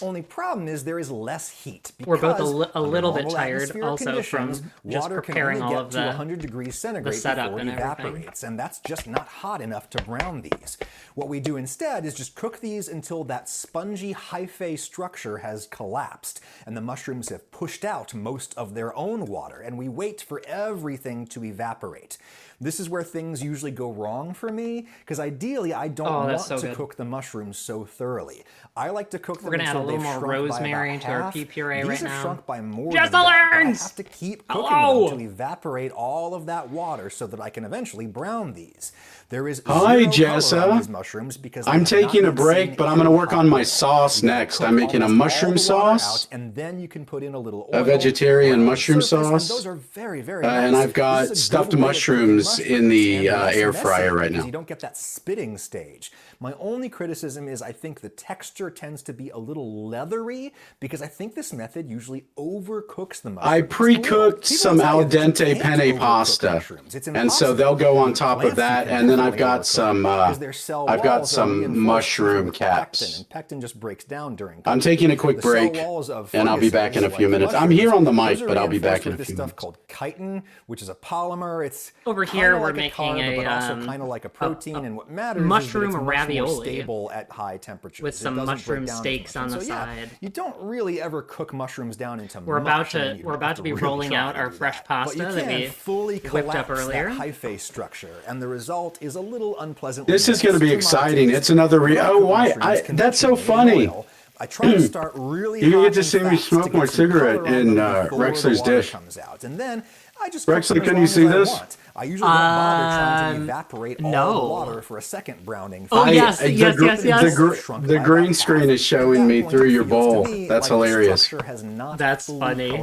Only problem is there is less heat. we're both because a little bit under tired atmospheric also from conditions, just water preparing can only all get of to the 100 degrees centigrade setup before it and everything. evaporates, and that's just not hot enough to brown these. What we do instead is just cook these until that spongy hyphae structure has collapsed and the mushrooms have pushed out most of their own water, and we wait for everything to evaporate. This is where things usually go wrong for me, because ideally I don't want to cook the mushrooms so thoroughly. I like to cook them We're gonna add a until little they've more shrunk by rosemary about into our half. pea puree These right have now. shrunk by more Just than that, but I learns! have to keep cooking them to evaporate all of that water so that I can eventually brown these. There is Hi, zero Jessa. color on these mushrooms because I'm they have taking a not been break, seen but I'm in going to work hot on my oil. sauce You gotta next. cook I'm making a almost mushroom all the water sauce, out, and then you can put in a little a oil, vegetarian brown mushroom surface, and sauce, those are very, very and nice. I've got This is a stuffed good way to cook mushrooms in the and less air messy fryer right because now. You don't get that spitting stage. My only criticism is I think the texture tends to be a little leathery because I think this method usually overcooks the mushrooms. I pre-cooked People some tell al you that you dente can't penne overcook pasta, mushrooms. It's and so impossible. they'll go on top of Plants that. you can And then I've definitely got overcook some, because their cell I've got walls are some reinforced mushroom with caps. pectin, and pectin just breaks down during I'm cooking. taking a quick The cell break, walls of and I'll be funguses, back in a few like minutes. I'm mushrooms, here on the those mic, are but I'll be reinforced back in a with this few stuff minutes. called chitin, which is a polymer. It's Over kinda here, like we're a making carb, but also a, kind of like a protein. And what matters mushroom is that it's much ravioli more stable at high temperatures. with It some doesn't break mushroom down as steaks much. on And the so, yeah, side. you don't really ever cook mushrooms down into We're about mush. I mean, to you we're have about to be really rolling try out to our do fresh that. pasta But you that can we fully whipped up collapse earlier. that hyphae structure, and the result is a little unpleasant. This is going to be exciting. It's another that's so funny. I try to start really You hot get to and see me fast smoke to my get some cigarette color on in them before the Rexler's water dish. comes out. And then I just Rexler, cook them can as you long see as I this? want. I usually don't bother trying to evaporate all no. the water for a second browning. Oh, yes, The yes, gr- yes, yes. The green screen is showing me through your bowl. That's hilarious. That's funny.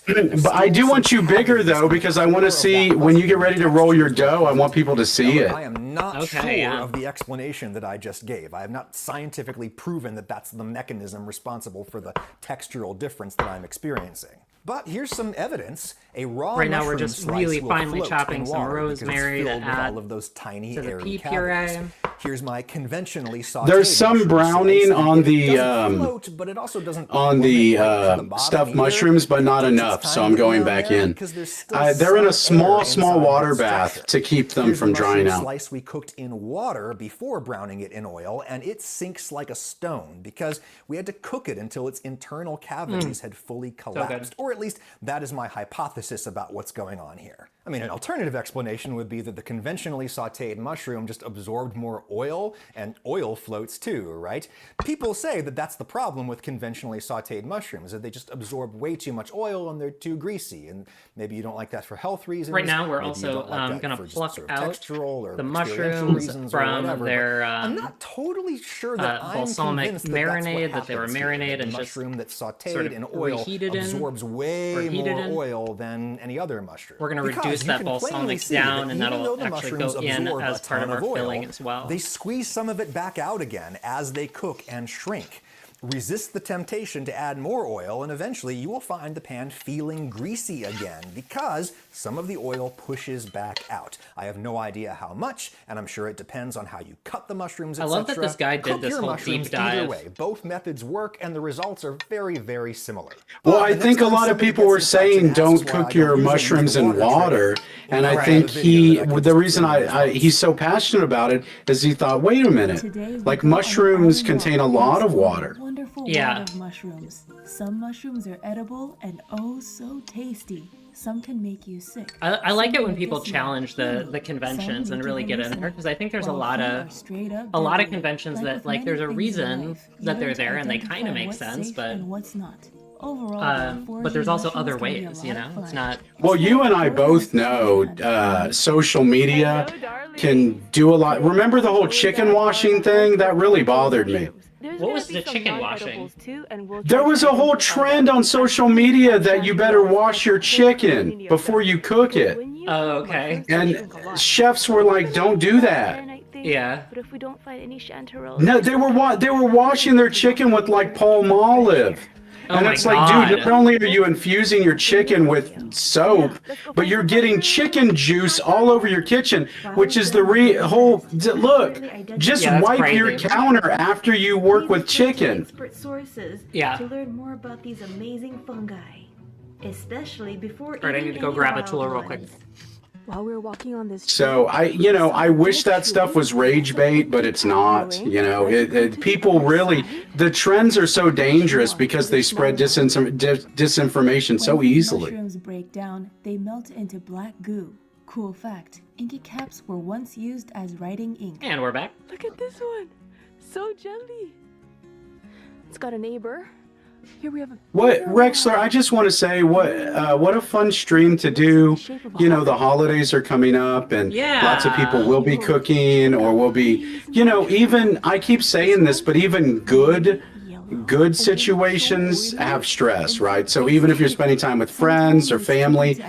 But I do want you bigger though, because I want to see when you get ready to roll your dough. I want people to see it. I am not Okay, sure yeah. of the explanation that I just gave. I have not scientifically proven that that's the mechanism responsible for the textural difference that I'm experiencing. But here's some evidence. A raw Right now we're mushroom just slice really will finely float chopping in some water because it's rosemary to filled with add all of those tiny to the airy pea cavities. puree. Here's my conventionally sautéed There's some mushroom browning slice, on and the, it doesn't float, but it also doesn't on plummet the right to the bottom stuffed either. mushrooms, but not It takes enough. its So time I'm to get going down back there in. because there's still They're in a some air small inside water that bath structure. to keep them Here's from the mushroom drying out. slice we cooked in water before browning it in oil, and it sinks like a stone because we had to cook it until its internal cavities had fully collapsed. Or at least that is my hypothesis about what's going on here. I mean, an alternative explanation would be that the conventionally sautéed mushroom just absorbed more oil, and oil floats too, right? People say that that's the problem with conventionally sautéed mushrooms, that they just absorb way too much oil and they're too greasy, and maybe you don't like that for health reasons. Right now we're maybe you also don't like that gonna for just pluck sort of out textural or the experiential mushrooms reasons or from whatever, but their I'm not totally sure that I'm balsamic convinced that that's what marinade that they were happens here, marinated that and the just mushroom that's sautéed sort of in oil reheated in, absorbs or way heated more in. oil than any other mushroom. We're gonna Because reduce you that can plainly balsamic see down, that and even that'll though the actually mushrooms go in absorb as a part ton of our oil, filling as well. They squeeze some of it back out again as they cook and shrink. Resist the temptation to add more oil, and eventually you will find the pan feeling greasy again because some of the oil pushes back out. I have no idea how much, and I'm sure it depends on how you cut the mushrooms, I etc. love that this guy did Cook this your whole mushrooms deep either dive. way. Both methods work, and the results are very, very similar. Well, But I the think next a time lot of somebody people gets were in touch saying and asks don't why I cook don't your usually mushrooms use the in water, trick, and I right. think The video that I could the just reason send you he's so passionate about it is he thought, wait a minute, like mushrooms contain a lot of water. Wonderful Yeah. world of mushrooms. Some mushrooms are edible and oh so tasty. Some can make you sick. I like Some it when make people us challenge the feel. conventions Some and make really you get in there, hallucinate, because I think there's a while lot some of are straight up deadly. conventions that with like there's a many things in reason life, you that they're learn to there and they kind identify of make what's sense, safe but and what's not. Overall, but there's foraging also mushrooms other can be a ways, lot you of know. fun. It's not. Well, you and I both know social media can do a lot. Remember the whole chicken washing thing? That really bothered me. What was the chicken washing? There was a whole trend on social media that you better wash your chicken before you cook it. Oh, okay. And chefs were like, don't do that. Yeah. But if we don't find any chanterelles, No, they were washing their chicken with like palmolive. Oh And my it's like, God. dude, not only are you infusing your chicken with soap, but you're getting chicken juice all over your kitchen, which is the look, just Yeah, that's wipe your crazy. counter after you work with chicken. expert sources Yeah. to learn more about these amazing fungi, especially before Alright, I eating need to go any grab a wild tool real quick. ones. While we were walking on this So I wish that stuff was rage bait, but it's not. People really, the trends are so dangerous because they spread disinformation so When these easily. mushrooms break down, they melt into black goo. Cool fact, inky caps were once used as writing ink. And we're back. Look at this one. So jelly. It's got a neighbor. Here we have a What, Rexler, I just want to say what a fun stream to do. You know, the holidays are coming up and lots of people will be cooking or will be, even, I keep saying this, but even good situations have stress, right? So even if you're spending time with friends or family,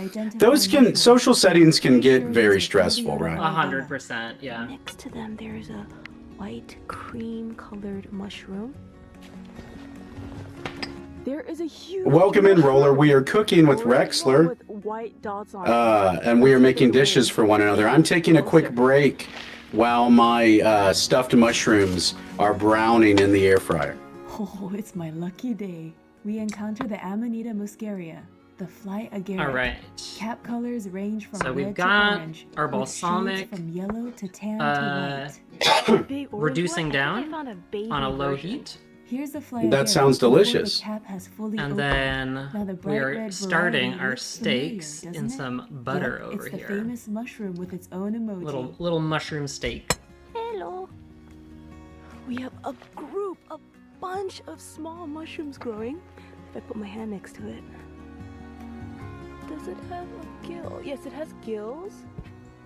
social settings can get very stressful, right? 100%, yeah. Next to them, there is a white cream-colored mushroom. There is a huge Welcome in, Roller. We are cooking with Rexler, with white dots on it. and we are making dishes for one another. I'm taking a quick break while my stuffed mushrooms are browning in the air fryer. Oh, it's my lucky day. We encounter the Amanita muscaria, the fly agaric. All right. Cap colors range from So red we've to got orange, our with shades balsamic, from yellow to tan to white. reducing down on a low heat. Here's the fly That agaric sounds before delicious. The cap has fully And opened. then Now the bright we are red starting variety our looks familiar, steaks doesn't in it? some butter Yep, over it's the here. famous mushroom with its own emoji. Little mushroom steak. Hello. We have a bunch of small mushrooms growing. If I put my hand next to it. Does it have a gill? Yes, it has gills.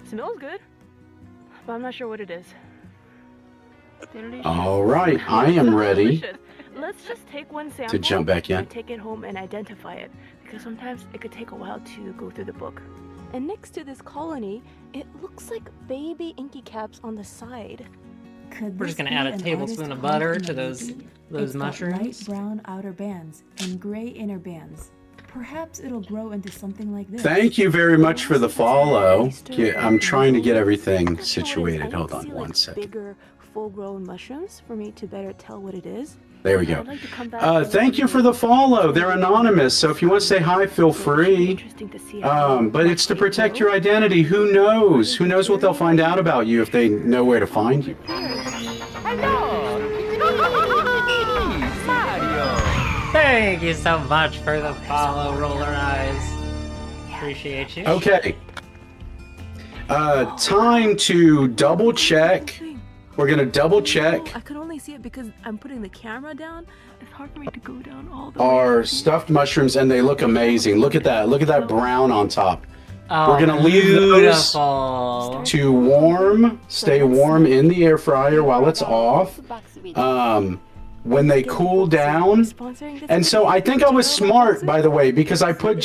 Smells good, but I'm not sure what it is. Delicious. All right, I am ready Delicious. Let's just take one sample to jump back in. and take it home and identify it, because sometimes it could take a while to go through the book. And next to this colony, it looks like baby inky caps on the side. Could We're this just gonna be add a an tablespoon of artist butter caught to in a those movie? It's got mushrooms. light brown outer bands and gray inner bands. Perhaps it'll grow into something like this. Thank you very much for the follow. I'm trying to get everything situated. Hold on See, one like, second. bigger, full-grown mushrooms for me to better tell what it is. There we go. I'd like to come back Thank you for the follow. They're anonymous, so if you want to say hi, feel free. But it's to protect your identity. Who knows? Who knows what they'll find out about you if they know where to find you? Thank you so much for the follow, Roller Eyes. Appreciate you. Okay. Time to double check. We're gonna double check I could only see it because I'm putting the camera down. It's hard for me to go down all the way. our stuffed mushrooms, and they look amazing. Look at that. Look at that brown on top. Oh, We're gonna leave those beautiful. to warm, stay warm in the air fryer while it's off. When they cool down, and so I think I was smart, by the way, because I put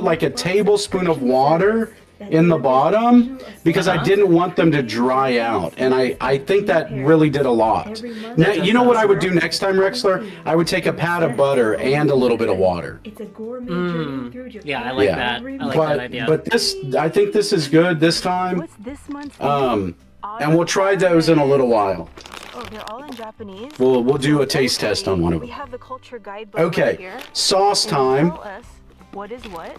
like a tablespoon of water in the bottom because I didn't want them to dry out, and I think that really did a lot. Now, you know what I would do next time, Rexler? I would take a pat of butter and a little bit of water. It's a gourmet journey through Japan. Yeah, I like that. I like that idea. But this, I think this is good this time. What's this month's And we'll try those in a little while. Oh, they're all in Japanese. We'll do a taste test on one of We them. have the culture guidebook right Okay, here. sauce And time. tell us what is what.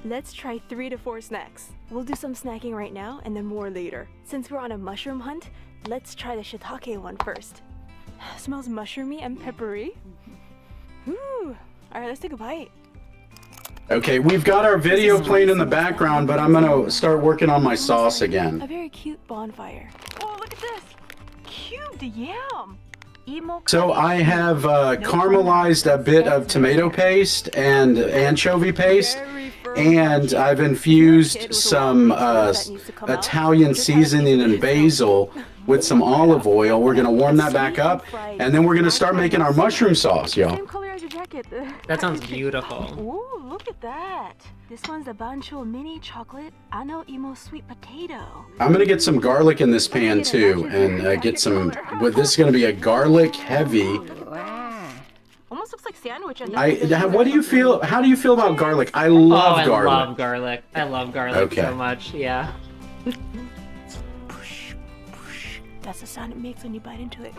Let's try 3 to 4 snacks. We'll do some snacking right now and then more later. Since we're on a mushroom hunt, let's try the shiitake one first. Smells mushroomy and peppery. Ooh. All right, let's take a bite. Okay, we've got our video playing in the background, but I'm gonna start working on my sauce again. A very cute bonfire. Oh, look at this. Cubed yam. Emo So I have caramelized a bit of tomato paste and anchovy paste, and I've infused some Italian seasoning and basil with some olive oil. We're gonna warm that back up, and then we're gonna start making our mushroom sauce, y'all. Same color as your jacket. That sounds beautiful. Ooh, look at that. This one's the Bancho Mini Chocolate Ano Imo Sweet Potato. I'm gonna get some garlic in this pan too, and get some. Well, this is gonna be a garlic heavy. Almost looks like sandwich. And What do you feel? How do you feel about garlic? I love garlic. I love garlic. I love garlic Okay. so much. Yeah. That's the sound it makes when you bite into it.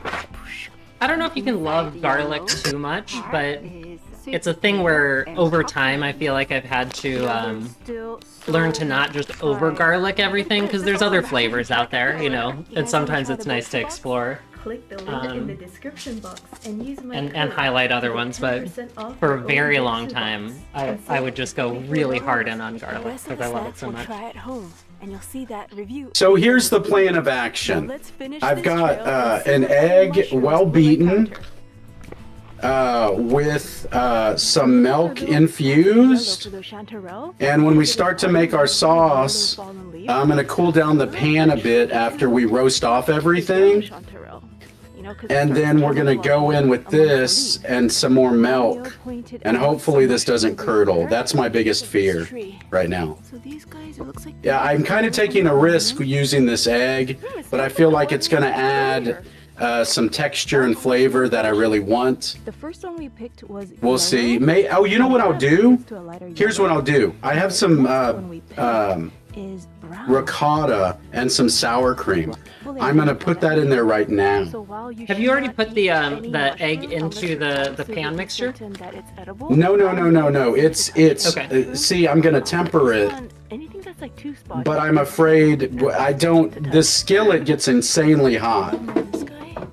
I don't know if you can love garlic too much, but it's a thing where over time I feel like I've had to learn to not just over garlic everything because there's other flavors out there, you know, and sometimes it's nice to explore. Click the link in the description box and use my and code highlight other ones, but 10% off for a your very own long Getsu time, box. I would just go really hard in on The garlic rest of because the I love it snacks so we'll much. try at home, and you'll see that review. So here's the plan of action. Let's finish I've this got trail and see an what other egg, mushrooms well we'll beaten, encounter. with some milk infused. For the chanterelle. And when we start to make our sauce, I'm gonna cool down the pan a bit after we roast off everything. Chanterelle. You know, 'cause And then we're gonna go in with this and some more milk. And hopefully this doesn't curdle. That's my biggest fear right now. So these guys, it looks like Yeah, I'm kind of taking a risk using this egg, but I feel like it's gonna add some texture and flavor that I really want. The first one we picked was We'll yellow. see. Oh, you know what I'll do? To a lighter Here's what yellow. I'll do. I have some Is brown. ricotta and some sour cream. I'm gonna put that in there right now. So while you Have you already put the egg into the pan mixture? that it's edible, No. It's Okay. see, I'm gonna temper it, anything that's like 2 spots. but I'm afraid I don't. The skillet gets insanely hot.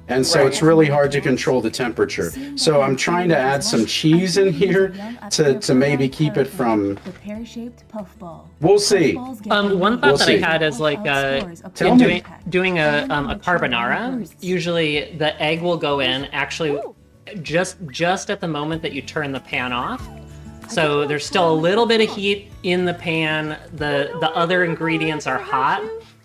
And so it's really hard to control the temperature. So I'm trying to add some cheese in here to maybe keep it from. The pear-shaped puffball. We'll see. One thought We'll that see. I had is like Tell in me. doing a carbonara. Usually the egg will go in actually just at the moment that you turn the pan off. So there's still a little bit of heat in the pan. The other ingredients are hot,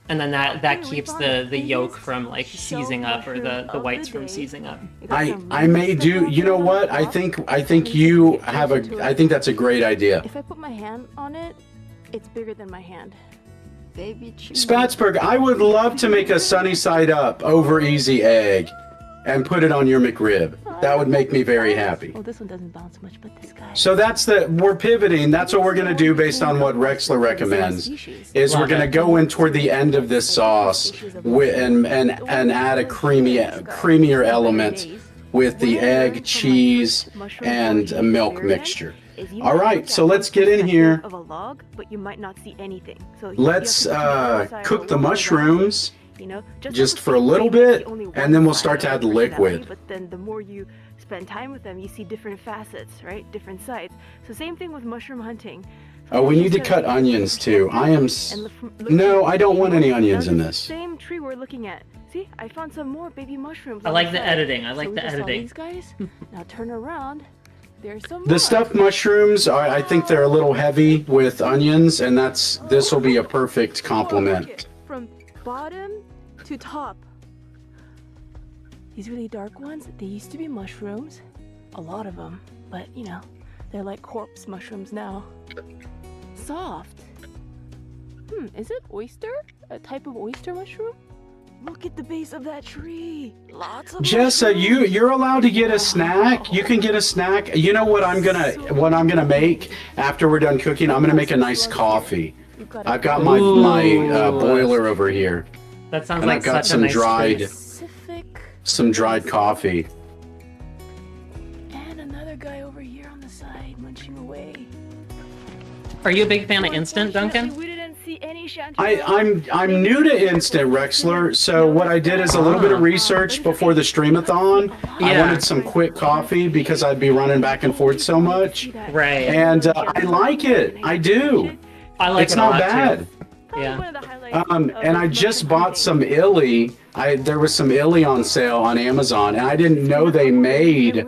and then that keeps the yolk from like seizing up or the whites from seizing up. I may do. You know what? I think you have a. I think that's a great idea. If I put my hand on it, it's bigger than my hand. Baby cheese. Spatzberg, I would love to make a sunny side up over easy egg and put it on your McRib. That would make me very happy. Well, this one doesn't bounce much, but this guy. So we're pivoting. That's what we're going to do based on what Rexler recommends. Is we're going to go in toward the end of this sauce and add a creamier element with the egg, cheese, and a milk mixture. All right, so let's get in here. Of a log, but you might not see anything. So Let's cook the mushrooms. You know, just for a little bit, and then we'll start to add the liquid. But then the more you spend time with them, you see different facets, right? Different sides. So same thing with mushroom hunting. Oh, we need to cut onions too. No, I don't want any onions in this. Same tree we're looking at. See, I found some more baby mushrooms. I on like the side. editing. I So like we the just saw editing. These guys. Now turn around. There's some The more. stuffed mushrooms, I think they're a little heavy with onions, and this will be a perfect complement. From bottom to top. These really dark ones, they used to be mushrooms. A lot of them. But, you know, they're like corpse mushrooms now. Soft. Is it oyster? A type of oyster mushroom? Look at the base of that tree. Lots of Jessa, you're allowed to get a snack. You can get a snack. You know what I'm gonna make after we're done cooking? I'm gonna make a nice coffee. I've got my boiler over here. That sounds And like I've got such a nice some dried coffee. And another guy over here on the side munching away. Are you a big fan of instant, Duncan? We didn't see any I'm new to Instant Rexler, so what I did is a little bit of research before the streamathon. I Yeah. wanted some quick coffee because I'd be running back and forth so much. Right. And I like it. I do. I like it's it a not lot, bad. too. Yeah. And I just bought some Illy. There was some Illy on sale on Amazon, and I didn't know they made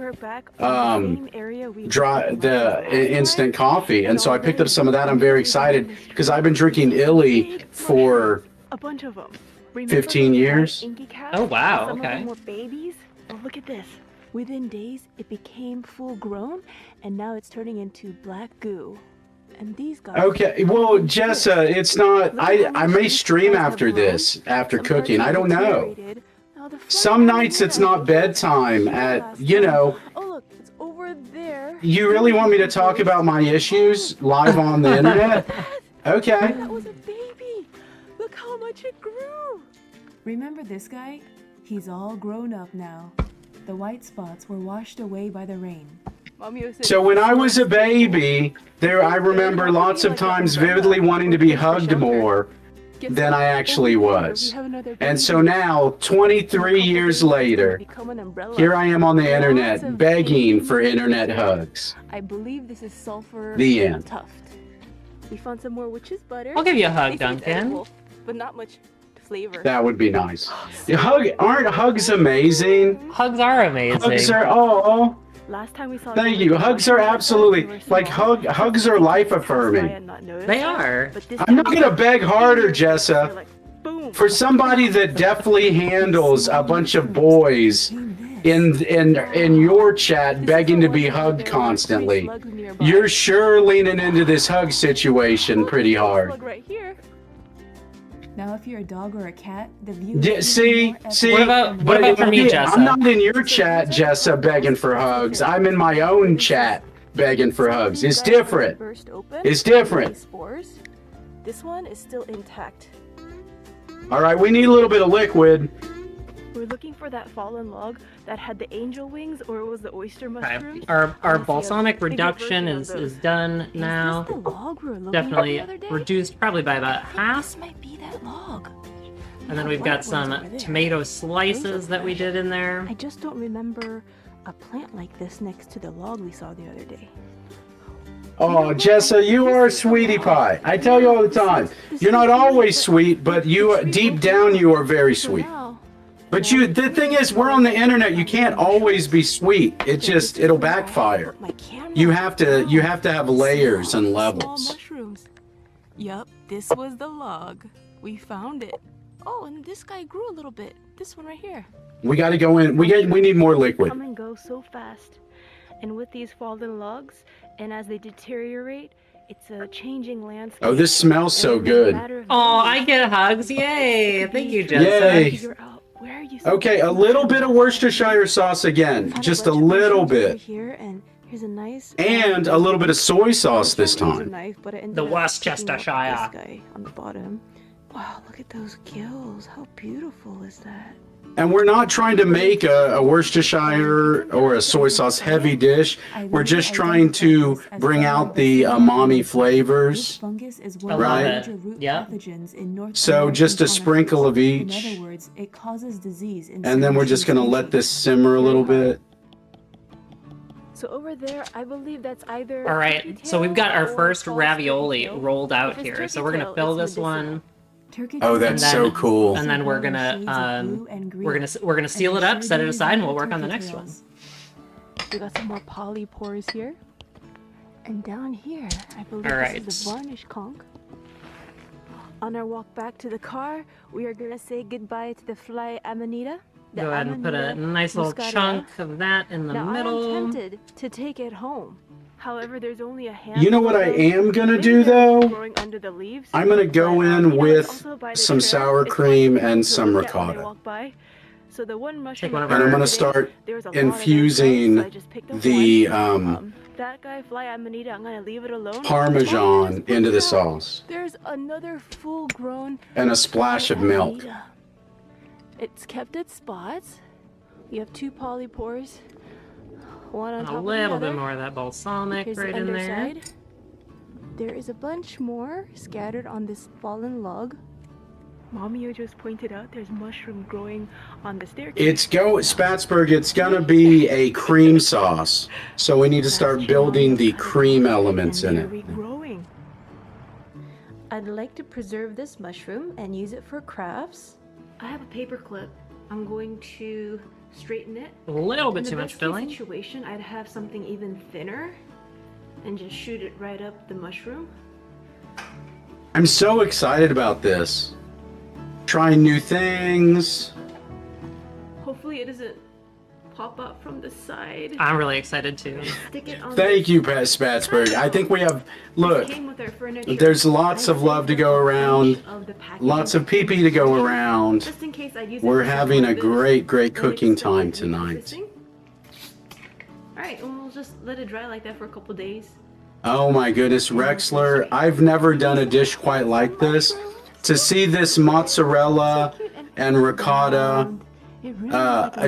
instant coffee, and so I picked up some of that. I'm very excited because I've been drinking Illy for a bunch of them. 15 years. Oh, wow, Some of okay. them were babies. Oh, look at this. Within days, it became full grown, and now it's turning into black goo. And these guys. Okay, well, Jessa, it's not. I may stream after this, after cooking. I don't know. Some nights it's not bedtime at, Oh, look, it's over there. You really want me to talk about my issues live on the internet? Okay. That was a baby. Look how much it grew. Remember this guy? He's all grown up now. The white spots were washed away by the rain. So when I was a baby, I remember lots of times vividly wanting to be hugged more than I actually was. And so now, 23 years later, here I am on the internet begging for internet hugs. I believe this is sulfur The end. tuft. We found some more witch's butter. I'll give you a hug, They say it's Duncan. edible, but not much flavor. That would be nice. Aren't hugs amazing? Hugs are amazing. Hugs are, Last time we saw thank you. Hugs are absolutely, like, hugs are life affirming. They are. I'm not gonna beg harder, Jessa. For somebody that deftly handles a bunch of boys in your chat begging to be hugged constantly, you're sure leaning into this hug situation pretty hard. Right here. Now, if you're a dog or a cat, the view Yeah, is see, even more see. epic. What about for me, Jessa? I'm not in your chat, Jessa, begging for hugs. I'm in my own chat begging for hugs. It's different. Burst open, It's different. spores. This one is still intact. All right, we need a little bit of liquid. We're looking for that fallen log that had the angel wings, or it was the oyster Okay. mushrooms. Our I see a balsamic bigger reduction version of is those. done now. Is this the log we were looking Definitely for the other day? reduced probably by about half. This might be that log. And then The we've white got ones some over there. tomato Those slices are that we fresh. did in there. I just don't remember a plant like this next to the log we saw the other day. Oh, Jessa, you are a sweetie pie. I tell you all the time. You're not always sweet, but you deep down you are very sweet. But the thing is, we're on the internet. You can't always be sweet. It'll backfire. You have to have layers and Small levels. mushrooms. Yup, this was the log. We found it. Oh, and this guy grew a little bit. This one right here. We got to go in. We need more liquid. Come and go so fast. And with these fallen logs, and as they deteriorate, it's a changing landscape. Oh, this smells so good. Oh, I get hugs. Yay. Thank you, Jessa. Yay. Figure out where you Okay, a little bit of Worcestershire sauce again. Just a little bit. Here, and here's a nice And a little bit of soy sauce this Use a time. knife, but I ended The up picking up Worcestershire. This guy on the bottom. Wow, look at those gills. How beautiful is that? And we're not trying to make a Worcestershire or a soy sauce heavy dish. We're just trying to bring out the umami flavors. Fungus is I one love of the it. major root Yep. pathogens in North So American just a sprinkle of farmers. each. In other words, it causes disease in And then we're just going to let this simmer a little bit. So over there, I believe that's either. All right, turkey so we've got our tail or first false ravioli turkey tail. rolled out If it's here. turkey So we're gonna tail, fill it's this one, medicinal. Turkey Oh, tail that's is so also cool. and then we're gonna shades of blue and green. we're gonna seal it And up, set it sure aside, and do we'll work on the turkey next one. tails. We got some more polypores here. And down here, I believe All this right. is the varnish conch. On our walk back to the car, we are gonna say goodbye to the fly amanita. the Go ahead and put a Amanita nice little muscaria. chunk of that in the Now, middle. I am tempted to take it home. However, there's only a handful You know what I of am going to maybe do they're though? growing under the leaves. I'm going to go But, in you know, it's with also by the some trail. sour It's cream fun and to some look at when I ricotta. walk by. So the one mushroom Take one I of And I'm our- going to found today, start there was a lot of those infusing guys, so I just picked up the one. That guy, fly amanita, I'm gonna leave it alone. Parmesan into the sauce There's another full-grown and a splash of fly milk. amanita. It's kept its spots. You have two polypores, one on And top a of little the bit other. more of that balsamic Here's right the in there. underside. There is a bunch more scattered on this fallen log. Mommy just pointed out there's mushroom growing on the staircase. Spatzberg, it's going to be a cream sauce. So we need to start building the cream elements in They're it. regrowing. I'd like to preserve this mushroom and use it for crafts. I have a paper clip. I'm going to straighten it. A little bit In the too much best case filling. situation, I'd have something even thinner and just shoot it right up the mushroom. I'm so excited about this. Trying new things. Hopefully it doesn't pop up from the side. I'm really excited too. Stick it on Thank you, Pat Spatzberg. I think we have, look, Came with our furniture. there's lots of love to go around, Of the packaging. lots of pee-pee to go around. Just in case I'd use it We're for having a something like great, great this, when cooking it's still time in tonight. existing. Alright, and we'll just let it dry like that for a couple days. Oh my goodness, Rexler, I've never done a dish quite like this. To see this mozzarella and ricotta,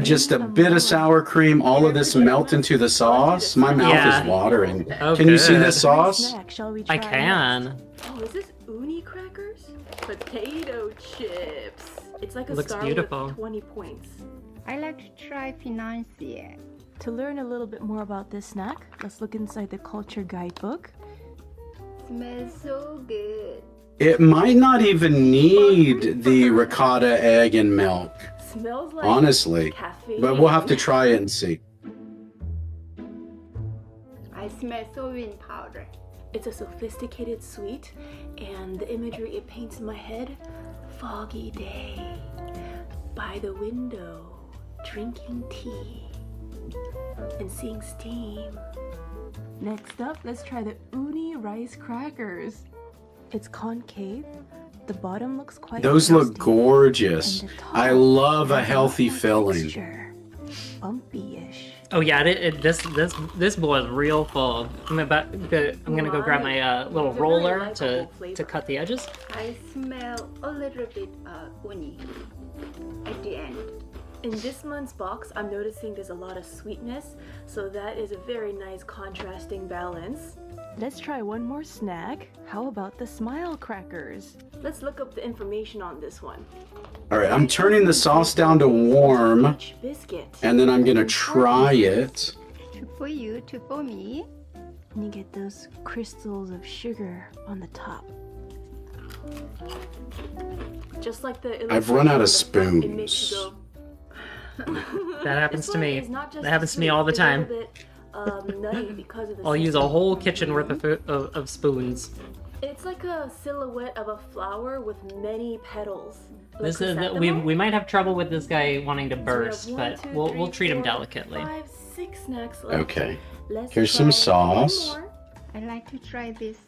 just a bit of sour cream, all of this melt into the sauce, my mouth Yeah. is watering. Oh, Can you see good. this sauce? Snack, shall we I try can. Oh, is this uni crackers? Potato chips. It's like a Looks star beautiful. with 20 points. I like to try financier. To learn a little bit more about this snack, let's look inside the culture guidebook. Smells so good. It might not even need the ricotta, egg, and milk, Smells like honestly. caffeine. But we'll have to try it and see. I smell so wind powder. It's a sophisticated sweet, and the imagery it paints in my head, foggy day, by the window, drinking tea, and seeing steam. Next up, let's try the uni rice crackers. It's concave, The bottom looks quite Those look crusty, gorgeous. and the top I love a has healthy more filling. texture. Bumpy-ish. Oh yeah, this bowl is real full. I'm gonna go grab my little roller to cut the edges. I smell a little bit uni at the end. In this month's box, I'm noticing there's a lot of sweetness, so that is a very nice contrasting balance. Let's try one more snack. How about the smile crackers? Let's look up the information on this one. All right, I'm turning the sauce down to warm, Biscuit. and then I'm gonna try it. Two for you, two for me. And you get those crystals of sugar on the top. Just like the I've run out of illustration on the front, it makes spoons. you go, That happens This to one me. is not just That happens to me sweet, all the it's a time. little bit, nutty because of the I'll use a cinnamon. whole kitchen worth of spoons. It's like a silhouette of a flower with many petals. This Like is chrysanthemum. we might have trouble with this guy wanting to So we have burst, 1, but 2, we'll 3, treat him 4, delicately. 5, 6 snacks left. Okay. Let's Here's some try one sauce. more. I like to try this.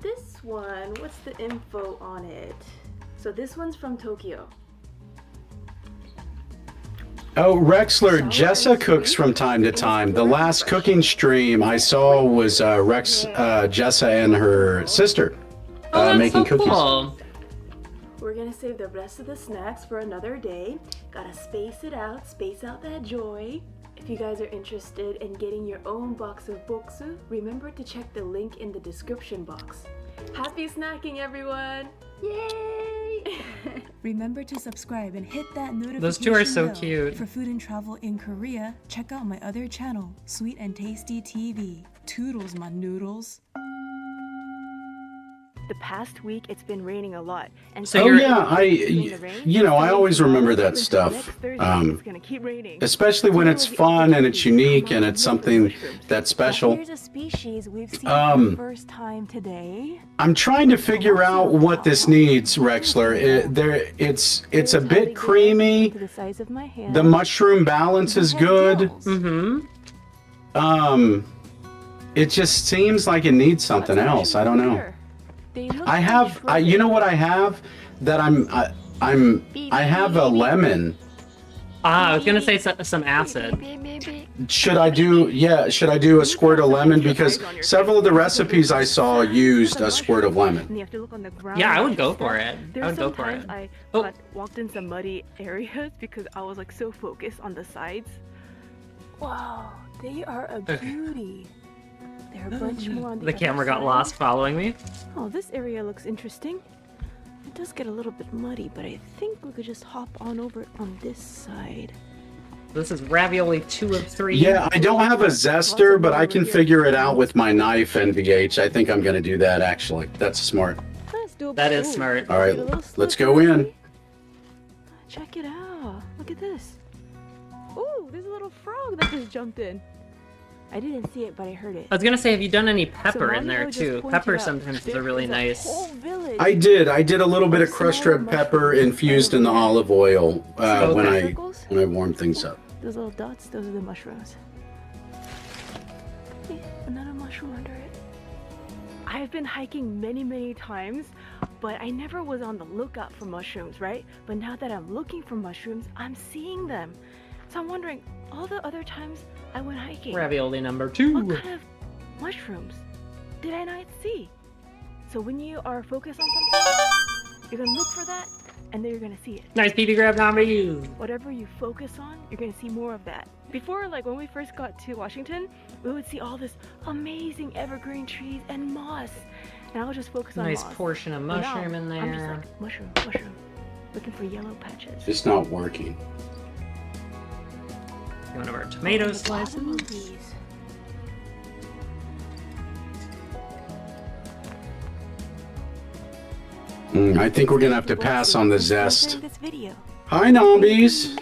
This one, what's the info on it? So this one's from Tokyo. Oh, Rexler, Jessa cooks from time to time. The last cooking stream I saw was Jessa and her sister making cookies. Cool. We're gonna save the rest of the snacks for another day. Gotta space it out, space out that joy. If you guys are interested in getting your own box of boksu, remember to check the link in the description box. Happy snacking, everyone! Yay! Remember to subscribe and hit that notification Those two are so bell. cute. For food and travel in Korea, check out my other channel, Sweet and Tasty TV. Toodles, my noodles. The past week, it's been raining a lot. And So Oh you're- yeah, I always remember that stuff. It's gonna keep raining. Especially when it's fun and it's unique and it's something that's special. Here's a species we've seen for Um, the first time today. I'm trying to figure out what this needs, Rexler. It's a bit creamy. To the size of my hand. The mushroom balance is good. Mm-hmm. It just seems like it needs something else. I don't know. You know what I have that I have a lemon. Ah, I was gonna say some acid. Should I do a squirt of lemon? Because several of the recipes I saw used a squirt of lemon. And you have to look on the ground. Yeah, I would and go stuff. for it. There's I would go for sometimes it. I Oh. walked in some muddy areas because I was like so focused on the sides. Wow, they are a beauty. There are a bunch more on the The other camera got side. lost following me. Oh, this area looks interesting. It does get a little bit muddy, but I think we could just hop on over it on this side. This is ravioli 2 of 3. Yeah, I don't have a zester, but I can figure it out with my knife, NVH. I think I'm gonna do that actually. That's smart. Let's do a That is ooh, smart. All right, get a little let's slip go in. ready. Check it out. Look at this. Ooh, there's a little frog that just jumped in. I didn't see it, but I heard it. I was gonna say, have you done any pepper So in there Mario just too? pointed Pepper out sometimes is there a really is nice. whole village. I did a little bit of crushed red pepper infused in the olive oil when I warmed things up. Those little dots, those are the mushrooms. Hey, another mushroom under it. I've been hiking many times, but I never was on the lookout for mushrooms, right? But now that I'm looking for mushrooms, I'm seeing them. So I'm wondering, all the other times I went hiking, Ravioli number 2. what kind of mushrooms did I not see? So when you are focused on something, you're gonna look for that, and then you're gonna see it. Nice PB grab zombies. Whatever you focus on, you're gonna see more of that. Before, like when we first got to Washington, we would see all this amazing evergreen trees and moss, and I would just focus on Nice moss. portion of But now, mushroom in I'm just there. like mushroom, looking for yellow patches. It's not working. One of our tomato On the bottom slices. of these. I think we're gonna have to pass on the zest. This video. Hi, Nombies.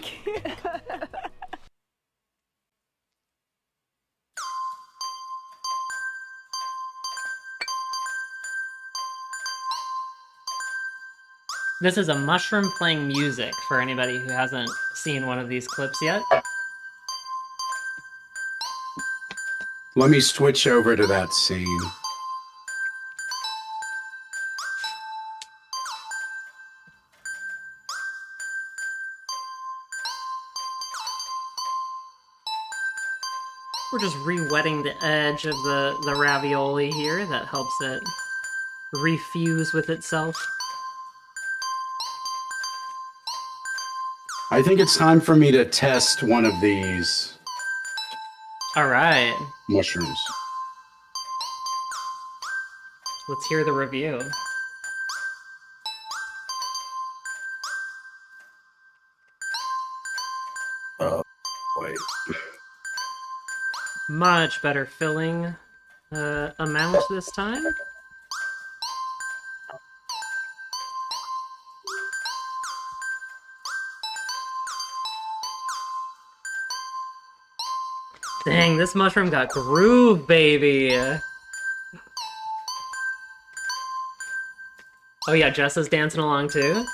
This is a mushroom playing music for anybody who hasn't seen one of these clips yet. Let me switch over to that scene. just re-wetting the edge of the ravioli here. That helps it refuse with itself. I think it's time for me to test one of these All right, mushrooms. let's hear the review. Wait. Much better filling amount this time. Dang, this mushroom got groove, baby. Oh yeah, Jess is dancing along too.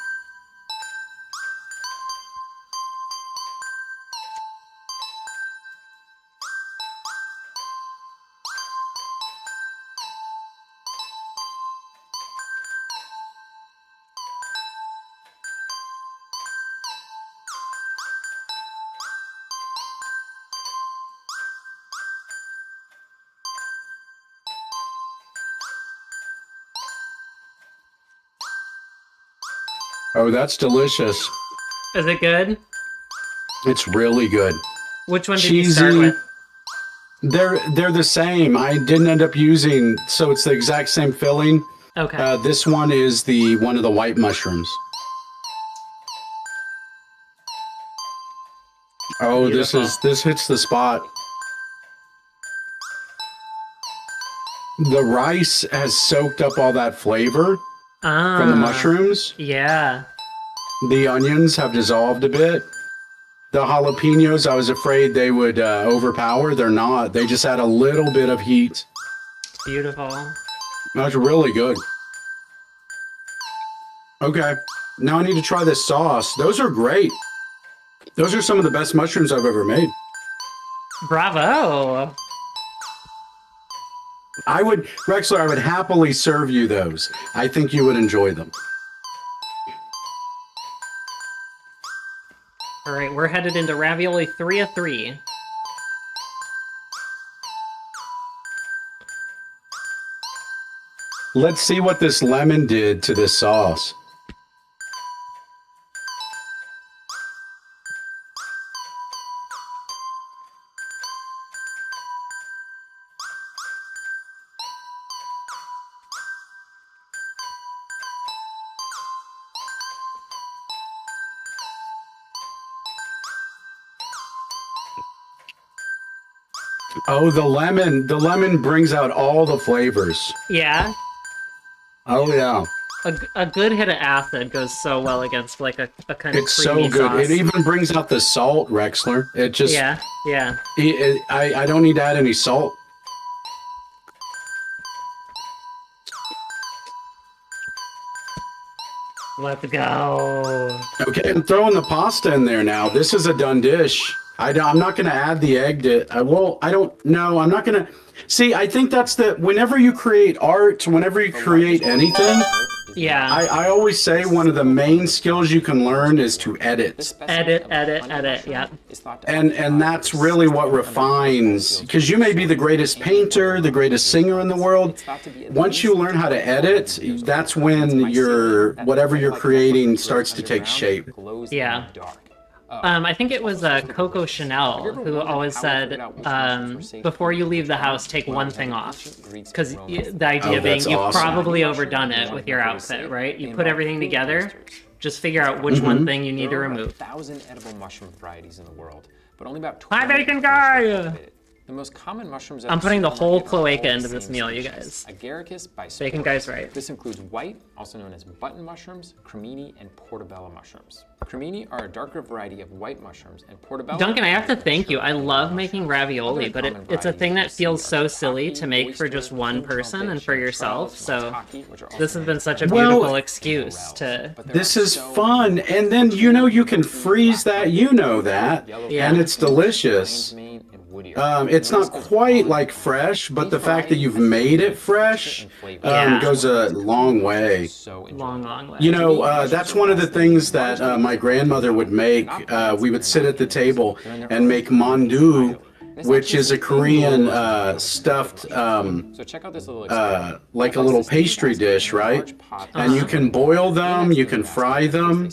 Oh, that's delicious. Is it good? It's really good. Which one did you start with? They're the same. I didn't end up using, so it's the exact same filling. Okay. This one is one of the white mushrooms. Oh, Beautiful. this hits the spot. The rice has soaked up all that flavor from the mushrooms. Yeah. The onions have dissolved a bit. The jalapenos, I was afraid they would overpower. They're not. They just add a little bit of heat. Beautiful. That's really good. Okay, now I need to try this sauce. Those are great. Those are some of the best mushrooms I've ever made. Bravo. Rexler, I would happily serve you those. I think you would enjoy them. All right, we're headed into ravioli 3 of 3. Let's see what this lemon did to this sauce. Oh, the lemon brings out all the flavors. Yeah. Oh yeah. A good hit of acid goes so well against like a kind of It's creamy so good. sauce. It even brings out the salt, Rexler. It just Yeah. I don't need to add any salt. Let's go. Okay, I'm throwing the pasta in there now. This is a done dish. I'm not going to add the egg to. I don't know. I'm not going to. See, I think that's whenever you create art, whenever you create anything. Yeah. I always say one of the main skills you can learn is to edit. Edit. Yeah. And that's really what refines, because you may be the greatest painter, the greatest singer in the world. Once you learn how to edit, that's when whatever you're creating starts to take shape. Yeah. I think it was Coco Chanel who always said, before you leave the house, take one thing off. Because the idea being you've awesome. probably overdone it with your outfit, right? You put everything together, just figure out which one thing you need to remove. 1,000 edible mushroom varieties in the world, but only about Hi, 20 bacon guy! The most common mushrooms. I'm putting the whole cloaca into this meal, you guys. Agaricus bisporus. Bacon guy's right. This includes white, also known as button mushrooms, cremini, and portobello mushrooms. Cremini are a darker variety of white mushrooms, and portobello. Duncan, I have to thank you. I love making ravioli, but it's a thing that feels so silly to make for just one person and for yourself. So this has been such a beautiful excuse to. This is fun, and then you can freeze that. And it's delicious. It's not quite like fresh, but the fact that you've made it fresh goes a long way. Long way. That's one of the things that my grandmother would make. We would sit at the table and make mandu, which is a Korean stuffed, So check out this little like a little pastry dish, right? And you can boil them, you can fry them.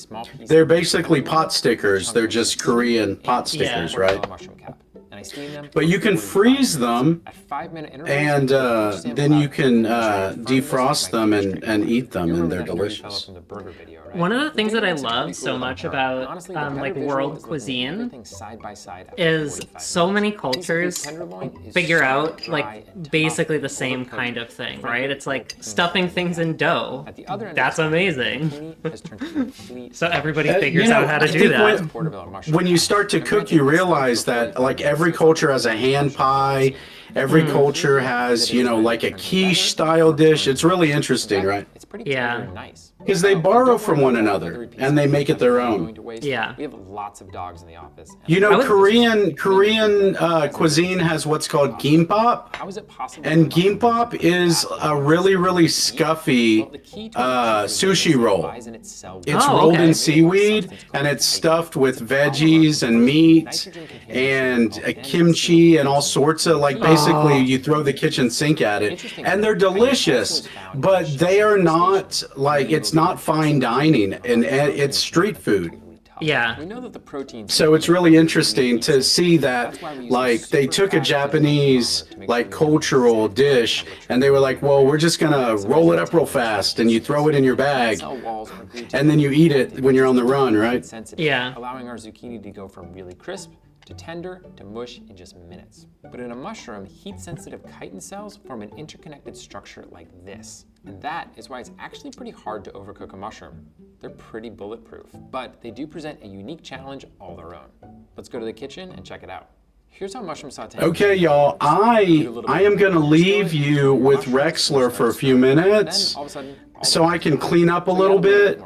They're basically pot stickers. They're just Korean pot stickers, right? And I steam them. But you can freeze them, at 5-minute intervals, and then you can defrost them and eat them, and they're delicious. From the burger video, right? One of the things that I love so much about like world cuisine is so many cultures figure out like basically the same kind of thing, right? It's like stuffing things in dough. That's amazing. So everybody figures out how to do that. When you start to cook, you realize that like every culture has a hand pie. Every culture has, you know, like a quiche style dish. It's really interesting, right? It's pretty tender and nice. Because they borrow from one another and they make it their own. Yeah. We have lots of dogs in the office. You know, Korean cuisine has what's called gimbap. How is it possible? And gimbap is a really, really scuffy sushi roll. It's rolled in seaweed and it's stuffed with veggies and meat and kimchi and all sorts of like basically you throw the kitchen sink at it and they're delicious, but they are not like it's not fine dining and it's street food. Yeah. We know that the protein. So it's really interesting to see that like they took a Japanese like cultural dish and they were like, well, we're just gonna roll it up real fast and you throw it in your bag and then you eat it when you're on the run, right? Yeah. Allowing our zucchini to go from really crisp to tender to mush in just minutes. But in a mushroom, heat-sensitive chitin cells form an interconnected structure like this. And that is why it's actually pretty hard to overcook a mushroom. They're pretty bulletproof, but they do present a unique challenge all their own. Let's go to the kitchen and check it out. Here's how mushroom sauté. Okay, y'all, I am gonna leave you with Rexler for a few minutes so I can clean up a little bit.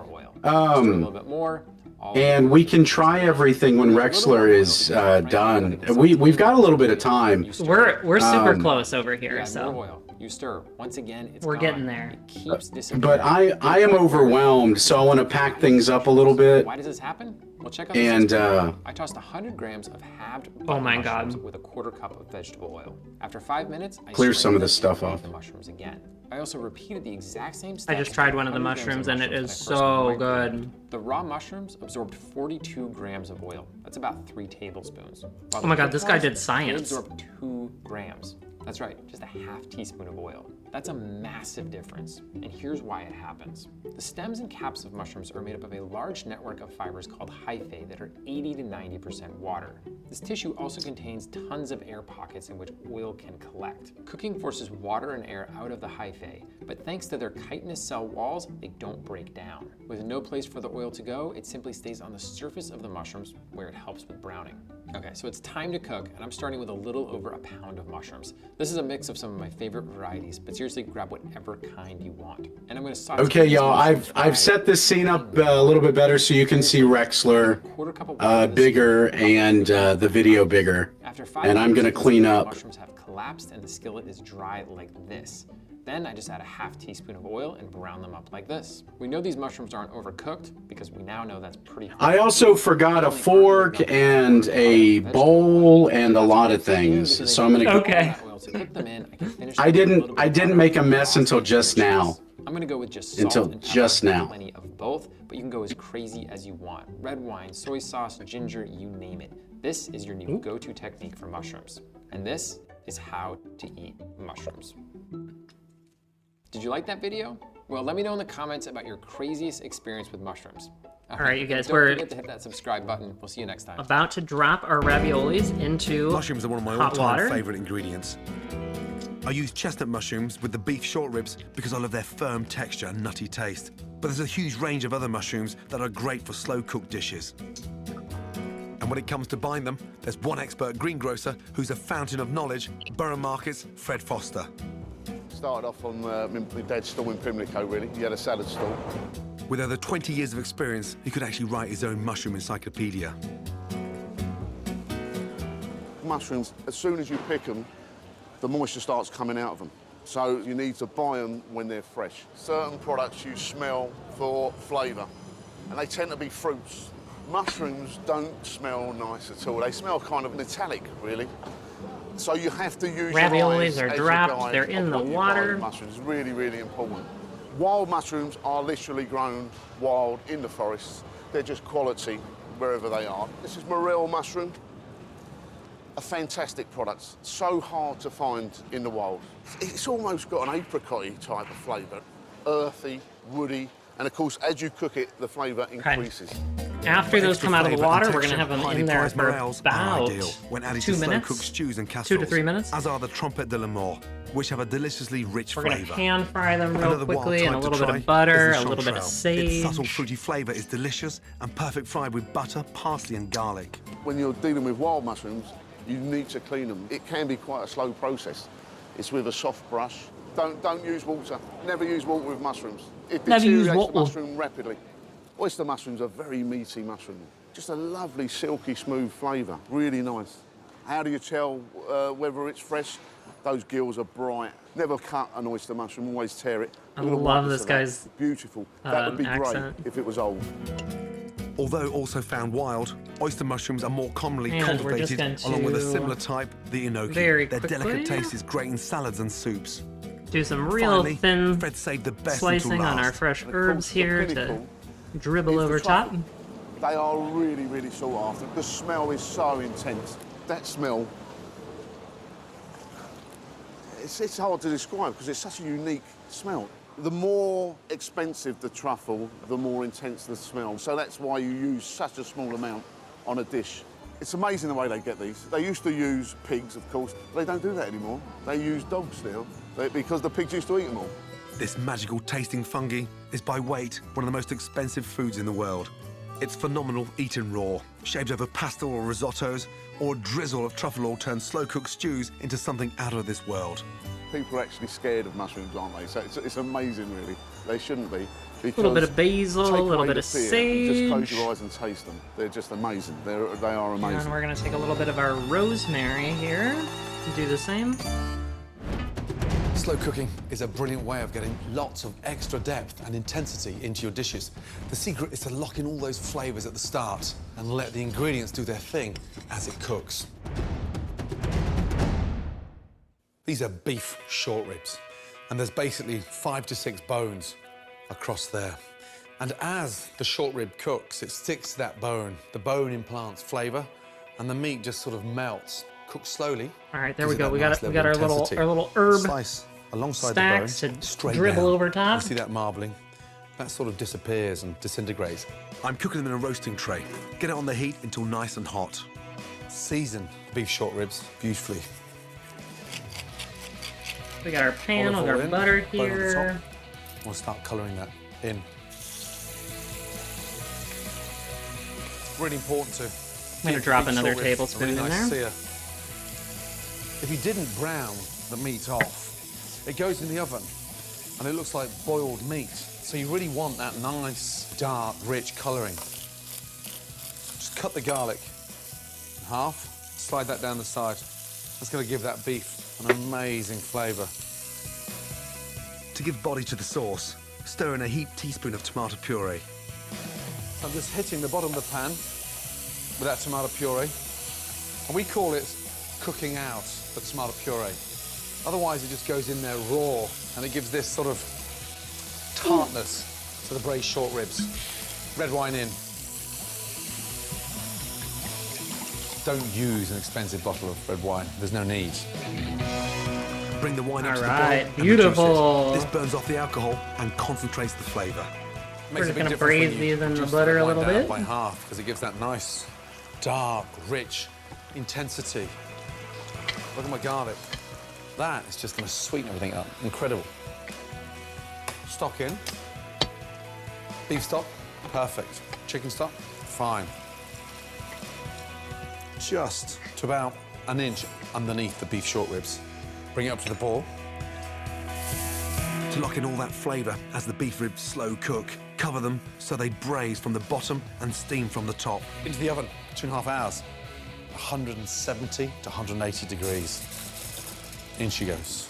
And we can try everything when Rexler is done. We've got a little bit of time. We're super close over here, so you stir. Once again, it's we're getting there. It keeps disappearing. But I am overwhelmed, so I want to pack things up a little bit. Why does this happen? Well, check out and this I tossed 100 grams of halved oh my mushrooms god with a quarter cup of vegetable oil. After 5 minutes, I clear some of this stuff off. The mushrooms again. I also repeated the exact same I steps. just tried one of the mushrooms and it is so good. The raw mushrooms absorbed 42 grams of oil. That's about 3 tablespoons. Oh my god, this guy did science. They absorbed 2 grams. That's right, just a half teaspoon of oil. That's a massive difference, and here's why it happens. The stems and caps of mushrooms are made up of a large network of fibers called hyphae that are 80 to 90% water. This tissue also contains tons of air pockets in which oil can collect. Cooking forces water and air out of the hyphae, but thanks to their chitinous cell walls, they don't break down. With no place for the oil to go, it simply stays on the surface of the mushrooms where it helps with browning. Okay, so it's time to cook, and I'm starting with a little over a pound of mushrooms. This is a mix of some of my favorite varieties, but seriously, grab whatever kind you want. And I'm gonna saute. Okay, y'all, I've set this scene up a little bit better so you can see Rexler bigger and the video bigger. After 5 and I'm gonna minutes, clean the up. mushrooms have collapsed and the skillet is dry like this. Then I just add a half teaspoon of oil and brown them up like this. We know these mushrooms aren't overcooked because we now know that's pretty hard. I also forgot a fork and a bowl and a lot of things, so I'm gonna. Okay. I didn't make a mess until just now. I'm gonna go with just salt and pepper, plenty of both, but you can go as crazy as you want. Red wine, soy sauce, ginger, you name it. This is your new go-to technique for mushrooms. And this is how to eat mushrooms. Did you like that video? Well, let me know in the comments about your craziest experience with mushrooms. All right, you guys, Don't we're forget to hit that subscribe button. We'll see you next time. about to drop our raviolis into mushrooms are one of my hot all-time water. favorite ingredients. I use chestnut mushrooms with the beef short ribs because I love their firm texture and nutty taste. But there's a huge range of other mushrooms that are great for slow-cooked dishes. And when it comes to buying them, there's one expert greengrocer who's a fountain of knowledge, Borough Market's Fred Foster. Started off on my dad's stall in Pimlico, really. He had a salad stall. With over 20 years of experience, he could actually write his own mushroom encyclopedia. Mushrooms, as soon as you pick them, the moisture starts coming out of them. So you need to buy them when they're fresh. Certain products you smell for flavour, and they tend to be fruits. Mushrooms don't smell nice at all. They smell kind of metallic, really. So you have to use your Raviolis eyes are as dropped, a guide they're of in the what you buy water. with mushrooms. It's really, really important. Wild mushrooms are literally grown wild in the forests. They're just quality wherever they are. This is morel mushroom. A fantastic product, so hard to find in the wild. It's almost got an apricot-y type of flavour, earthy, woody, and of course, as you cook it, the flavour increases. After those come out of the water, we're gonna have them in there for morels are about ideal when added 2 to minutes. slow-cooked stews and 2 casseroles, to 3 minutes. as are the trompette de la mort, which have a deliciously rich We're gonna flavour. pan fry them real Another wild quickly, and a type to little bit try of butter, is the a little bit of chanterelle. sage. Its subtle fruity flavour is delicious and perfect fried with butter, parsley and garlic. When you're dealing with wild mushrooms, you need to clean them. It can be quite a slow process. It's with a soft brush. Don't use water. Never use water with mushrooms. It Never use deteriorates the water. mushroom rapidly. Oyster mushrooms are very meaty mushroom. Just a lovely, silky, smooth flavour. Really nice. How do you tell whether it's fresh? Those gills are bright. Never cut an oyster mushroom, always tear it. I Look at the love whiteness this of that. guy's Beautiful. That would be accent. great if it was old. Although also found wild, oyster mushrooms are more commonly And we're just cultivated, going along with a to similar type, the enoki. very Their delicate quickly taste is great in salads and soups. do some real Finally, thin Fred saved the best slicing until on our last. fresh And of herbs course, the here to pinnacle dribble is the over top. truffle. They are really, really sought after. The smell is so intense. That smell, it's hard to describe because it's such a unique smell. The more expensive the truffle, the more intense the smell. So that's why you use such a small amount on a dish. It's amazing the way they get these. They used to use pigs, of course. They don't do that anymore. They use dogs now because the pigs used to eat them all. This magical tasting fungi is by weight one of the most expensive foods in the world. It's phenomenal eaten raw, shaped over pasta or risottos, or a drizzle of truffle oil turns slow-cooked stews into something out of this world. People are actually scared of mushrooms, aren't they? So it's amazing, really. They shouldn't be. A little bit of basil, Take a little away bit the of fear, sage. Just close your eyes and taste them. They're just amazing. They are amazing. And we're gonna take a little bit of our rosemary here and do the same. Slow cooking is a brilliant way of getting lots of extra depth and intensity into your dishes. The secret is to lock in all those flavors at the start and let the ingredients do their thing as it cooks. These are beef short ribs, and there's basically 5 to 6 bones across there. And as the short rib cooks, it sticks to that bone. The bone implants flavor, and the meat just sort of melts. Cook slowly. All right, there gives we it go. that We nice got our level of little intensity. herb Slice alongside stacks the bone, to straight dribble down. over top. You see that marbling? That sort of disappears and disintegrates. I'm cooking them in a roasting tray. Get it on the heat until nice and hot. Season beef short ribs beautifully. We got our pan Olive with oil our in, butter bone on the here. top. We'll start colouring that in. It's really important to. I'm gonna give drop beef another short ribs a tablespoon really in nice there. sear. If you didn't brown the meat off, it goes in the oven and it looks like boiled meat. So you really want that nice, dark, rich colouring. Just cut the garlic in half, slide that down the side. That's going to give that beef an amazing flavour. To give body to the sauce, stir in a heaped teaspoon of tomato puree. So I'm just hitting the bottom of the pan with that tomato puree. And we call it cooking out the tomato puree. Otherwise, it just goes in there raw, and it gives this sort of tartness to the braised short ribs. Red wine in. Don't use an expensive bottle of red wine. There's no need. Bring the wine up to the Alright, boil and beautiful. reduce it. This burns off the alcohol and concentrates the flavour. We're just gonna braise these in the butter a little bit. By half, because it gives that nice, dark, rich intensity. Look at my garlic. That is just going to sweeten everything up. Incredible. Stock in. Beef stock, perfect. Chicken stock, fine. Just to about an inch underneath the beef short ribs. Bring it up to the boil. To lock in all that flavour as the beef ribs slow cook, cover them so they braise from the bottom and steam from the top. Into the oven, 2.5 hours. 170 to 180 degrees. In she goes.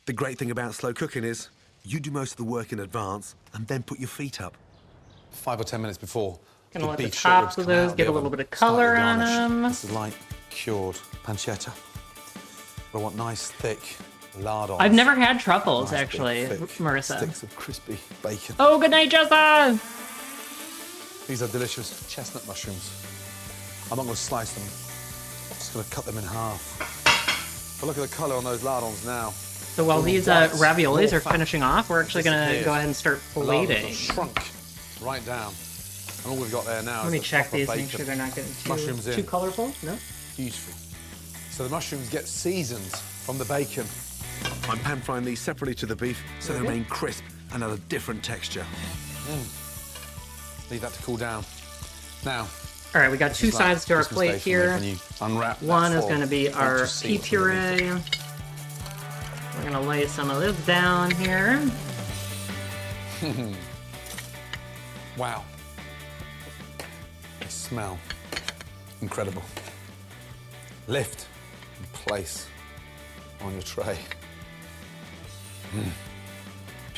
The great thing about slow cooking is you do most of the work in advance and then put your feet up. 5 or 10 minutes before. Gonna let the beef short ribs tops of come out those get a the little oven. bit of Start with color the on garnish. them. This is like cured pancetta. I want nice, thick lardons. I've never had truffles, Nice, actually, big, thick Marissa. Sticks of crispy bacon. Oh, good night, Jessa! These are delicious chestnut mushrooms. I'm not going to slice them. I'm just going to cut them in half. But look at the colour on those lardons now. So while All the these white, raviolis raw are fat finishing off, we're actually gonna disappeared. go ahead and start The lardons plating. have shrunk right down. And all we've got there now Let is me the check proper these, bacon. make sure they're not getting mushrooms too in. colorful. No? Beautiful. So the mushrooms get seasoned from the bacon. I'm pan frying these separately to the beef so they Okay. remain crisp and have a different texture. Leave that to cool down. Now, All right, we got this two is like sides to our Christmas plate Day for me here. when you unwrap that One is foil. going to be Don't our just see pea what's underneath puree. We're going to lay some of this down here. it. Wow. They smell incredible. Lift and place on your tray.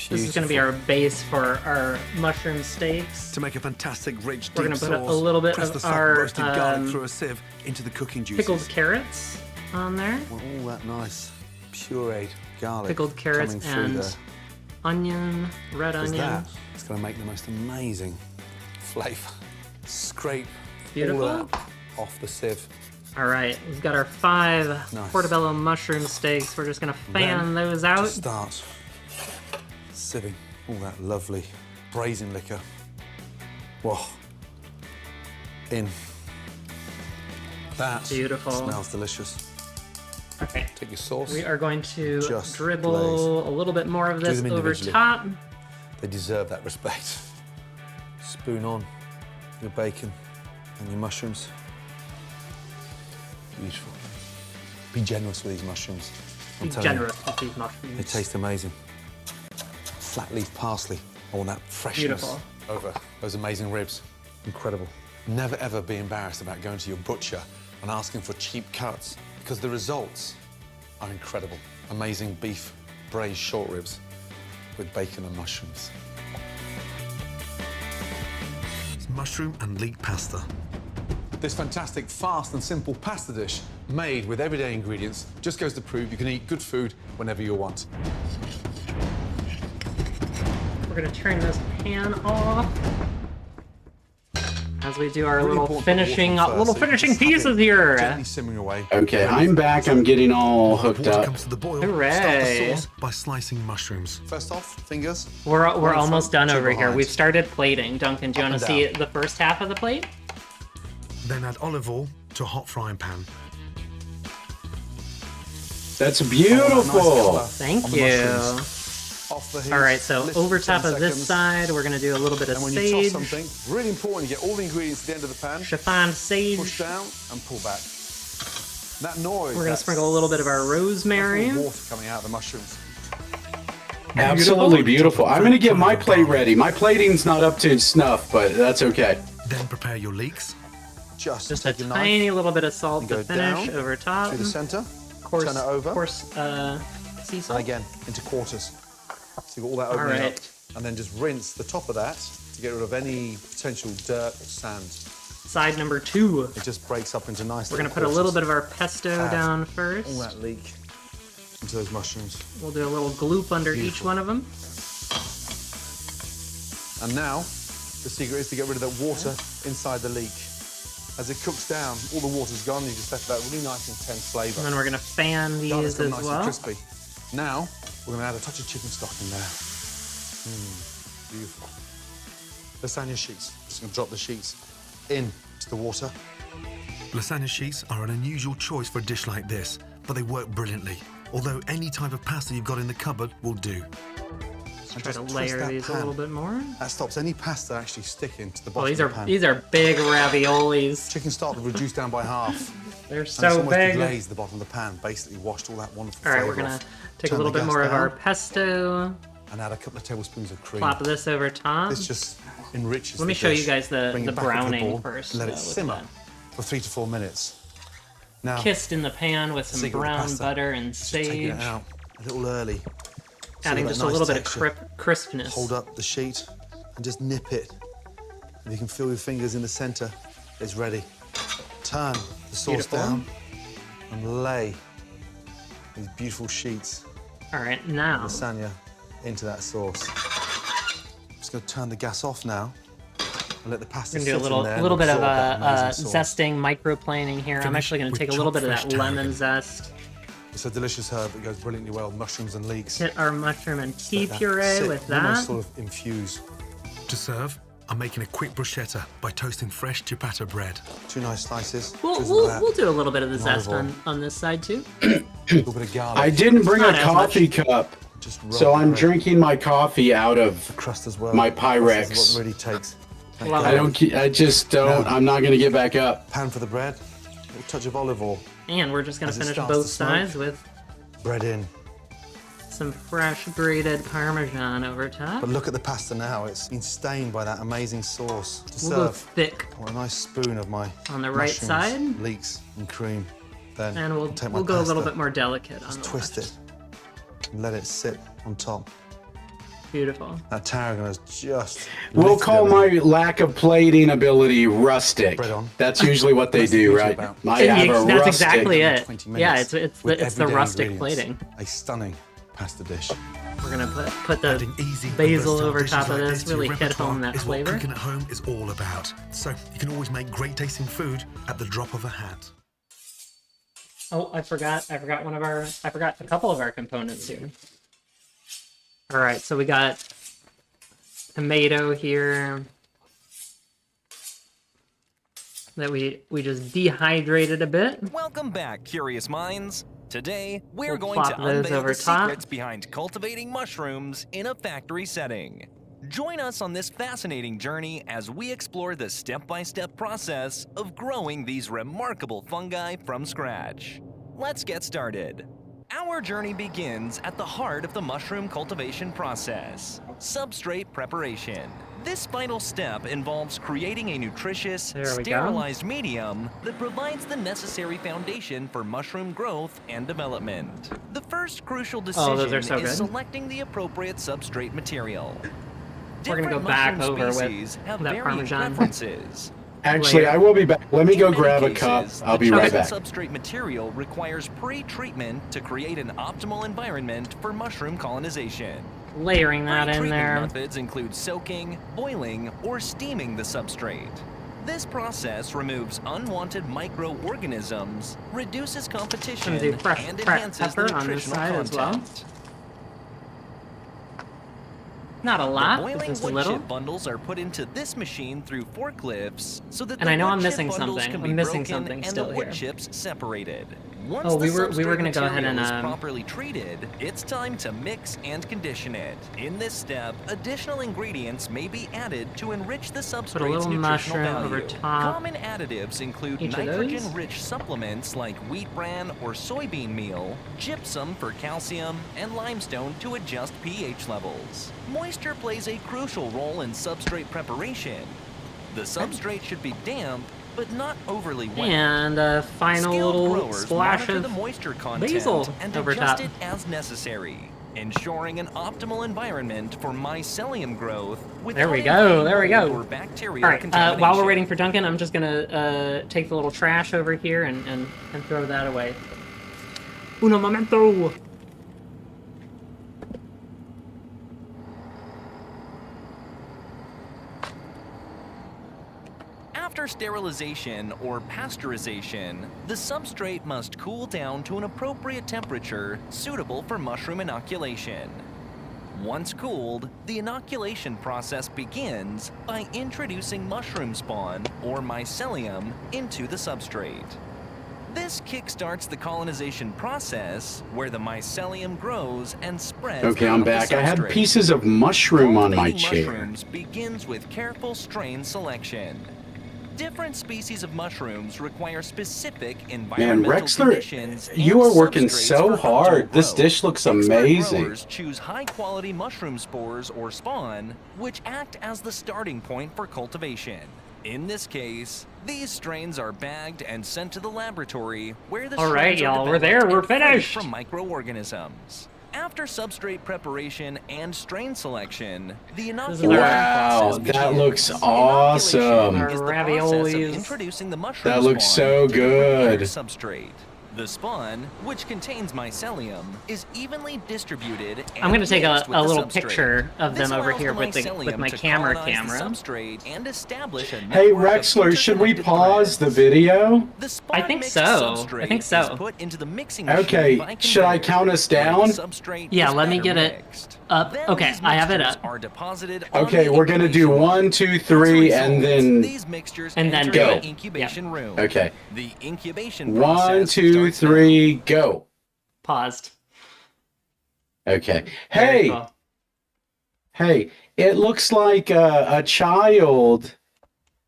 This is going to be our base for our mushroom steaks. To make a fantastic rich We're deep gonna put a sauce, little bit press of the soft our, roasted garlic um, through a sieve into the cooking juices. Pickled carrots on there. Want all that nice pureed garlic Pickled carrots coming through and there. onion, red Because onion. that is going to make the most amazing flavour. Scrape Beautiful. all that off the sieve. All right, we've got our 5 Nice. portobello mushroom steaks. We're just gonna fan Then those out. just start sieving all that lovely braising liquor. Whoa. In. That Beautiful. smells delicious. Okay. Take your sauce. We are going to Just dribble glaze. a little bit more of Do this them over individually. top. They deserve that respect. Spoon on your bacon and your mushrooms. Beautiful. Be generous with these mushrooms. I'm Be telling you, generous with these mushrooms. they taste amazing. Flat leaf parsley. I want that freshness Beautiful. over those amazing ribs. Incredible. Never ever be embarrassed about going to your butcher and asking for cheap cuts because the results are incredible. Amazing beef braised short ribs with bacon and mushrooms. It's mushroom and leek pasta. This fantastic, fast and simple pasta dish made with everyday ingredients just goes to prove you can eat good food whenever you want. We're gonna turn this pan off as we do our Really little important to put the finishing, water first, little so you can finishing just have pieces it here. Gently simmering away. Okay, I'm back. I'm getting all hooked Water up. comes to the boil. Hooray. Start the sauce by slicing mushrooms. First off, fingers. We're One in almost front, done two over here. behind. We've started plating. Duncan, do you Up want to and see down. the first half of the plate? Then add olive oil to a hot frying pan. That's Nice beautiful. colour Thank on the you. mushrooms. Off the heat. All right, so listen over for top 10 of this seconds. side, we're gonna do a little bit of And when you sage, toss something, really important, you get all the ingredients at the end of the pan. chiffon sage. Push down and pull back. That noise. We're gonna that's- sprinkle a little bit of our that's rosemary. all water coming out of the mushrooms. Absolutely beautiful. I'm going to get my plate ready. My plating's not up to snuff, but that's okay. Then prepare your leeks. Just a take your knife tiny little bit of salt and to go finish down over top. to the center. Coarse, turn it over. Coarse sea And salt. again, into quarters. So you've got all that All opening right. up. And then just rinse the top of that to get rid of any potential dirt or sand. Side number 2. It just breaks up into nice We're gonna little put a little quarters. bit of our pesto Add down first. all that leek into those mushrooms. We'll do a little gloop under each Beautiful. one of them. And now, the secret is to get rid of that water inside the leek. As it cooks down, all the water's gone, you just left that really nice intense flavour. And then we're gonna fan Garlic's these gone as nice well. and crispy. Now, we're gonna add a touch of chicken stock in there. Beautiful. Lasagna sheets. Just gonna drop the sheets into the water. Lasagna sheets are an unusual choice for a dish like this, but they work brilliantly. Although any type of pasta you've got in the cupboard will do. And Try to just twist layer that these a pan. little bit more. That stops any pasta actually sticking to the Well, bottom these of are the pan. these are big raviolis. Chicken stock reduced down by half. They're And it's so almost big. deglazed the bottom of the pan, basically washed all that wonderful All right, flavour we're gonna off. take a Turn little the bit gas more of our down pesto. and add a couple of tablespoons of cream. Plop this over top. This just enriches Let me the show you dish. guys the Bring it back up to browning bowl, first. Let it with simmer that. for 3 to 4 minutes. Now, Kissed in the pan with some secret with brown pasta, butter and just taking sage. it out a little early. So Adding that just a nice little bit texture. of crispness. Hold up the sheet and just nip it If you can feel your fingers in the center, it's ready. Turn the sauce Beautiful. down and lay these beautiful sheets All right, now. of lasagna into that sauce. I'm just going to turn the gas off now and let the pasta We're sit gonna do a in there and little bit of absorb that amazing sauce. zesting, microplaning here. I'm Finish actually gonna with take a little bit of chopped that fresh lemon tarragon. zest. It's a delicious herb that goes brilliantly well with mushrooms and leeks. Hit our mushroom and tea Let that puree sit, with almost that. sort of infuse. To serve, I'm making a quick bruschetta by toasting fresh ciabatta bread. 2 nice slices. We'll do a little bit of the zest on this side too. A little bit of garlic. I didn't bring a Not as coffee much. cup, Just rub so the I'm bread. drinking my coffee out of The crust as well. my The crust Pyrex. is what really takes. Thank Love God. it. I just don't. No. I'm not going to get back up. Pan for the bread. A little touch of olive oil. And we're just gonna As it finish starts both to smoke. sides with Bread in. some fresh grated Parmesan over top. But look at the pasta now. It's been stained by that amazing sauce. To We'll go serve, thick I want a nice spoon of my on the right mushrooms, side. leeks and cream. Then And we'll take my we'll go a little pasta, bit more delicate on Just the twist left. it and let it sit on top. Beautiful. That tarragon is just. We'll lifted call my everything. lack of plating ability rustic. Bread on. That's usually what they That's the do, beauty right? about I have a That's rustic. exactly it. 20 Yeah, minutes it's with the everyday rustic ingredients. plating. A stunning pasta dish. We're gonna put the Adding easy and basil versatile over dishes top of like this, to your really hit repertoire home that is what flavor. cooking at home is all about. So you can always make great tasting food at the drop of a hat. Oh, I forgot a couple of our components here. All right, so we got tomato here that we just dehydrated a bit. Welcome back, curious minds. Today, we're We'll going to plop those unveil over the top. secrets behind cultivating mushrooms in a factory setting. Join us on this fascinating journey as we explore the step-by-step process of growing these remarkable fungi from scratch. Let's get started. Our journey begins at the heart of the mushroom cultivation process, substrate preparation. This vital step involves creating a nutritious, There we go. sterilized medium that provides the necessary foundation for mushroom growth and development. The first crucial Oh, those decision are so is good. selecting the appropriate substrate material. We're gonna Different go back mushroom over species with have that varying Parmesan. preferences. Actually, I will be back. Let me go In many grab a cup. cases, I'll the be right chosen back. substrate material requires pre-treatment to create an optimal environment for mushroom colonization. Layering that in Pre-treatment there. methods include soaking, boiling, or steaming the substrate. This process removes unwanted microorganisms, reduces competition, Gonna do fresh and cracked enhances the pepper on this nutritional side as well. content. Not a The lot, but boiling just a wood little. chip bundles are put into this machine through forklifts so that And the I know wood I'm chip missing bundles something. can I'm be missing broken something and still the wood here. chips separated. Once Oh, we the were substrate gonna go ahead and, material is properly treated, it's time to mix and condition it. In this step, additional ingredients may be added to enrich the substrate's little nutritional mushroom value. over top. Common additives include Each of those. nitrogen-rich supplements like wheat bran or soybean meal, gypsum for calcium, and limestone to adjust pH levels. Moisture plays a crucial role in substrate preparation. The substrate should be damp, but not overly wet. And a final Skilled little growers splash monitor of the moisture content basil and over adjust top. it as necessary, ensuring an optimal environment for mycelium growth There we without go, there we invading go. or bacterial All right, contamination. while we're waiting for Duncan, I'm just gonna take the little trash over here and throw that away. Uno momento! After sterilization or pasteurization, the substrate must cool down to an appropriate temperature suitable for mushroom inoculation. Once cooled, the inoculation process begins by introducing mushroom spawn, or mycelium, into the substrate. This kickstarts the colonization process, where the mycelium grows and spreads. Okay, I'm out the back. I had substrate. pieces of mushroom on my Cultivating chair. mushrooms begins with careful strain selection. Different species of mushrooms require specific Man, environmental Rexler, conditions you and are working substrates so for hard. optimal This growth. dish looks Expert amazing. growers choose high-quality mushroom spores or spawn, which act as the starting point for cultivation. In this case, these strains are bagged and sent to the laboratory, where the All right, strains are y'all, we're there, developed we're and free finished. from microorganisms. After substrate preparation and strain selection, the inoculation Wow, process that begins. looks Inoculation awesome. is the process of introducing the mushroom That looks spawn so to the prepared good. substrate. The spawn, which contains mycelium, is evenly distributed. I'm gonna and take mixed a with the little substrate. picture of This them over allows here the with mycelium my to camera. colonize the substrate and establish a Hey, network of Rexler, should we interconnected pause the threads. video? The spawn I think mixed so. substrate I think is so. put into the mixing machine Okay, by should I conveyor, count us where the down? substrate Yeah, is let me better get it mixed. up. Then Okay, these I have it mixtures up. are deposited on Okay, the we're gonna do incubation 1, 2, 3, and then These mixtures And then enter do the it. incubation room. Okay. The incubation 1, process 2, starts 3, go. Paused. Okay. Very Hey, cool. hey, it looks like a child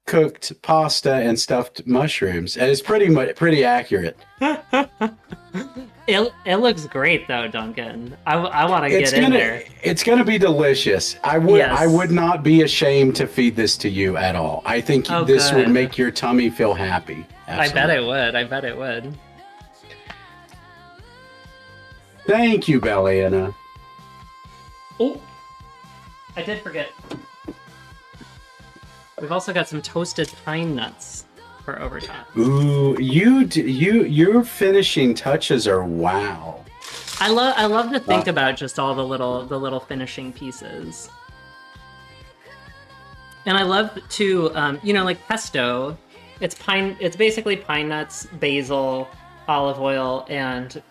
cooked pasta and stuffed mushrooms, and it's pretty accurate. It looks great though, Duncan. I want to get in there. It's gonna be delicious. I would not be ashamed to feed this to you at all. I think Oh, this would good. make your tummy feel happy. I bet it would. I bet it would. Thank you, Beliana. Oh, I did forget. We've also got some toasted pine nuts for overtop. Ooh, your finishing touches are wow. I love to think about just all the little finishing pieces. And I love to like pesto. It's basically pine nuts, basil, olive oil, and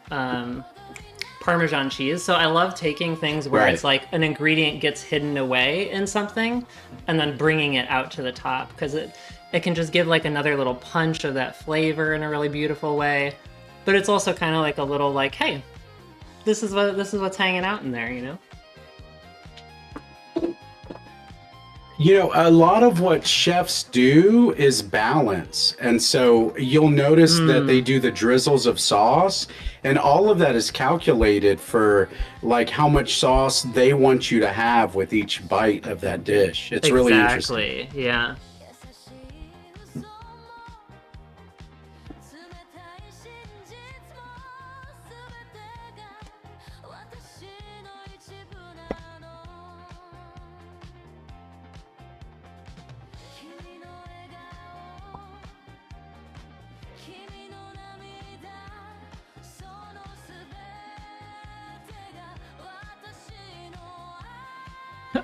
Parmesan cheese. So I love taking things where Right. it's like an ingredient gets hidden away in something and then bringing it out to the top, because it can just give like another little punch of that flavor in a really beautiful way. But it's also kind of like a little like, hey, this is what's hanging out in there, you know? You know, a lot of what chefs do is balance. And so you'll notice that they do the drizzles of sauce, and all of that is calculated for like how much sauce they want you to have with each bite of that dish. It's really interesting. Exactly, yeah.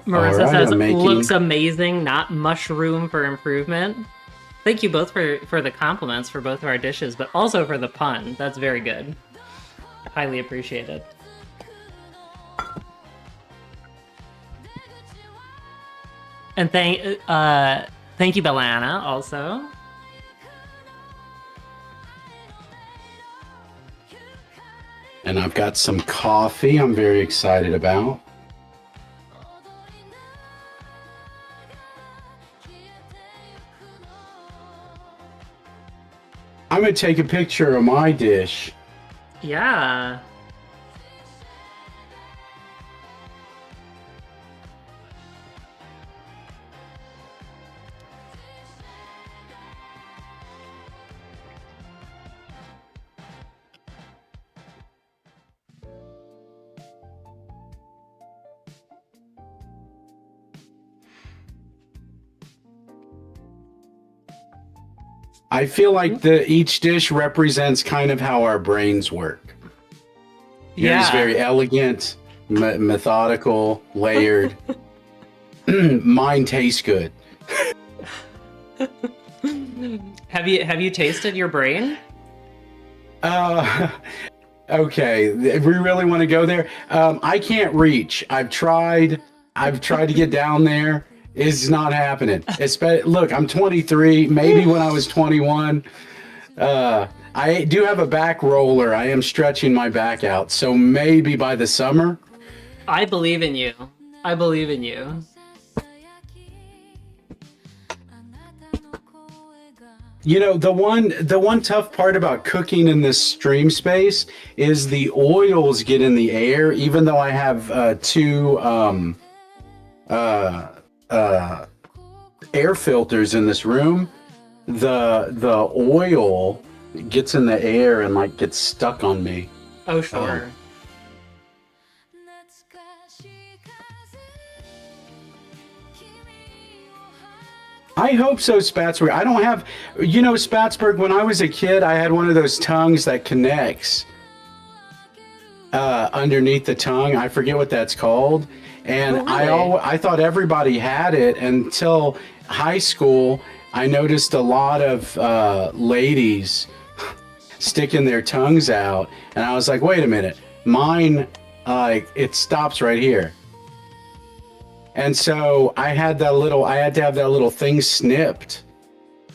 Marissa All right, says, I'm making- looks amazing, not mushroom for improvement. Thank you both for the compliments for both of our dishes, but also for the pun. That's very good. Highly appreciated. And thank you, Bellana, also. And I've got some coffee I'm very excited about. I'm going to take a picture of my dish. Yeah. I feel like each dish represents kind of how our brains work. Yours is Yeah. very elegant, methodical, layered. Mine tastes good. Have you tasted your brain? Okay, we really want to go there. I can't reach. I've tried to get down there. It's not happening. Look, I'm 23. Maybe when I was 21. I do have a back roller. I am stretching my back out. So maybe by the summer. I believe in you. I believe in you. You know, the one tough part about cooking in this stream space is the oils get in the air. Even though I have two air filters in this room, the oil gets in the air and like gets stuck on me. Oh sure. I hope so, Spatzberg. I don't have, Spatzberg, when I was a kid, I had one of those tongues that connects underneath the tongue. I forget what that's called. And I thought everybody had it until high school. I noticed a lot of ladies sticking their tongues out. And I was like, wait a minute. Mine, it stops right here. And so I had to have that little thing snipped.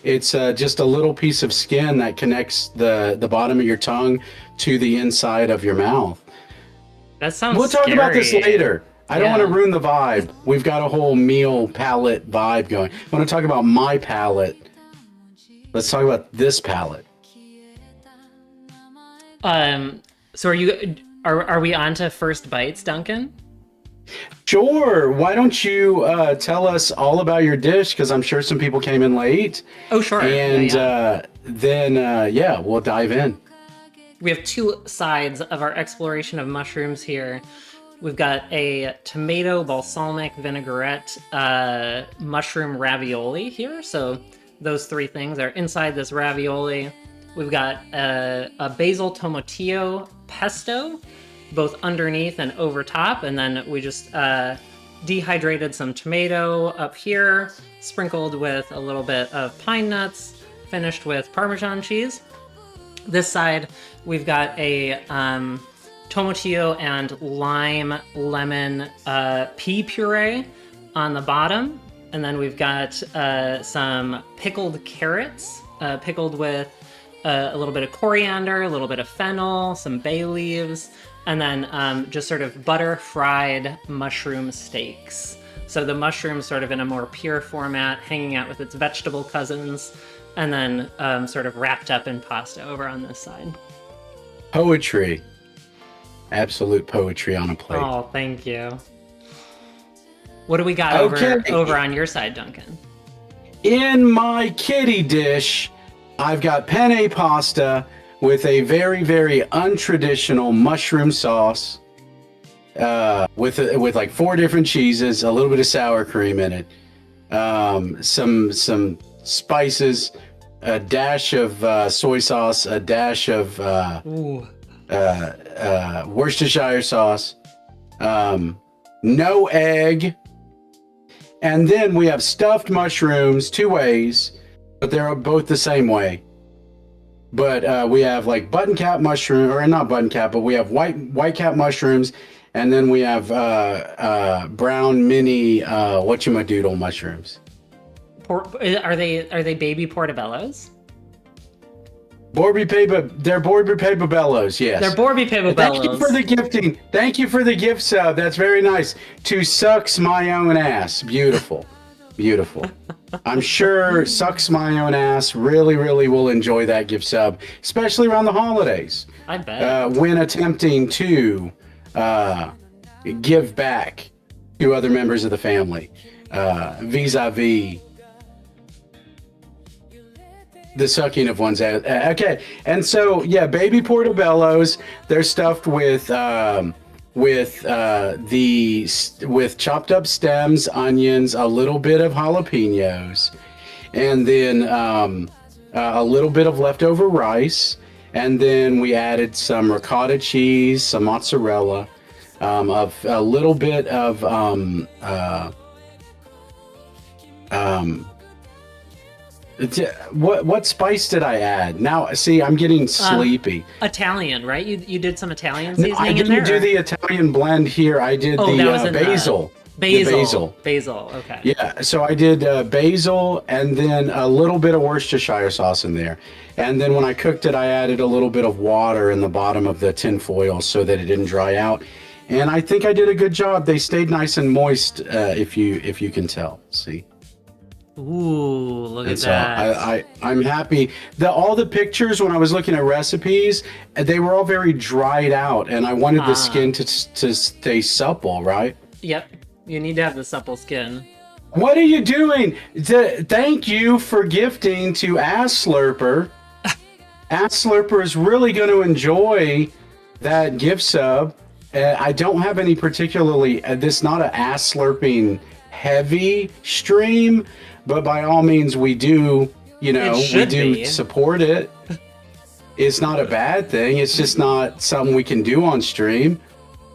It's just a little piece of skin that connects the bottom of your tongue to the inside of your mouth. That sounds We'll talk about this scary. later. I don't want to ruin the vibe. We've got a whole meal palate vibe going. I want to talk about my palate. Let's talk about this palate. So are we on to first bites, Duncan? Sure. Why don't you tell us all about your dish? Because I'm sure some people came in late. Oh, sure. And then we'll dive in. We have two sides of our exploration of mushrooms here. We've got a tomato balsamic vinaigrette mushroom ravioli here. So those three things are inside this ravioli. We've got a basil tomatillo pesto, both underneath and over top. And then we just dehydrated some tomato up here, sprinkled with a little bit of pine nuts, finished with Parmesan cheese. This side, we've got a tomatillo and lime lemon pea puree on the bottom. And then we've got some pickled carrots, pickled with a little bit of coriander, a little bit of fennel, some bay leaves, and then just sort of butter fried mushroom steaks. So the mushroom sort of in a more pure format, hanging out with its vegetable cousins, and then sort of wrapped up in pasta over on this side. Poetry. Absolute poetry on a plate. Oh, thank you. What do we got over on your side, Duncan? In my kitty dish, I've got penne pasta with a very, very untraditional mushroom sauce with like 4 different cheeses, a little bit of sour cream in it, some spices, a dash of soy sauce, a dash of Worcestershire sauce, no egg, and then we have stuffed mushrooms 2 ways, but they're both the same way. But we have like button cap mushroom, or not button cap, but we have white cap mushrooms, and then we have brown mini whatchamadoodle mushrooms. Are they baby portobellos? They're Borby Pebabellos, yes. They're Borby Pebabellos. Thank you for the gifting. Thank you for the gift sub. That's very nice. To Sucks My Own Ass. Beautiful. Beautiful. I'm sure Sucks My Own Ass really, really will enjoy that gift sub, especially around the holidays. I bet. When attempting to give back to other members of the family, vis-a-vis the sucking of one's ass. Okay, and so baby portobellos. They're stuffed with chopped up stems, onions, a little bit of jalapenos, and then a little bit of leftover rice, and then we added some ricotta cheese, some mozzarella, of a little bit of what spice did I add? Now, see, I'm getting sleepy. Italian, right? You did some Italian No, seasoning I in didn't there? do the Italian blend here. I did the basil. Basil, okay. Yeah, so I did basil and then a little bit of Worcestershire sauce in there. And then when I cooked it, I added a little bit of water in the bottom of the tin foil so that it didn't dry out. And I think I did a good job. They stayed nice and moist, if you can tell. See? Ooh, look at so that. I'm happy. All the pictures when I was looking at recipes, they were all very dried out, and I wanted the skin to stay supple, right? Yep, you need to have the supple skin. What are you doing? Thank you for gifting to Ass Slurper. Ass Slurper is really going to enjoy that gift sub. I don't have any particularly. This is not an ass slurping heavy stream, but by all means, we do, support it. It's not a bad thing. It's just not something we can do on stream.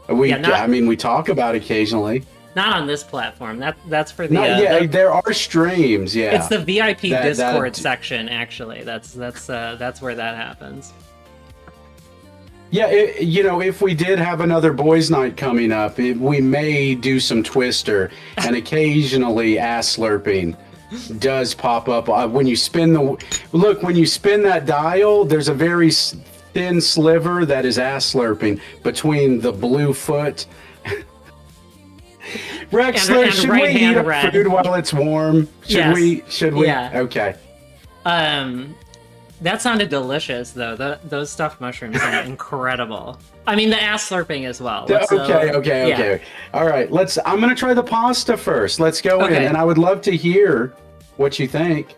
We talk about it occasionally. Not on this platform. That's for the. There are streams. Yeah, it's the VIP Discord section. Actually, that's where that happens. Yeah, if we did have another boys' night coming up, we may do some Twister, and occasionally ass slurping does pop up. When you spin that dial, there's a very thin sliver that is ass slurping between the blue foot. Rexler, should we eat our food while it's warm? Should we? Yeah. Okay. That sounded delicious, though. Those stuffed mushrooms sound incredible. I mean, the ass slurping as well. Okay. All right, I'm gonna try the pasta first. Let's go in, and I would love to hear what you think.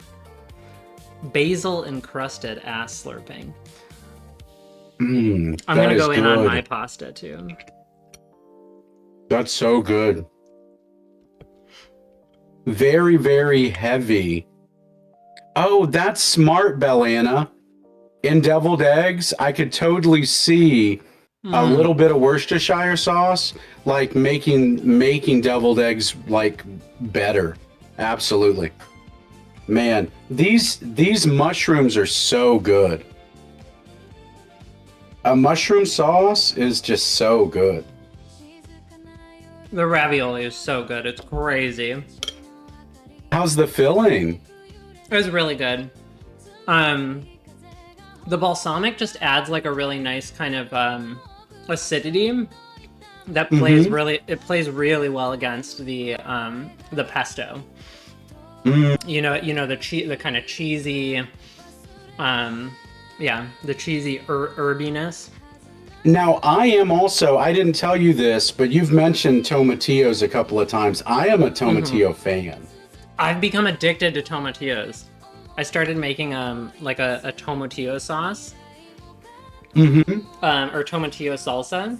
Basil encrusted ass slurping. I'm gonna go in on my pasta too. That's so good. Very, very heavy. Oh, that's smart, Bellana. In deviled eggs, I could totally see a little bit of Worcestershire sauce, like making deviled eggs like better. Absolutely. Man, these mushrooms are so good. A mushroom sauce is just so good. The ravioli is so good. It's crazy. How's the filling? It was really good. The balsamic just adds like a really nice kind of acidity that plays plays really well against the pesto. You know the kind of cheesy, the cheesy herbiness. Now, I didn't tell you this, but you've mentioned tomatillos a couple of times. I am a tomatillo fan. I've become addicted to tomatillos. I started making like a tomatillo sauce. Or tomatillo salsa.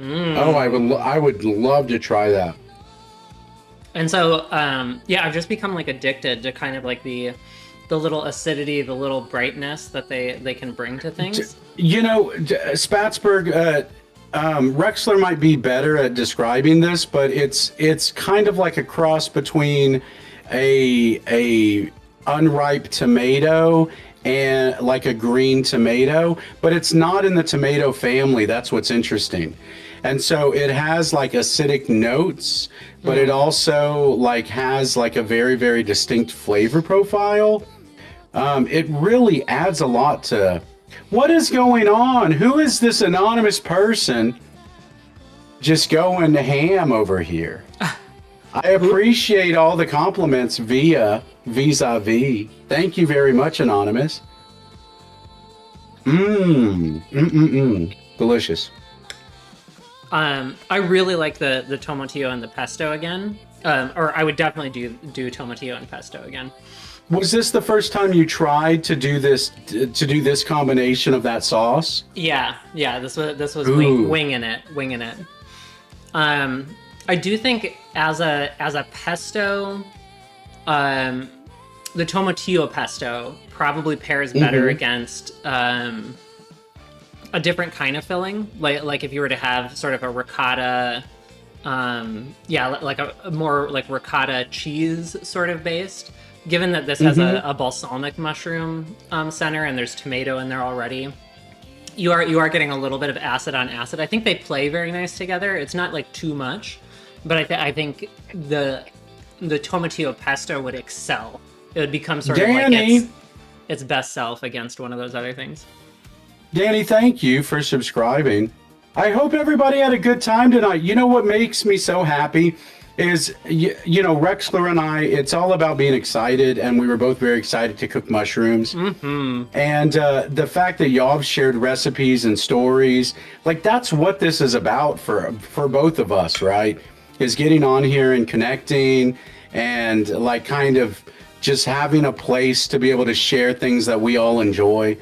Oh, I would love to try that. And so, I've just become like addicted to kind of like the little acidity, the little brightness that they can bring to things. Spatzberg, Rexler might be better at describing this, but it's kind of like a cross between a unripe tomato and like a green tomato, but it's not in the tomato family. That's what's interesting. And so it has like acidic notes, but it also like has like a very, very distinct flavor profile. It really adds a lot to what is going on. Who is this anonymous person just going ham over here? I appreciate all the compliments vis-a-vis. Thank you very much, Anonymous. Delicious. I really like the tomatillo and the pesto again. Or I would definitely do tomatillo and pesto again. Was this the first time you tried to do this combination of that sauce? Yeah. This was winging it. I do think as a pesto, the tomatillo pesto probably pairs better against a different kind of filling. Like if you were to have sort of a ricotta, like a more like ricotta cheese sort of based. Given that this has a balsamic mushroom center and there's tomato in there already, you are getting a little bit of acid on acid. I think they play very nice together. It's not like too much, but I think the tomatillo pesto would excel. It would become sort of like its best self against one of those other things. Danny, thank you for subscribing. I hope everybody had a good time tonight. You know what makes me so happy is, Rexler and I, it's all about being excited, and we were both very excited to cook mushrooms. And the fact that y'all have shared recipes and stories, like that's what this is about for both of us, right? Is getting on here and connecting and like kind of just having a place to be able to share things that we all enjoy.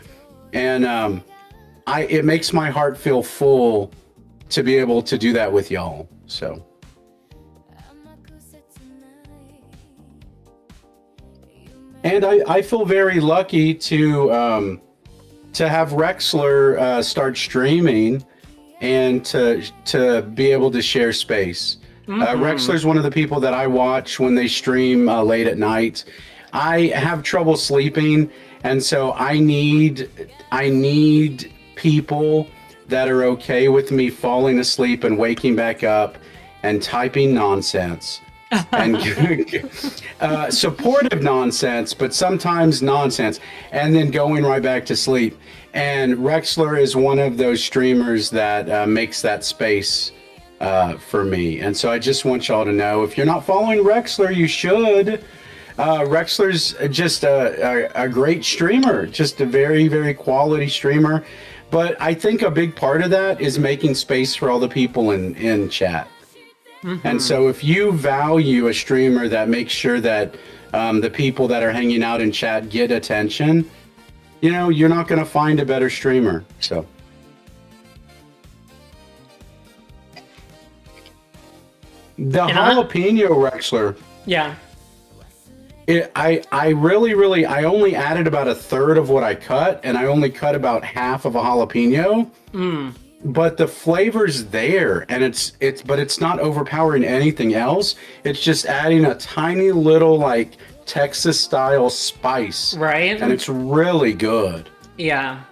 And it makes my heart feel full to be able to do that with y'all. So And I feel very lucky to have Rexler start streaming and to be able to share space. Rexler's one of the people that I watch when they stream late at night. I have trouble sleeping, and so I need people that are okay with me falling asleep and waking back up and typing nonsense and supportive nonsense, but sometimes nonsense, and then going right back to sleep. And Rexler is one of those streamers that makes that space for me. And so I just want y'all to know, if you're not following Rexler, you should. Rexler's just a great streamer, just a very, very quality streamer. But I think a big part of that is making space for all the people in chat. And so if you value a streamer that makes sure that the people that are hanging out in chat get attention, you know, you're not going to find a better streamer. So. The jalapeno Rexler. Yeah. I really, I only added about a third of what I cut, and I only cut about half of a jalapeno. But the flavor's there, and it's not overpowering anything else. It's just adding a tiny little like Texas style spice. Right. And it's really good. Yeah.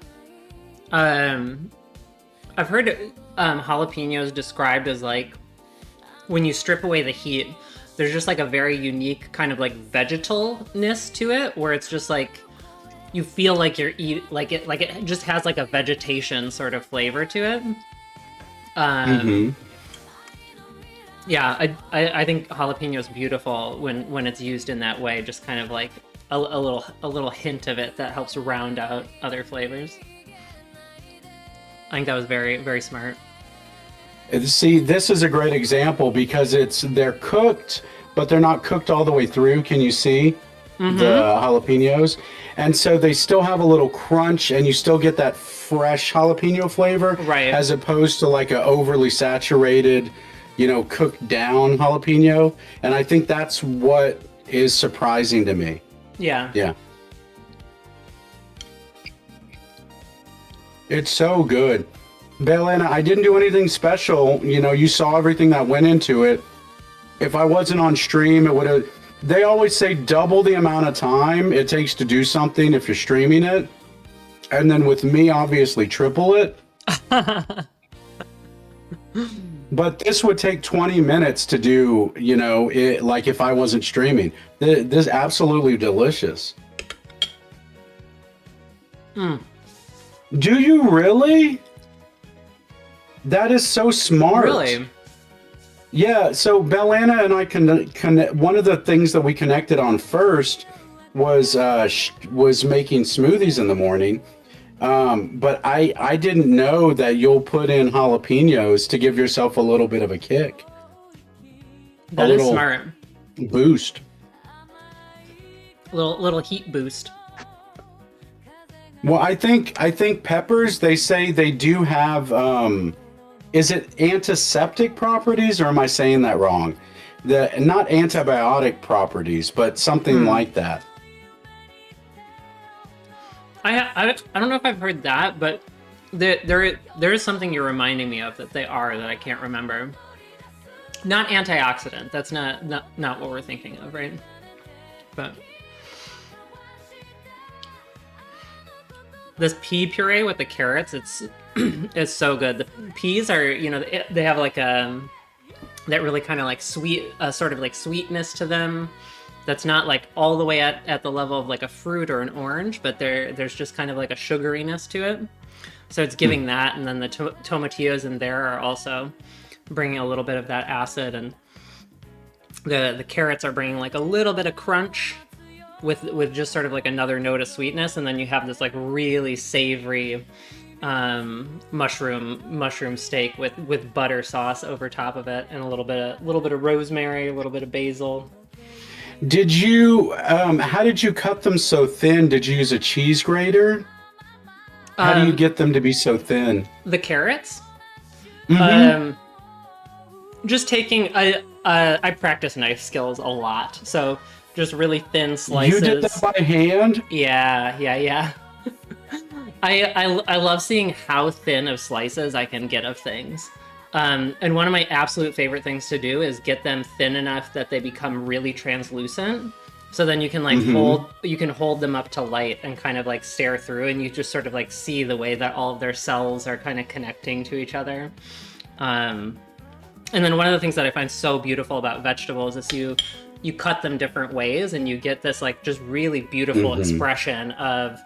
I've heard jalapenos described as like, when you strip away the heat, there's just like a very unique kind of like vegetalness to it, where it's just like you feel like you're it just has like a vegetation sort of flavor to it. Yeah, I think jalapeno is beautiful when it's used in that way, just kind of like a little hint of it that helps round out other flavors. I think that was very, very smart. See, this is a great example because they're cooked, but they're not cooked all the way through. Can you see the jalapenos? And so they still have a little crunch, and you still get that fresh jalapeno flavor, right? As opposed to like a overly saturated, cooked down jalapeno. And I think that's what is surprising to me. Yeah. Yeah. It's so good. Belena, I didn't do anything special. You saw everything that went into it. If I wasn't on stream, it would have... They always say double the amount of time it takes to do something if you're streaming it. And then with me, obviously, triple it. But this would take 20 minutes to do, it, like if I wasn't streaming. This is absolutely delicious. Do you really? That is so smart. Really? Yeah, so Belena and I one of the things that we connected on first was making smoothies in the morning. But I didn't know that you'll put in jalapenos to give yourself a little bit of a kick. That is smart. Boost. Little heat boost. Well, I think peppers, they say they do have, is it antiseptic properties, or am I saying that wrong? Not antibiotic properties, but something like that. I don't know if I've heard that, but there is something you're reminding me of that they are that I can't remember. Not antioxidant. That's not what we're thinking of, right? But this pea puree with the carrots, it's so good. The peas are, they have like that really kind of like sweet, sort of like sweetness to them. That's not like all the way at the level of like a fruit or an orange, but there's just kind of like a sugariness to it. So it's giving that, and then the tomatillos in there are also bringing a little bit of that acid, and the carrots are bringing like a little bit of crunch with just sort of like another note of sweetness, and then you have this like really savory mushroom steak with butter sauce over top of it, and a little bit of rosemary, a little bit of basil. Did you how did you cut them so thin? Did you use a cheese grater? How do you get them to be so thin? The carrots? Just taking I practice knife skills a lot, so just really thin slices. You did that by hand? Yeah. I love seeing how thin of slices I can get of things. And one of my absolute favorite things to do is get them thin enough that they become really translucent. So then you can like hold them up to light and kind of like stare through, and you just sort of like see the way that all of their cells are kind of connecting to each other. And then one of the things that I find so beautiful about vegetables is you cut them different ways, and you get this like just really beautiful expression of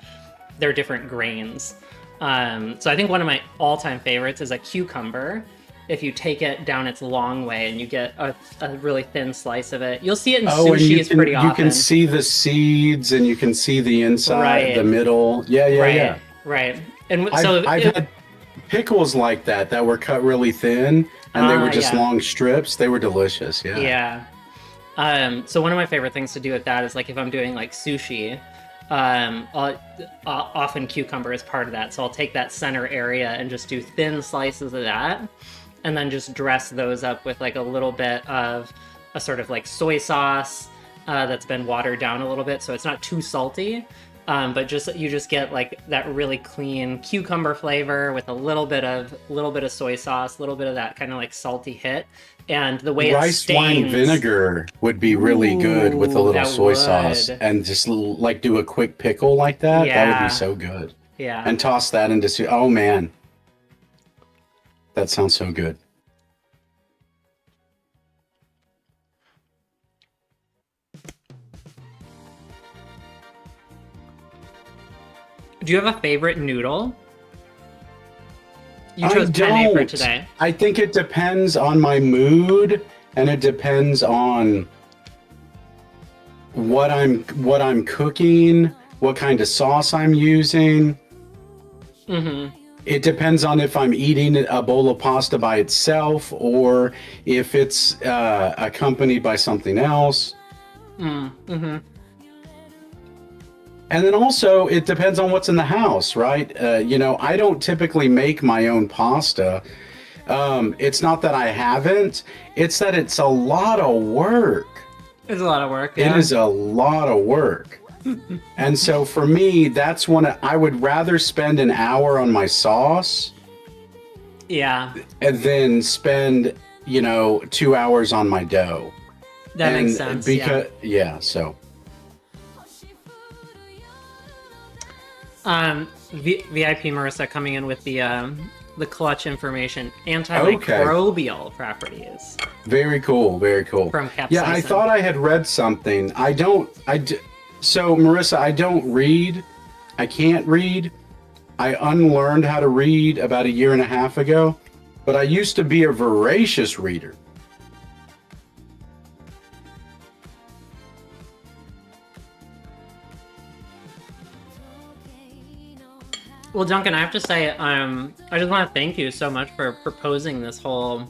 their different grains. So I think one of my all-time favorites is a cucumber. If you take it down its long way and you get a really thin slice of it, you'll see it in sushi pretty often. You can see the seeds and you can see the inside, the middle. Yeah. Right. And so I've had pickles like that were cut really thin, and they were just long strips. They were delicious. Yeah. So one of my favorite things to do with that is like if I'm doing like sushi, often cucumber is part of that. So I'll take that center area and just do thin slices of that, and then just dress those up with like a little bit of a sort of like soy sauce that's been watered down a little bit, so it's not too salty, but you just get like that really clean cucumber flavor with a little bit of soy sauce, a little bit of that kind of like salty hit, and the way rice wine vinegar would be really good with a little soy sauce, and just like do a quick pickle like that. That would be so good. Yeah. And toss that into oh man. That sounds so good. Do you have a favorite noodle? You chose penne for today. I think it depends on my mood, and it depends on what I'm cooking, what kind of sauce I'm using. It depends on if I'm eating a bowl of pasta by itself or if it's accompanied by something else. And then also, it depends on what's in the house, right? I don't typically make my own pasta. It's not that I haven't. It's that it's a lot of work. It's a lot of work, yeah. It is a lot of work. And so for me, that's when I would rather spend an hour on my sauce. Yeah. And then spend, 2 hours on my dough. That makes sense. So. VIP Marissa coming in with the clutch information. Antimicrobial properties. Very cool. Very cool. From capsaicin. Yeah, I thought I had read something. So Marissa, I don't read. I can't read. I unlearned how to read about 1.5 years ago, but I used to be a voracious reader. Well, Duncan, I have to say, I just want to thank you so much for proposing this whole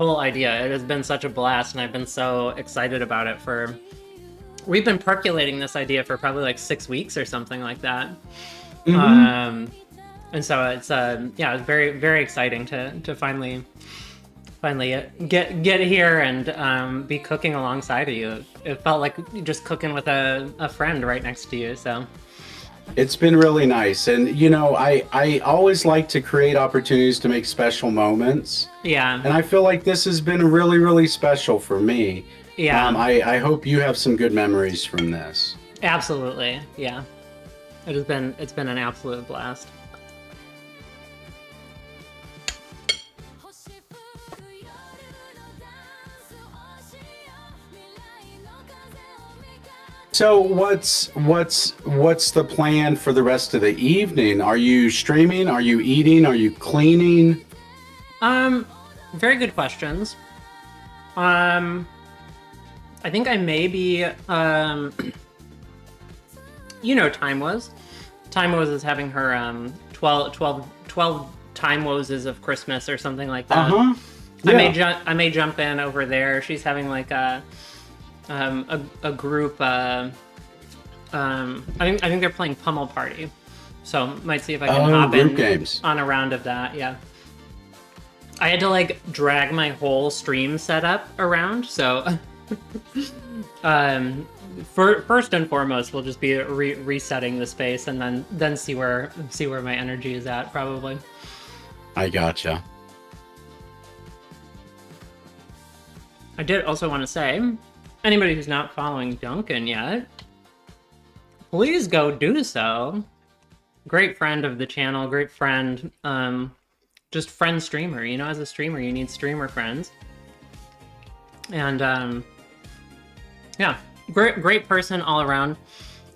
idea. It has been such a blast, and I've been so excited about it we've been percolating this idea for probably like 6 weeks or something like that. And so it's it's very, very exciting to finally get here and be cooking alongside of you. It felt like just cooking with a friend right next to you. So it's been really nice. And I always like to create opportunities to make special moments. Yeah. And I feel like this has been really, really special for me. Yeah. I hope you have some good memories from this. Absolutely. Yeah. It's been an absolute blast. So what's the plan for the rest of the evening? Are you streaming? Are you eating? Are you cleaning? Very good questions. I think I may be, Time Woes. Time Woes is having her 12 Time Woses of Christmas or something like that. Yeah. I may jump in over there. She's having like a group. I think they're playing Pummel Party, so might see if I can hop in games. On a round of that. Yeah. I had to like drag my whole stream setup around, so first and foremost, we'll just be resetting the space, and then see where my energy is at, probably. I gotcha. I did also want to say, anybody who's not following Duncan yet, please go do so. Great friend of the channel, great friend, just friend streamer. You know, as a streamer, you need streamer friends. And yeah, great person all around.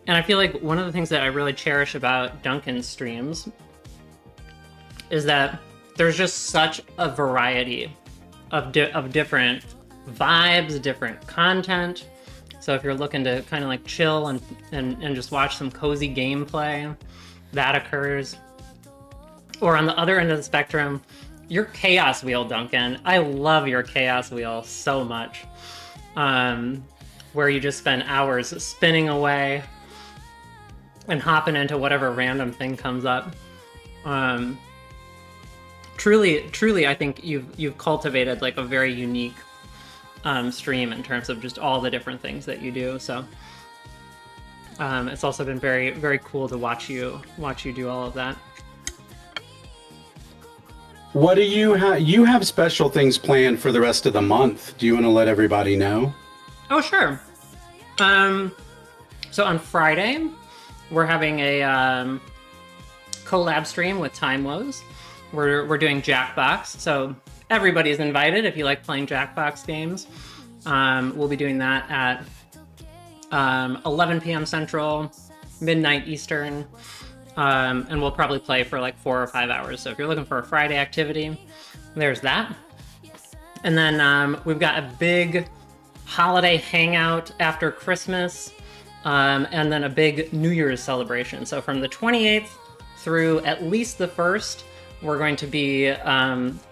And I feel like one of the things that I really cherish about Duncan's streams is that there's just such a variety of different vibes, different content. So if you're looking to kind of like chill and just watch some cozy gameplay, that occurs. Or on the other end of the spectrum, your Chaos Wheel, Duncan. I love your Chaos Wheel so much. Where you just spend hours spinning away and hopping into whatever random thing comes up. Truly, I think you've cultivated like a very unique stream in terms of just all the different things that you do. So it's also been very, very cool to watch you do all of that. What do you have? You have special things planned for the rest of the month. Do you want to let everybody know? Oh, sure. So on Friday, we're having a collab stream with Time Lows. We're doing Jackbox, so everybody's invited if you like playing Jackbox games. We'll be doing that at 11 p.m. Central, midnight Eastern, and we'll probably play for like 4 or 5 hours. So if you're looking for a Friday activity, there's that. And then we've got a big holiday hangout after Christmas, and then a big New Year's celebration. So from the 28th through at least the 1st, we're going to be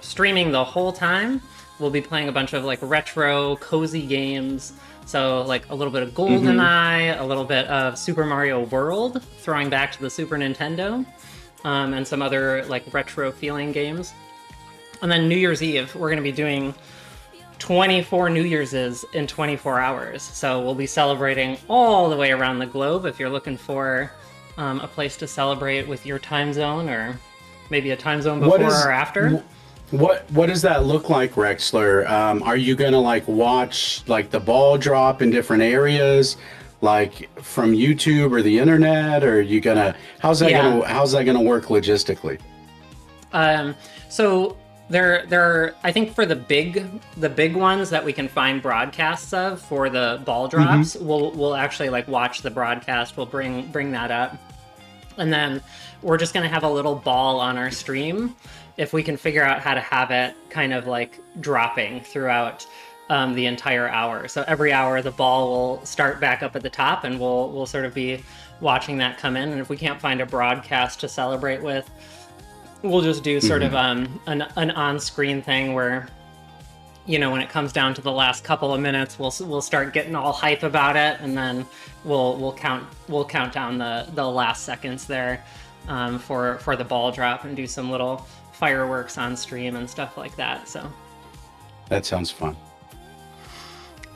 streaming the whole time. We'll be playing a bunch of like retro, cozy games. So like a little bit of GoldenEye, a little bit of Super Mario World, throwing back to the Super Nintendo, and some other like retro feeling games. And then New Year's Eve, we're going to be doing 24 New Year's in 24 hours. So we'll be celebrating all the way around the globe. If you're looking for a place to celebrate with your time zone, or maybe a time zone before or after. What does that look like, Rexler? Are you gonna like watch like the ball drop in different areas, like from YouTube or the internet, or are you gonna how's that gonna work logistically? So there I think for the big ones that we can find broadcasts of for the ball drops, we'll actually like watch the broadcast. We'll bring that up, and then we're just gonna have a little ball on our stream if we can figure out how to have it kind of like dropping throughout the entire hour. So every hour the ball will start back up at the top, and we'll sort of be watching that come in. And if we can't find a broadcast to celebrate with, we'll just do sort of an on-screen thing where, you know, when it comes down to the last couple of minutes, we'll start getting all hype about it, and then we'll count down the last seconds there for the ball drop, and do some little fireworks on stream and stuff like that. So that sounds fun.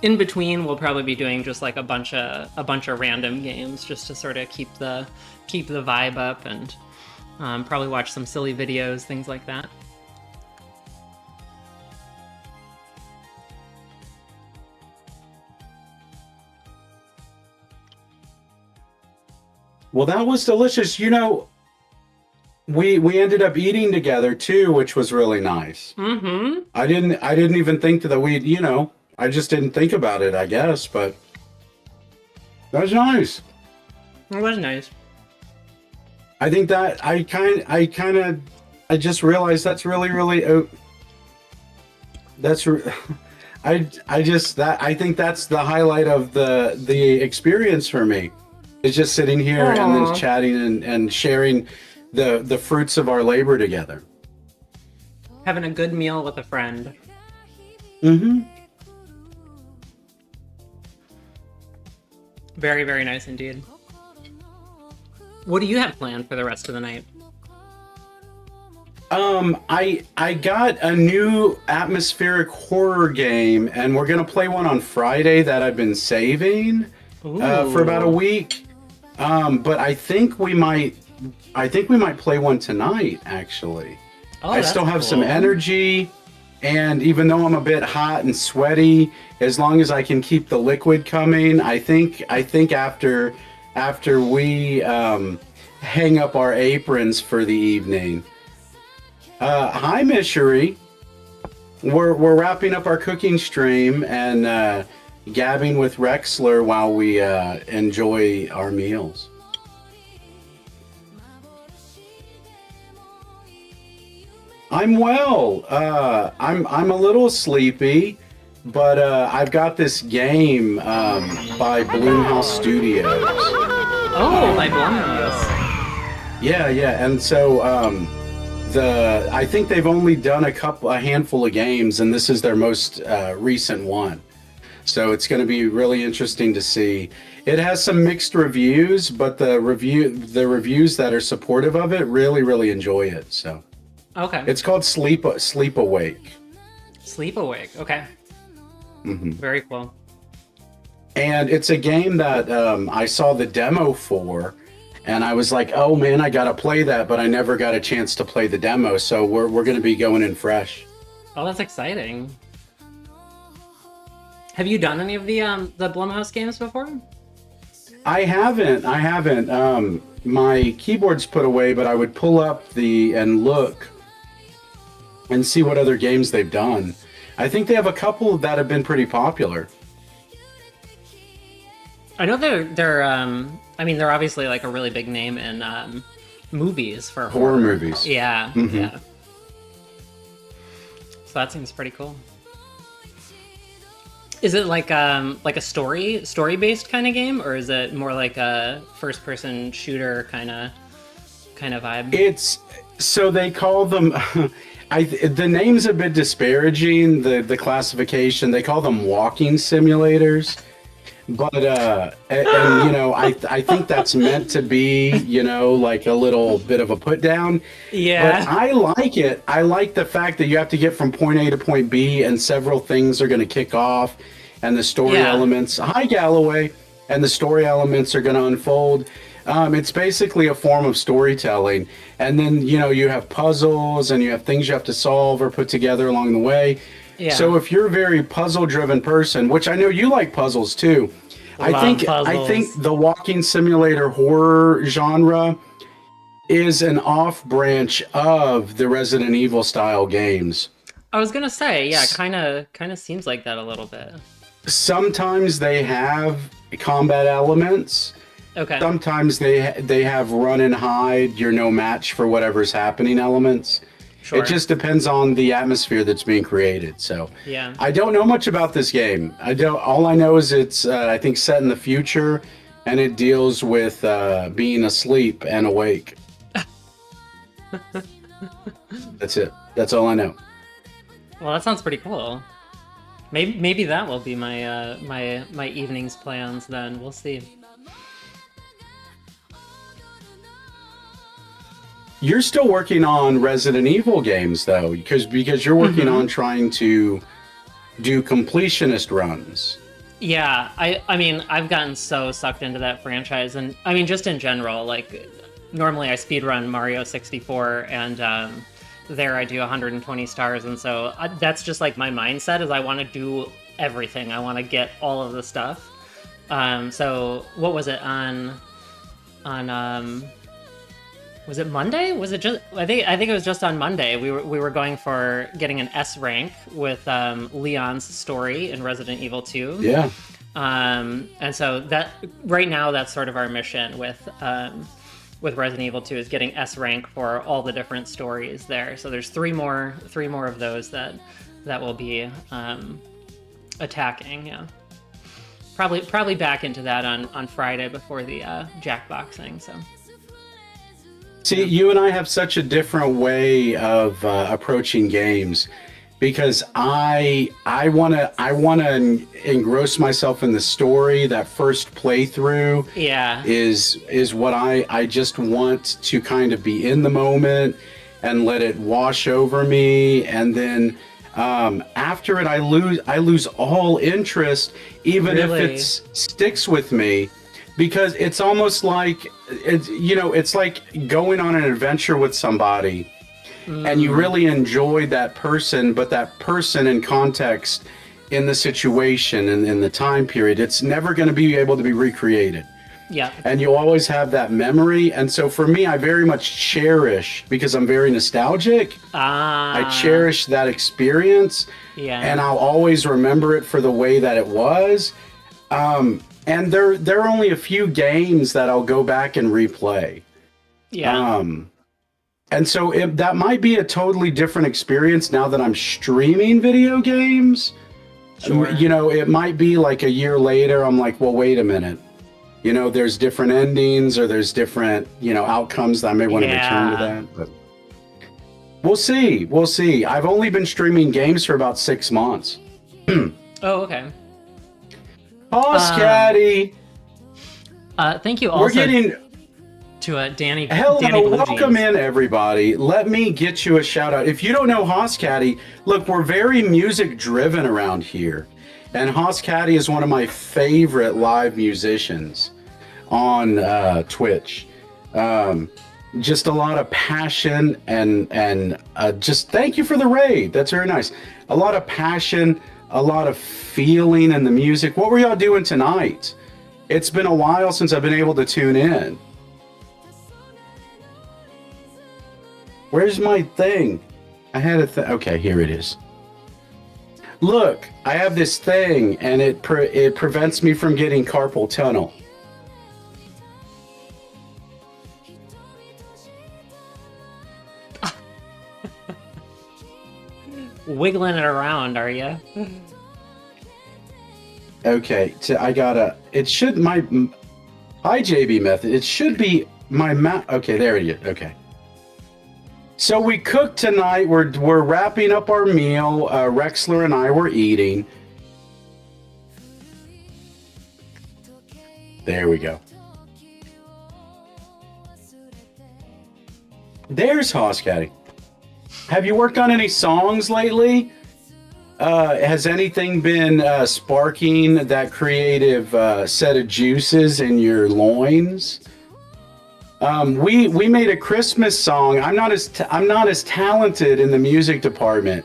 In between, we'll probably be doing just like a bunch of random games just to sort of keep the vibe up, and probably watch some silly videos, things like that. Well, that was delicious. You know, we ended up eating together too, which was really nice. I didn't even think that we, you know, I just didn't think about it, I guess, but that was nice. It was nice. I think that I just realized that's really I think that's the highlight of the experience for me. It's just sitting here and then chatting and sharing the fruits of our labor together. Having a good meal with a friend. Very, very nice indeed. What do you have planned for the rest of the night? I got a new atmospheric horror game, and we're gonna play one on Friday that I've been saving. for about a week. But I think we might play one tonight. Actually, I still have some energy, and even though I'm a bit hot and sweaty, as long as I can keep the liquid coming, I think after we hang up our aprons for the evening. Hi, Miss Cherie. We're wrapping up our cooking stream and gabbing with Rexler while we enjoy our meals. I'm well. I'm a little sleepy, but I've got this game by Blumhouse Studios. Oh, by Blumhouse. Yeah, and so I think they've only done a handful of games, and this is their most recent one. So it's going to be really interesting to see. It has some mixed reviews, but the reviews that are supportive of it really enjoy it. So okay, it's called Sleep Awake. Sleep Awake. Okay. Mm-hmm. Very cool. And it's a game that I saw the demo for, and I was like, oh man, I gotta play that, but I never got a chance to play the demo. So we're going to be going in fresh. Oh, that's exciting. Have you done any of the Blumhouse games before? I haven't. My keyboard's put away, but I would pull up and look and see what other games they've done. I think they have a couple that have been pretty popular. I know they're obviously like a really big name in movies for horror movies. Yeah, mm-hmm. Yeah. So that seems pretty cool. Is it like a story-based kind of game, or is it more like a first-person shooter kind of vibe? It's so they call them. The name's a bit disparaging. The classification, they call them walking simulators, but I think that's meant to be like a little bit of a put down. Yeah. But I like it. I like the fact that you have to get from point A to point B, and several things are going to kick off, and the story elements. Hi, Galloway, and the story elements are going to unfold. It's basically a form of storytelling, and then you have puzzles and you have things you have to solve or put together along the way. Yeah. So if you're a very puzzle-driven person, which I know you like puzzles too, I think the walking simulator horror genre is an off-branch of the Resident Evil style games. I was gonna say, yeah, kind of seems like that a little bit. Sometimes they have combat elements. Okay. Sometimes they have run and hide, you're no match for whatever's happening elements. Sure. It just depends on the atmosphere that's being created. So yeah. I don't know much about this game. All I know is it's I think set in the future, and it deals with being asleep and awake. That's it. That's all I know. Well, that sounds pretty cool. Maybe that will be my my evening's plans then. We'll see. You're still working on Resident Evil games though, because you're working on trying to do completionist runs. Yeah, I mean, I've gotten so sucked into that franchise, and I mean, just in general, like normally I speedrun Mario 64, and there I do 120 stars, and so that's just like my mindset is I want to do everything. I want to get all of the stuff. So what was it on was it Monday? Was it just? I think it was just on Monday. We were going for getting an S rank with Leon's story in Resident Evil 2. Yeah. And so that right now that's sort of our mission with Resident Evil 2 is getting S rank for all the different stories there. So there's three more of those that will be attacking. Yeah. Probably back into that on Friday before the Jackboxing. So. See, you and I have such a different way of approaching games, because I wanna engross myself in the story. That first playthrough, is what I just want to kind of be in the moment and let it wash over me, and then After it, I lose all interest, even if Really? it sticks with me, because it's almost like it's like going on an adventure with somebody, and you really enjoyed that person, but that person in context, in the situation and in the time period, it's never going to be able to be recreated. Yeah. And you always have that memory. And so for me, I very much cherish, because I'm very nostalgic, I cherish that experience. Yeah. And I'll always remember it for the way that it was. And there are only a few games that I'll go back and replay. Yeah. And so that might be a totally different experience now that I'm streaming video games. Sure. You know, it might be like a year later, I'm like, well, wait a minute. You know, there's different endings or there's different, outcomes that I may want to return to that. But we'll see. We'll see. I've only been streaming games for about 6 months. Oh, okay. Hoss Caddy. Thank you also We're getting to Danny. Hello, Danny Blue welcome Jeans. in, everybody. Let me get you a shout out. If you don't know Hoss Caddy, look, we're very music driven around here. And Hoss Caddy is one of my favorite live musicians on Twitch. Just a lot of passion and just thank you for the raid. That's very nice. A lot of passion, a lot of feeling in the music. What were y'all doing tonight? It's been a while since I've been able to tune in. Where's my thing? I had a thing. Okay, here it is. Look, I have this thing, and it prevents me from getting carpal tunnel. Wiggling it around, are you? Okay, so I gotta. It should my. Hi, JB Method. It should be my mouth. Okay, there it is. Okay. So we cooked tonight. We're wrapping up our meal. Rexler and I were eating. There we go. There's Hoss Caddy. Have you worked on any songs lately? Has anything been sparking that creative set of juices in your loins? We made a Christmas song. I'm not as talented in the music department,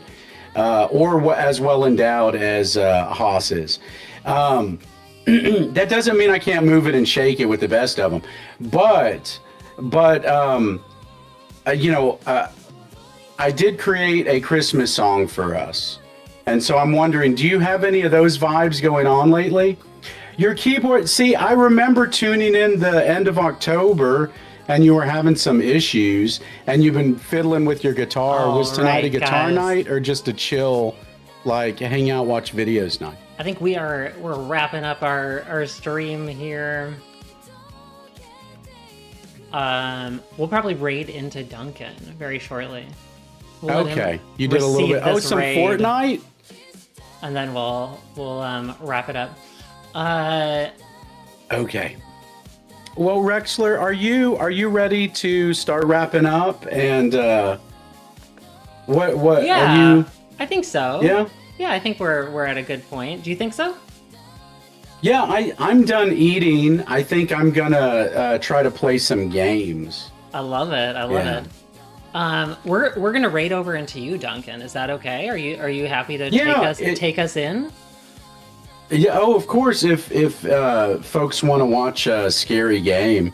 or as well endowed as Hoss is. That doesn't mean I can't move it and shake it with the best of them. But I did create a Christmas song for us, and so I'm wondering, do you have any of those vibes going on lately? Your keyboard. See, I remember tuning in the end of October. And you were having some issues, and you've been fiddling with your guitar. Was tonight a guitar night, or just a chill, like hang out, watch videos night? I think we're wrapping up our stream here. We'll probably raid into Duncan very shortly. We'll let Okay, him you did a little receive bit. Oh, this some raid, Fortnite. and then we'll wrap it up. Okay. Well, Rexler, are you ready to start wrapping up? And what Yeah, are you? I think so. Yeah? Yeah, I think we're at a good point. Do you think so? Yeah, I'm done eating. I think I'm gonna try to play some games. I love it. I love it. We're gonna raid over into you, Duncan. Is that okay? Are you happy to take us in? Yeah. Oh, of course. If folks want to watch a scary game,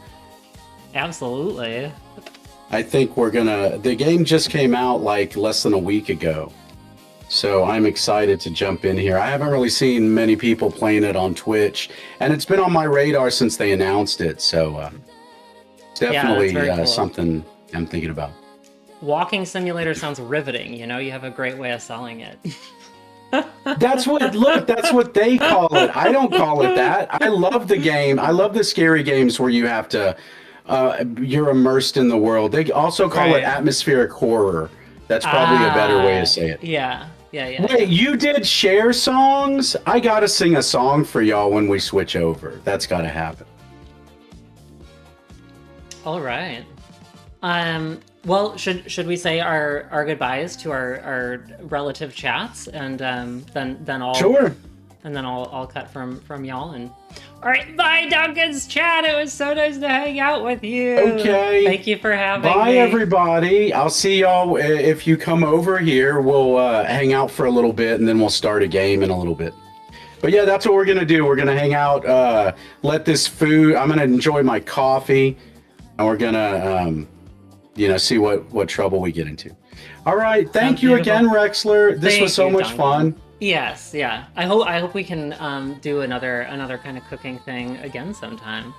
Absolutely. I think the game just came out like less than a week ago. So I'm excited to jump in here. I haven't really seen many people playing it on Twitch, and it's been on my radar since they announced it. So it's definitely very cool. something I'm thinking about. Walking simulator sounds riveting. You know, you have a great way of selling it. That's what they call it. I don't call it that. I love the game. I love the scary games where you have to, you're immersed in the world. They also call it atmospheric horror. That's probably a better way to say it. Yeah. Wait, you did share songs? I gotta sing a song for y'all when we switch over. That's gotta happen. All right. Well, should we say our goodbyes to our relative chats, and then I'll Sure. And then I'll cut from y'all. And all right, bye, Duncan's chat. It was so nice to hang out with you. Okay. Thank you for having me. Bye, everybody. I'll see y'all if you come over here. We'll hang out for a little bit, and then we'll start a game in a little bit. But yeah, that's what we're gonna do. We're gonna hang out, let this food. I'm gonna enjoy my coffee, and we're gonna, see what trouble we get into. All right, thank you again, Rexler. This was so much fun. Yes, yeah. I hope we can do another kind of cooking thing again sometime.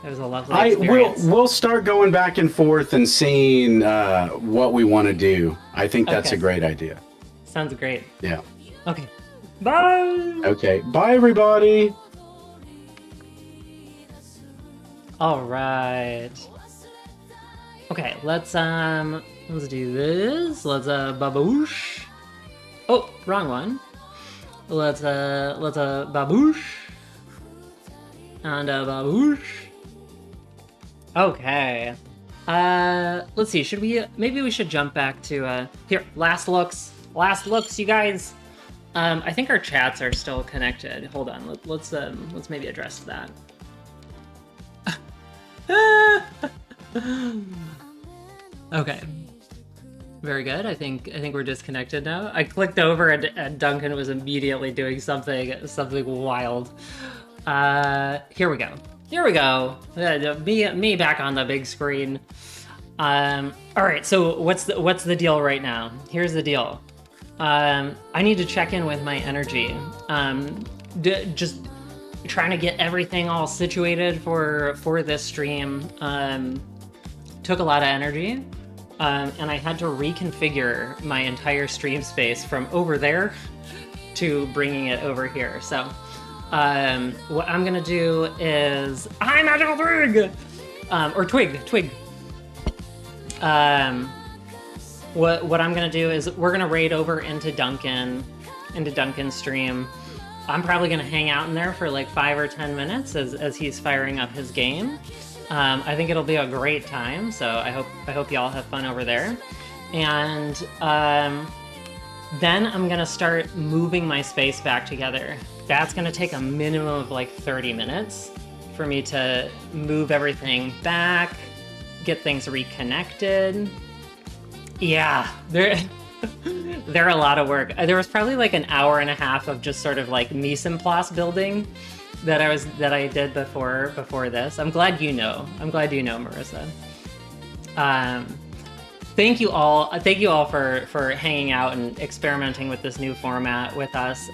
It was a lovely experience. We'll start going back and forth and seeing what we want to do. I think that's a great idea. Sounds great. Yeah. Okay. Bye. Okay. Bye, everybody. All right. Okay. Let's do this. Let's baboosh. Oh, wrong one. Let's baboosh. And baboosh. Okay. Let's see. Maybe we should jump back to here. Last looks, you guys. I think our chats are still connected. Hold on. Let's maybe address that. Okay. Very good. I think we're disconnected now. I clicked over and Duncan was immediately doing something wild. Here we go. Me back on the big screen. All right. So what's the deal right now? Here's the deal. I need to check in with my energy. Just trying to get everything all situated for this stream. Took a lot of energy. And I had to reconfigure my entire stream space from over there to bringing it over here. So what I'm gonna do is hi, Magical Twig, or Twig. What I'm gonna do is we're gonna raid over into Duncan's stream. I'm probably gonna hang out in there for like 5 or 10 minutes as he's firing up his game. I think it'll be a great time, so I hope y'all have fun over there. And then I'm gonna start moving my space back together. That's gonna take a minimum of like 30 minutes for me to move everything back, get things reconnected. Yeah, they're a lot of work. There was probably like an hour and a half of just sort of like mise en place building that I did before this. I'm glad you know, Marissa. Thank you all for hanging out and experimenting with this new format with us.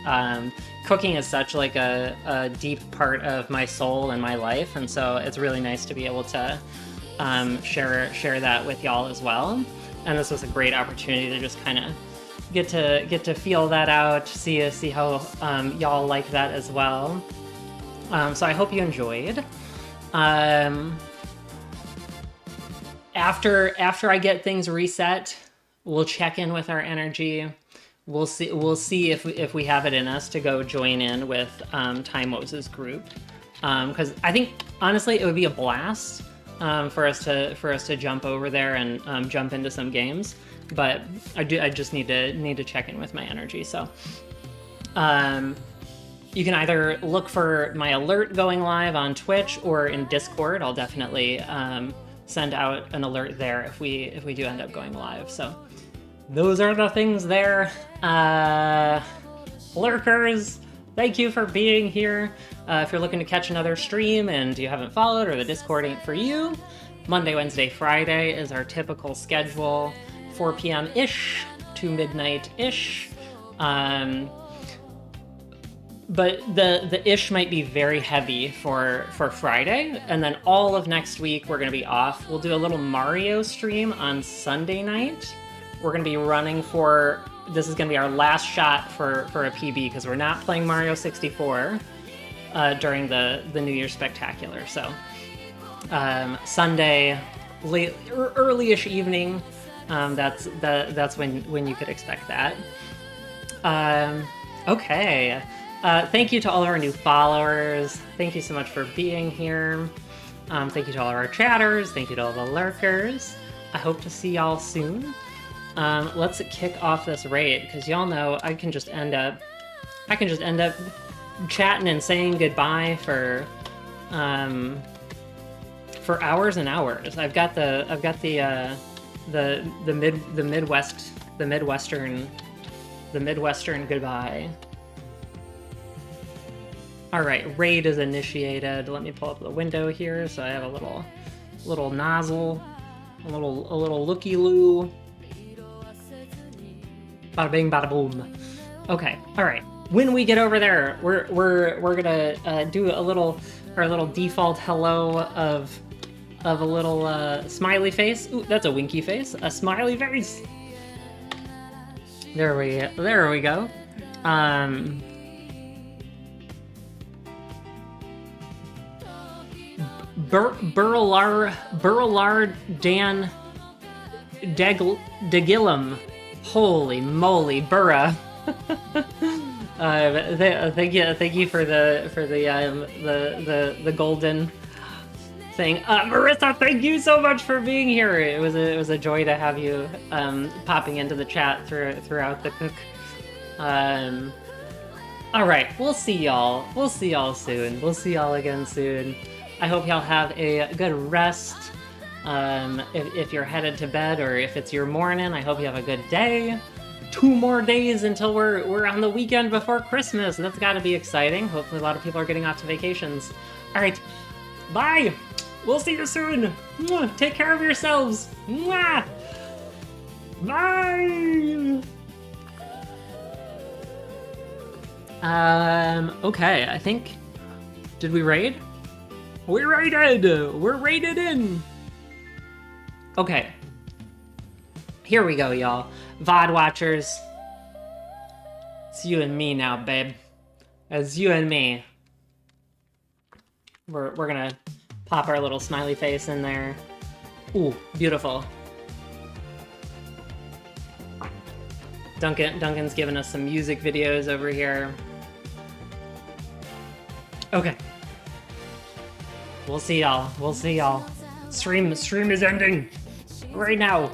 Cooking is such like a deep part of my soul and my life, and so it's really nice to be able to share that with y'all as well. And this was a great opportunity to just kind of get to feel that out, see how y'all like that as well. So I hope you enjoyed. After I get things reset, we'll check in with our energy. We'll see if we have it in us to go join in with Tymo's group, because I think honestly it would be a blast for us to jump over there and jump into some games. But I just need to check in with my energy. So. You can either look for my alert going live on Twitch or in Discord. I'll definitely send out an alert there if we do end up going live. So those are the things there. Lurkers, thank you for being here. If you're looking to catch another stream and you haven't followed or the Discord ain't for you, Monday, Wednesday, Friday is our typical schedule, 4 p.m.-ish to midnight-ish. But the ish might be very heavy for Friday, and then all of next week we're going to be off. We'll do a little Mario stream on Sunday night. We're going to be running this is going to be our last shot for a PB, because we're not playing Mario 64 during the New Year's Spectacular. So Sunday, early-ish evening, that's when you could expect that. Okay. Thank you to all of our new followers. Thank you so much for being here. Thank you to all of our chatters. Thank you to all the lurkers. I hope to see y'all soon. Let's kick off this raid, because y'all know I can just end up chatting and saying goodbye for hours and hours. I've got the Midwestern goodbye. All right, raid is initiated. Let me pull up the window here so I have a little nozzle, a little looky-loo. Bada bing, bada boom. Okay, all right. When we get over there, we're gonna do our little default hello of a little smiley face. Ooh, that's a winky face. A smiley face. There we go. Burlar Dan Degillum. Holy moly, Burra. Thank you for the golden thing. Marissa, thank you so much for being here. It was a joy to have you popping into the chat throughout the cook. All right, we'll see y'all. We'll see y'all soon. We'll see y'all again soon. I hope y'all have a good rest. If you're headed to bed or if it's your morning, I hope you have a good day. 2 more days until we're on the weekend before Christmas. That's got to be exciting. Hopefully a lot of people are getting off to vacations. All right, bye. We'll see you soon. Mwah. Take care of yourselves. Mwah. Bye. Okay, I think, did we raid? We raided! We're raided in! Okay. Here we go, y'all. VOD watchers. It's you and me now, babe. It's you and me. We're gonna pop our little smiley face in there. Ooh, beautiful. Duncan's giving us some music videos over here. Okay. We'll see y'all. We'll see y'all. Stream is ending right now.